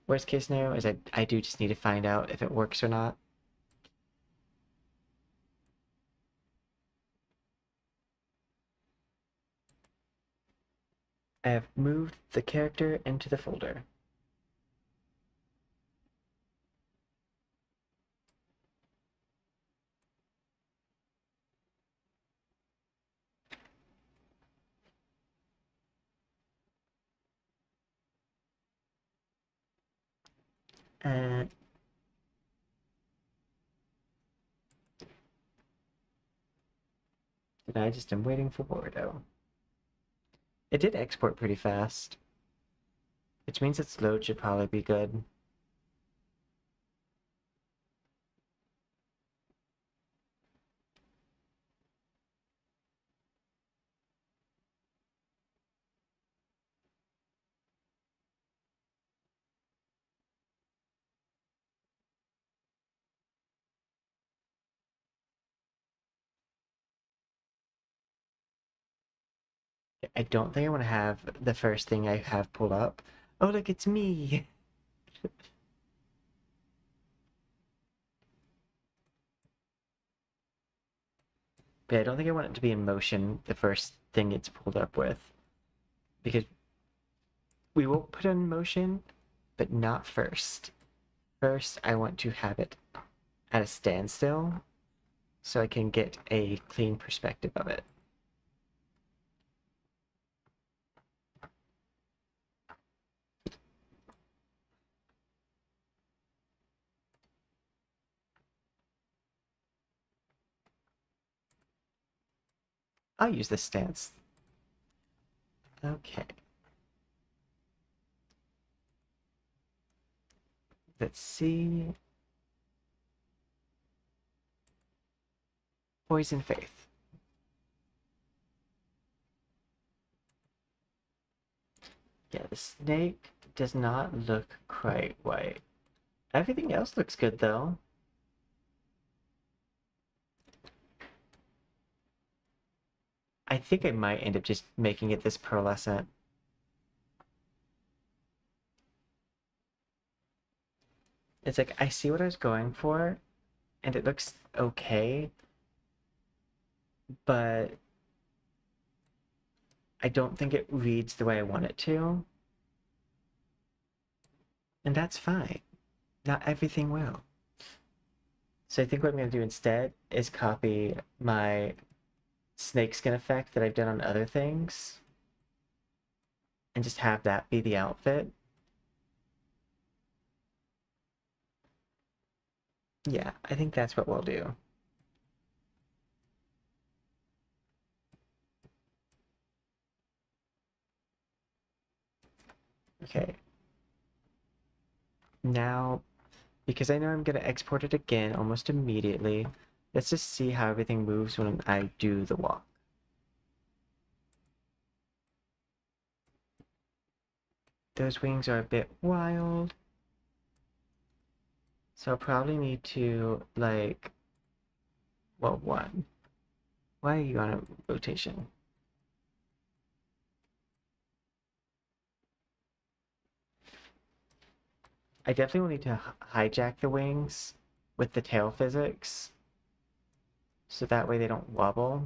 Worst case scenario is I do just need to find out if it works or not. I have moved the character into the folder. And I just am waiting for Bordeaux. It did export pretty fast, which means its load should probably be good. I don't think I want to have the first thing I have pulled up. Oh, look, it's me! But I don't think I want it to be in motion the first thing it's pulled up with. Because we will put it in motion, but not first. First, I want to have it at a standstill so I can get a clean perspective of it. I'll use this stance. Okay. Let's see. Poison Faith. Yeah, the snake does not look quite white. Everything else looks good though. I think I might end up just making it this pearlescent. It's like, I see what I was going for, and it looks okay, but I don't think it reads the way I want it to. And that's fine. Not everything will. So I think what I'm going to do instead is copy my snakeskin effect that I've done on other things and just have that be the outfit. Yeah, I think that's what we'll do. Okay. Now, because I know I'm going to export it again almost immediately, let's just see how everything moves when I do the walk. Those wings are a bit wild. So I'll probably need to, like, well, one. Why are you on a rotation? I definitely will need to hijack the wings with the tail physics, so that way they don't wobble.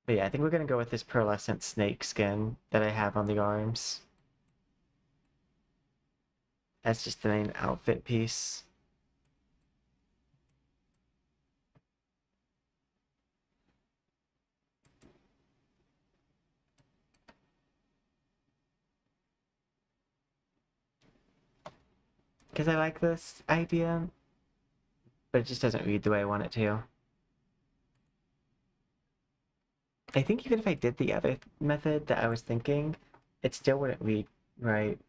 But yeah, I think we're gonna go with this pearlescent snake skin that I have on the arms. That's just the main outfit piece. Because I like this idea, but it just doesn't read the way I want it to. I think even if I did the other method that I was thinking, it still wouldn't read right.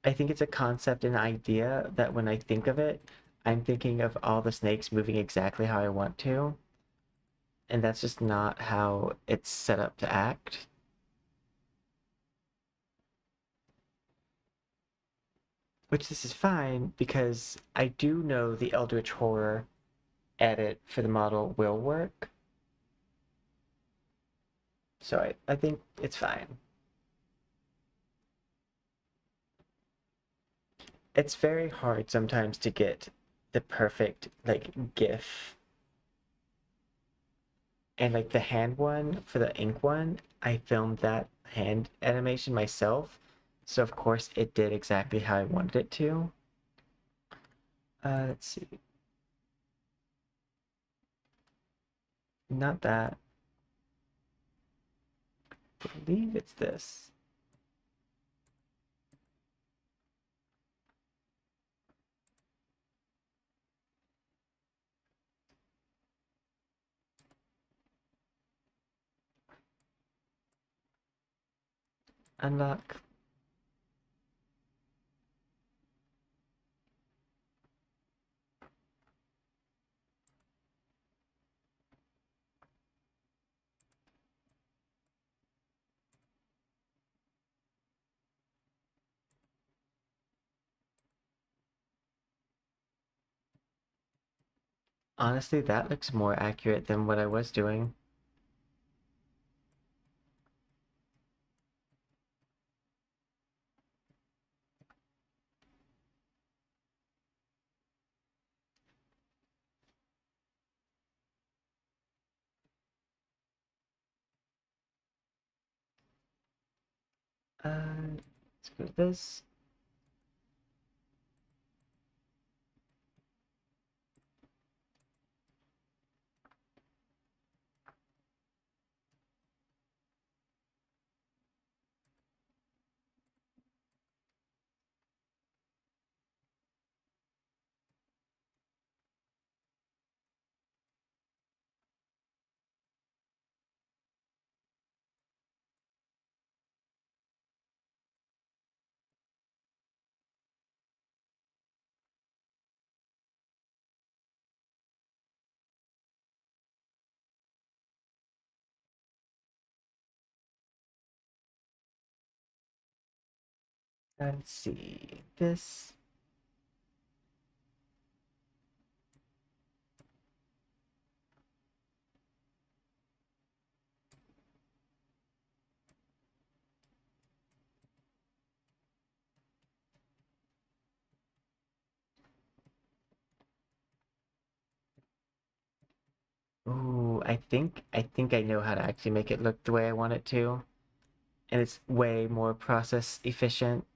I think it's a concept and idea that when I think of it, I'm thinking of all the snakes moving exactly how I want to, and that's just not how it's set up to act. Which this is fine because I do know the Eldritch Horror edit for the model will work. So I think it's fine. It's very hard sometimes to get the perfect like GIF. And like the hand one for the ink one, I filmed that hand animation myself. So of course it did exactly how I wanted it to. Let's see. Not that. I believe it's this. Unlock. Honestly, that looks more accurate than what I was doing. Let's go to this. Let's see. This. Ooh, I think I know how to actually make it look the way I want it to. And it's way more process efficient.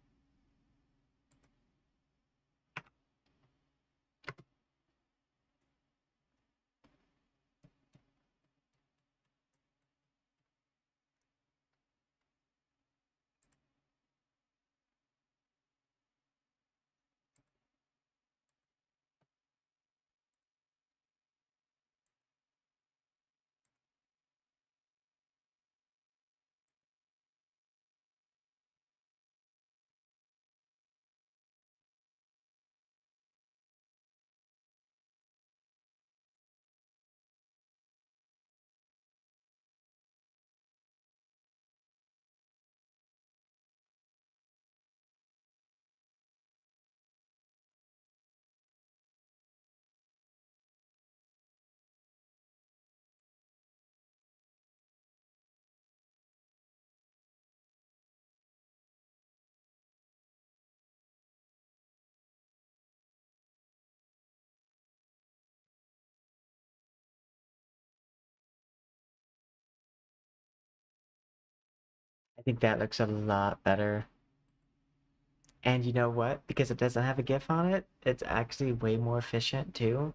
I think that looks a lot better. And you know what? Because it doesn't have a GIF on it, it's actually way more efficient too.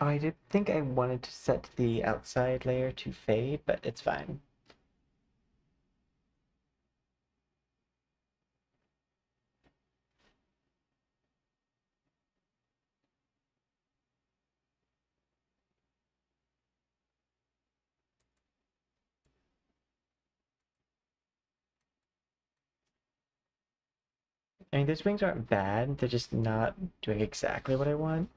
Oh, I did think I wanted to set the outside layer to fade, but it's fine. I mean, those wings aren't bad, they're just not doing exactly what I want.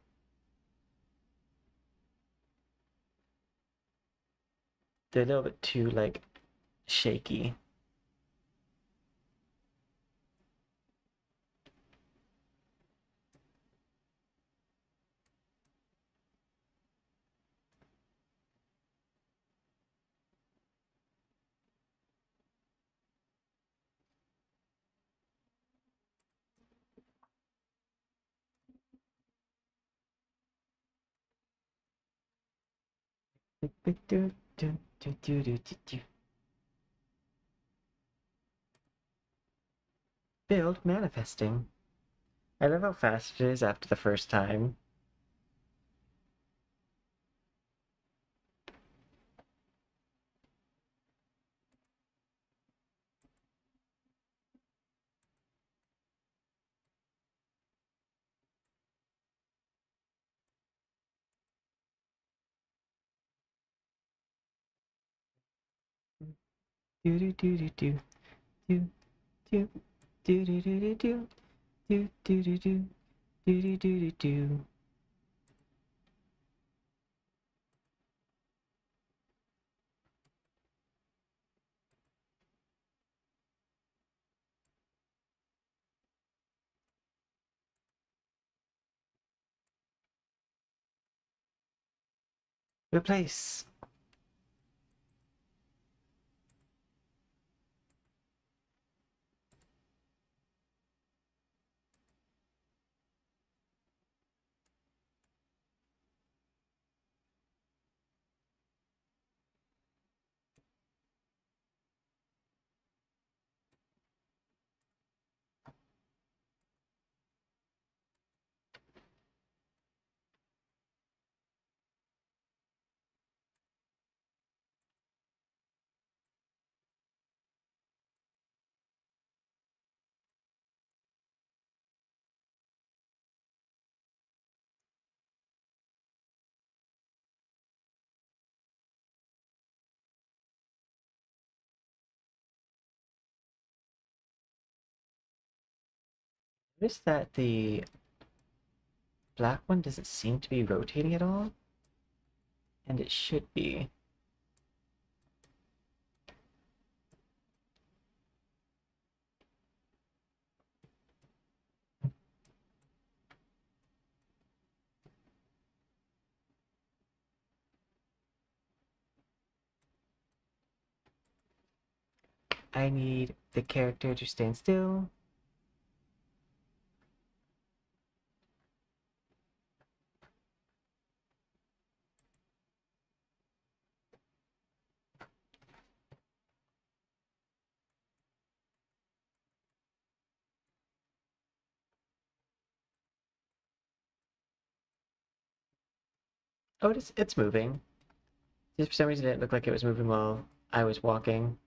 They're a little bit too, like, shaky. Build manifesting. I love how fast it is after the first time. Do do do do do do do do do do do do do do do do do do do do. Replace. Notice that the black one doesn't seem to be rotating at all, and it should be. I need the character to stand still. Oh, it's moving. Just for some reason, it didn't look like it was moving while I was walking.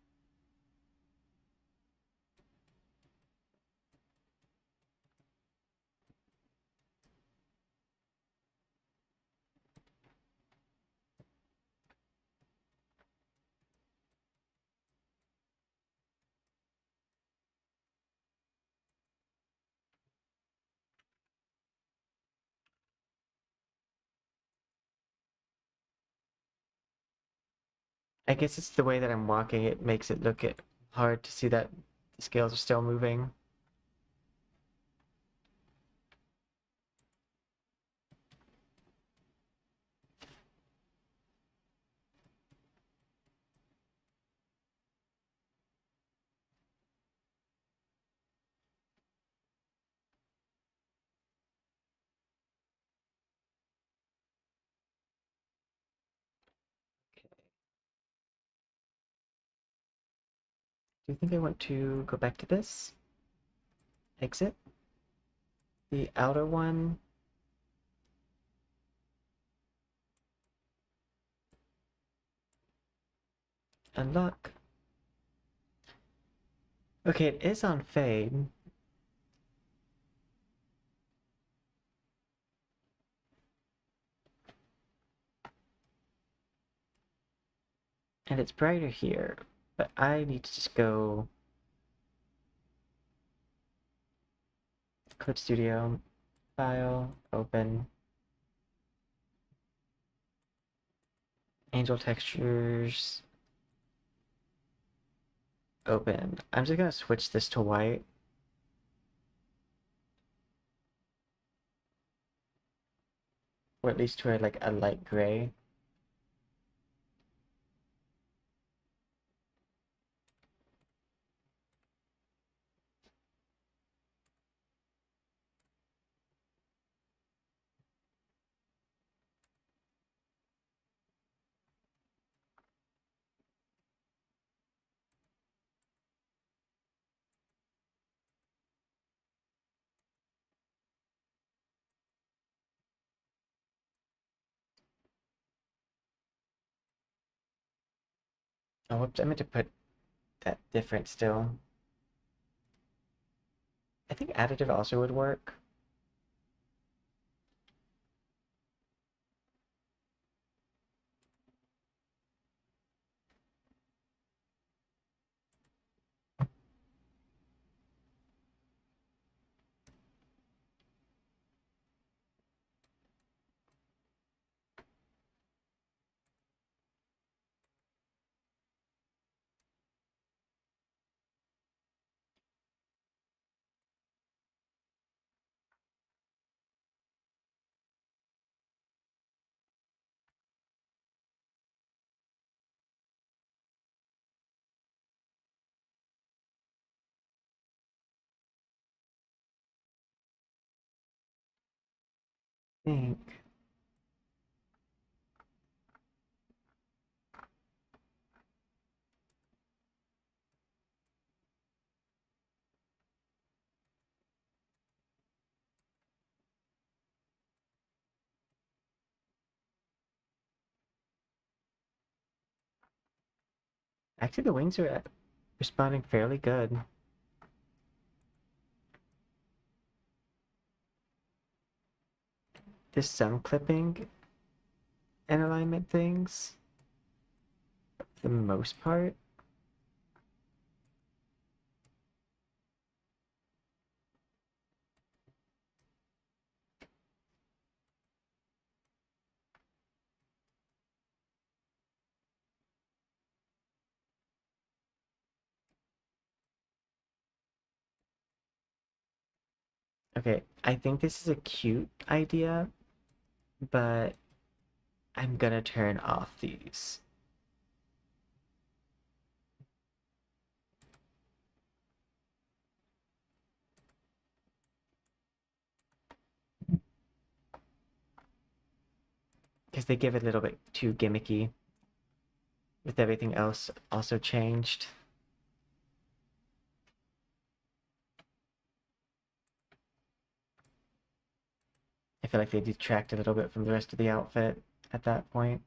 I guess it's the way that I'm walking. It makes it look hard to see that the scales are still moving. Do you think I want to go back to this? Exit? The outer one Unlock. Okay, it is on fade. And it's brighter here, but I need to just go Clip Studio, File, Open, Angel Textures, Open. I'm just gonna switch this to white. Or at least to a light gray. Oh, whoops, I meant to put that different still. I think additive also would work. I think. Actually, the wings are responding fairly good. There's some clipping and alignment things, for the most part. Okay, I think this is a cute idea, but I'm gonna turn off these. Because they give it a little bit too gimmicky with everything else also changed. I feel like they detract a little bit from the rest of the outfit at that point.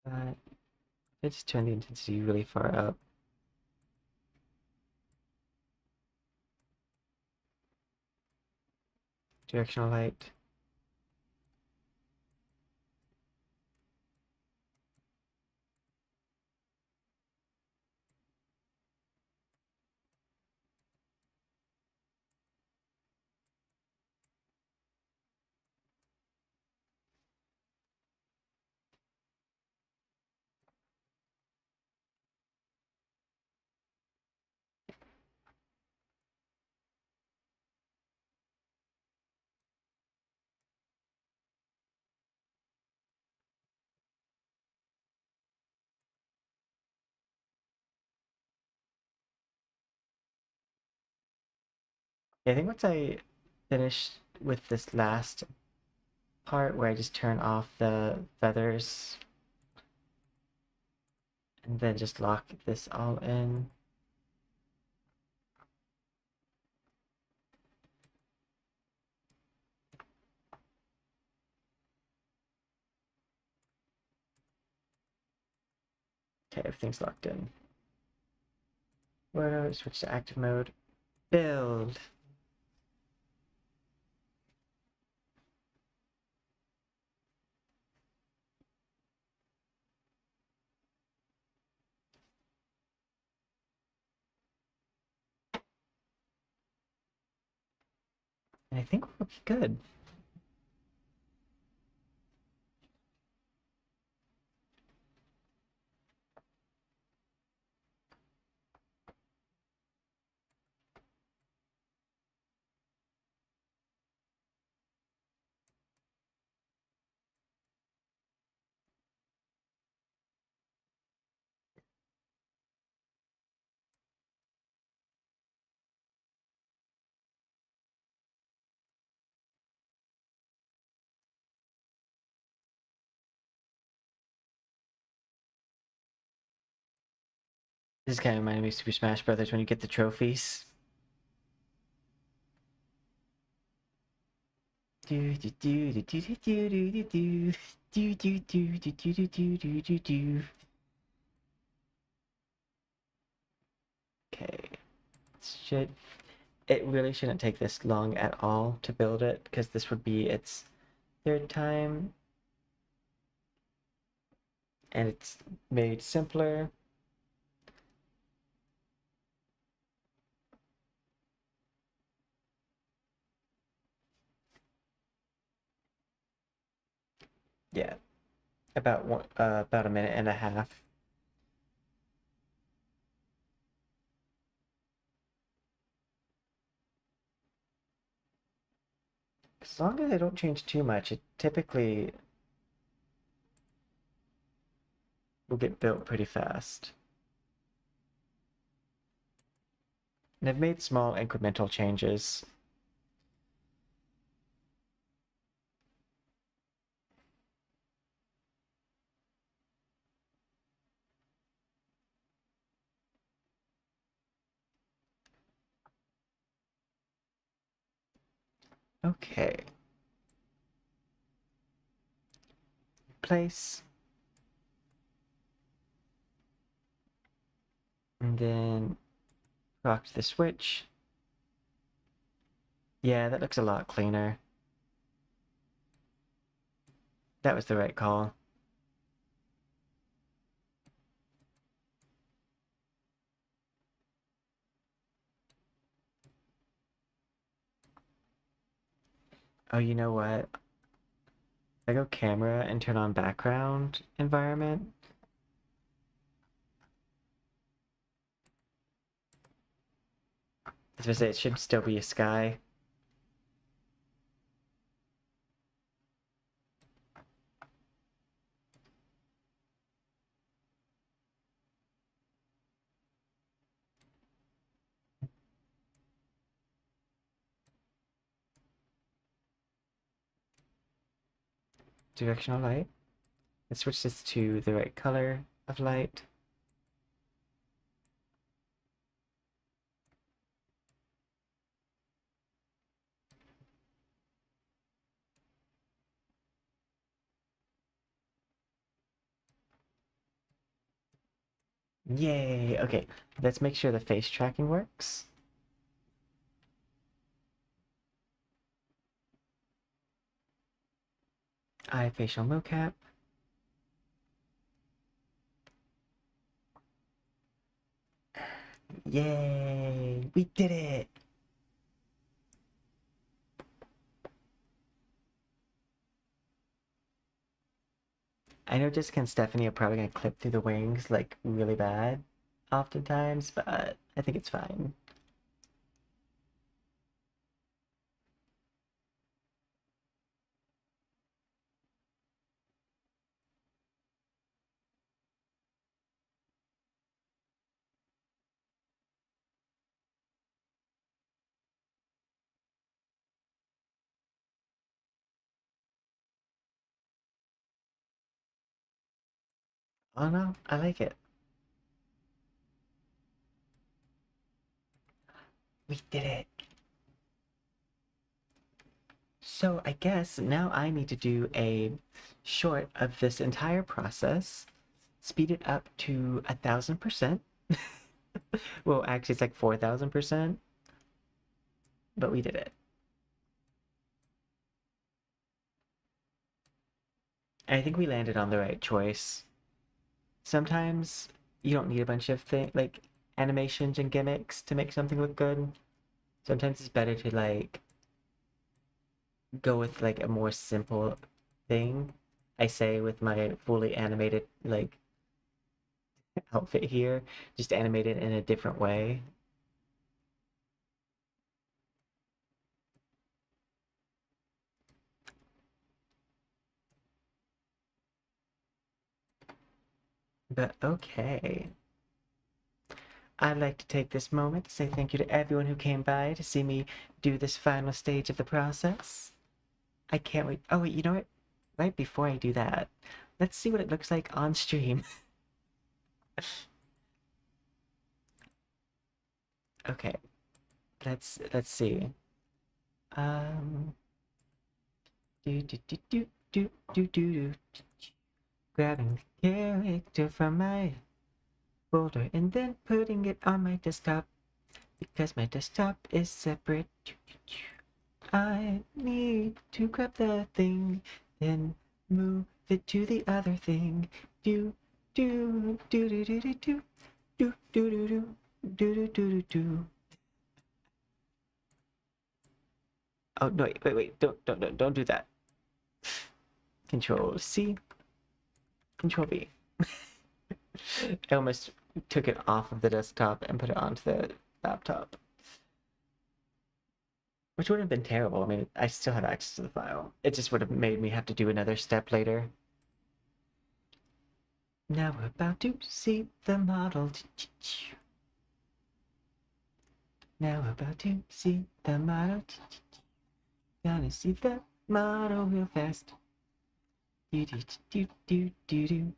But I just turn the intensity really far up. Directional light. Yeah, I think once I finish with this last part where I just turn off the feathers and then just lock this all in. Okay, everything's locked in. Where do I switch to active mode? Build. And I think we'll be good. This is kind of reminding me of Super Smash Brothers when you get the trophies. Do do do do do do do do do do do do do do do do do do. Okay, should it really shouldn't take this long at all to build it because this would be its third time, and it's made simpler. Yeah, about a minute and a half. As long as I don't change too much, it typically will get built pretty fast. And I've made small incremental changes. Okay. Place. And then rock the switch. Yeah, that looks a lot cleaner. That was the right call. Oh, you know what? I go camera and turn on background environment. I was gonna say it should still be a sky. Directional light. Let's switch this to the right color of light. Yay! Okay, let's make sure the face tracking works. Eye facial mocap. Yay! We did it! I know Jessica and Stephanie are probably gonna clip through the wings like really bad oftentimes, but I think it's fine. Oh no, I like it. We did it. So I guess now I need to do a short of this entire process, speed it up to 1,000%. Well, actually, it's like 4,000%, but we did it. And I think we landed on the right choice. Sometimes you don't need a bunch of like animations and gimmicks to make something look good. Sometimes it's better to like go with like a more simple thing. I say with my fully animated like outfit here, just animate it in a different way. But okay. I'd like to take this moment to say thank you to everyone who came by to see me do this final stage of the process. I can't wait. Oh, wait, you know what? Right before I do that, let's see what it looks like on stream. Okay, let's see. Um, do do do do do do do do. Grabbing the character from my folder and then putting it on my desktop because my desktop is separate. I need to grab the thing, then move it to the other thing. Do do do do do do do do do do do do do do do. Oh no! Wait! Don't do that. Control C, Control V. I almost took it off of the desktop and put it onto the laptop, which would have been terrible. I mean, I still have access to the file. It just would have made me have to do another step later. Now we're about to see the model. Now we're about to see the model. Gonna see the model real fast. Do do do do do do.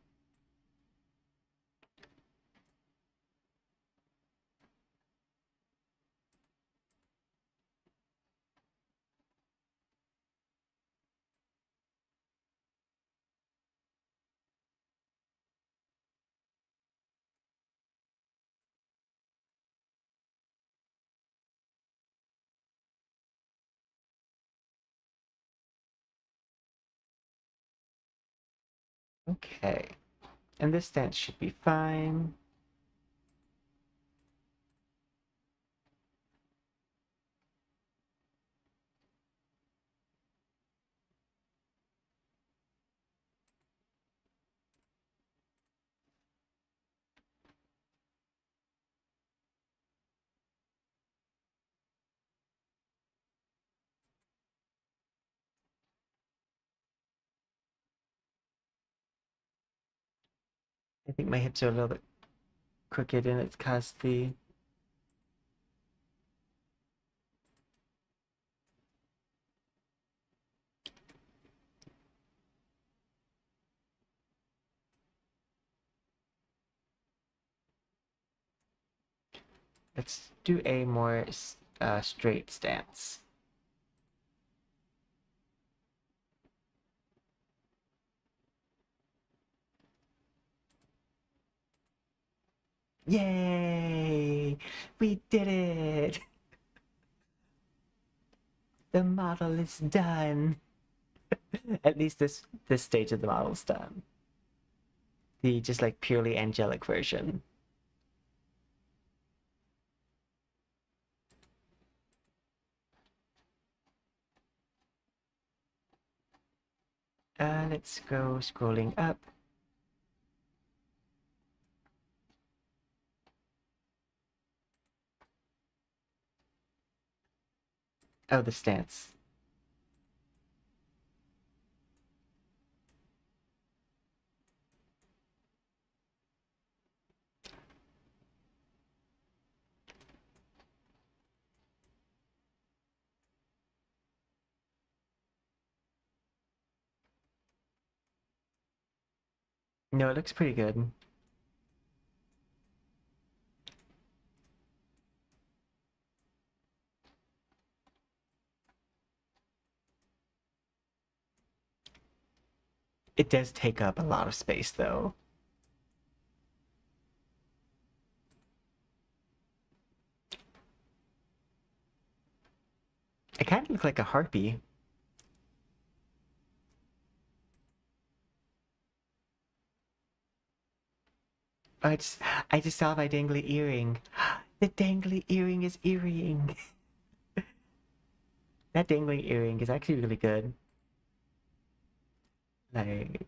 Okay, and this stance should be fine. I think my hips are a little bit crooked and it's caused the... Let's do a more straight stance. Yay! We did it! The model is done. At least this stage of the model is done. The just like purely angelic version. Let's go scrolling up. Oh, the stance. No, it looks pretty good. It does take up a lot of space though. It kind of looks like a harpy. Oh, I just saw my dangly earring. The dangly earring is earring. That dangling earring is actually really good. Like,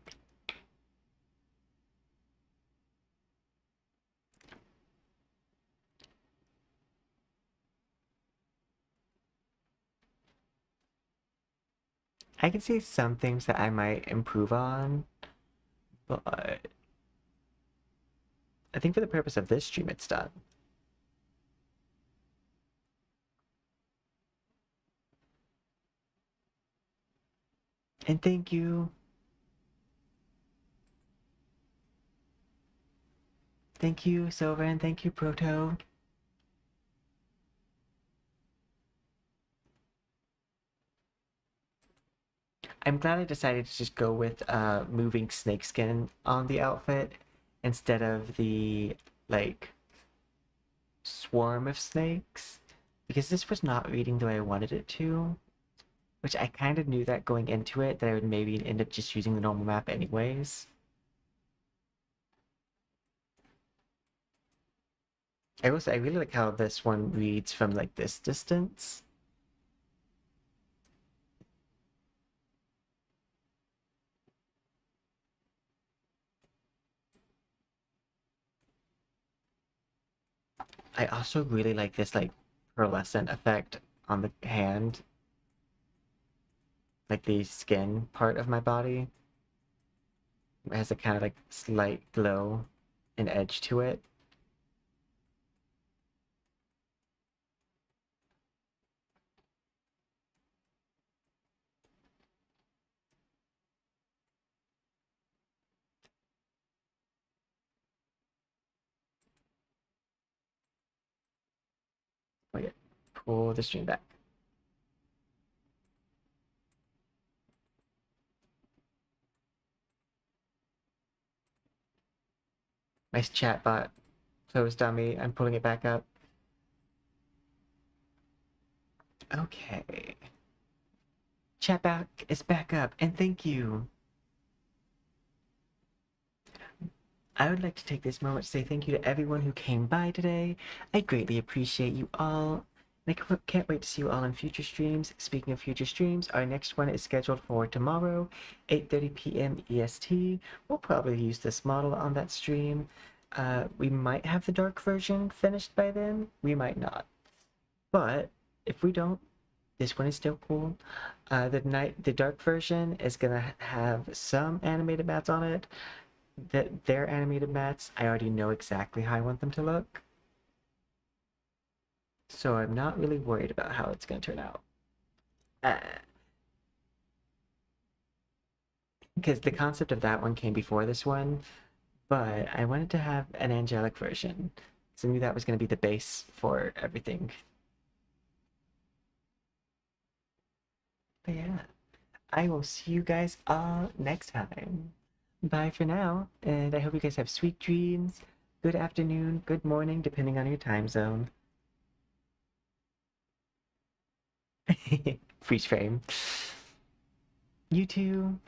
I can see some things that I might improve on, but I think for the purpose of this stream, it's done. And thank you. Thank you, Silver, and thank you, Proto. I'm glad I decided to just go with moving snakeskin on the outfit instead of the, like, swarm of snakes, because this was not reading the way I wanted it to, which I kind of knew that going into it, that I would maybe end up just using the normal map anyways. I really like how this one reads from like this distance. I also really like this like pearlescent effect on the hand, like the skin part of my body. It has a kind of like slight glow and edge to it. Oh yeah, pull the stream back. My chat bot closed on me. I'm pulling it back up. Okay. Chat back is back up, and thank you. I would like to take this moment to say thank you to everyone who came by today. I greatly appreciate you all. And I can't wait to see you all in future streams. Speaking of future streams, our next one is scheduled for tomorrow, 8:30 p.m. EST. We'll probably use this model on that stream. We might have the dark version finished by then. We might not. But if we don't, this one is still cool. The dark version is gonna have some animated mats on it. Their animated mats, I already know exactly how I want them to look. So I'm not really worried about how it's gonna turn out. Because the concept of that one came before this one, but I wanted to have an angelic version. So I knew that was gonna be the base for everything. But yeah, I will see you guys all next time. Bye for now, and I hope you guys have sweet dreams. Good afternoon, good morning, depending on your time zone. Freeze frame. You too.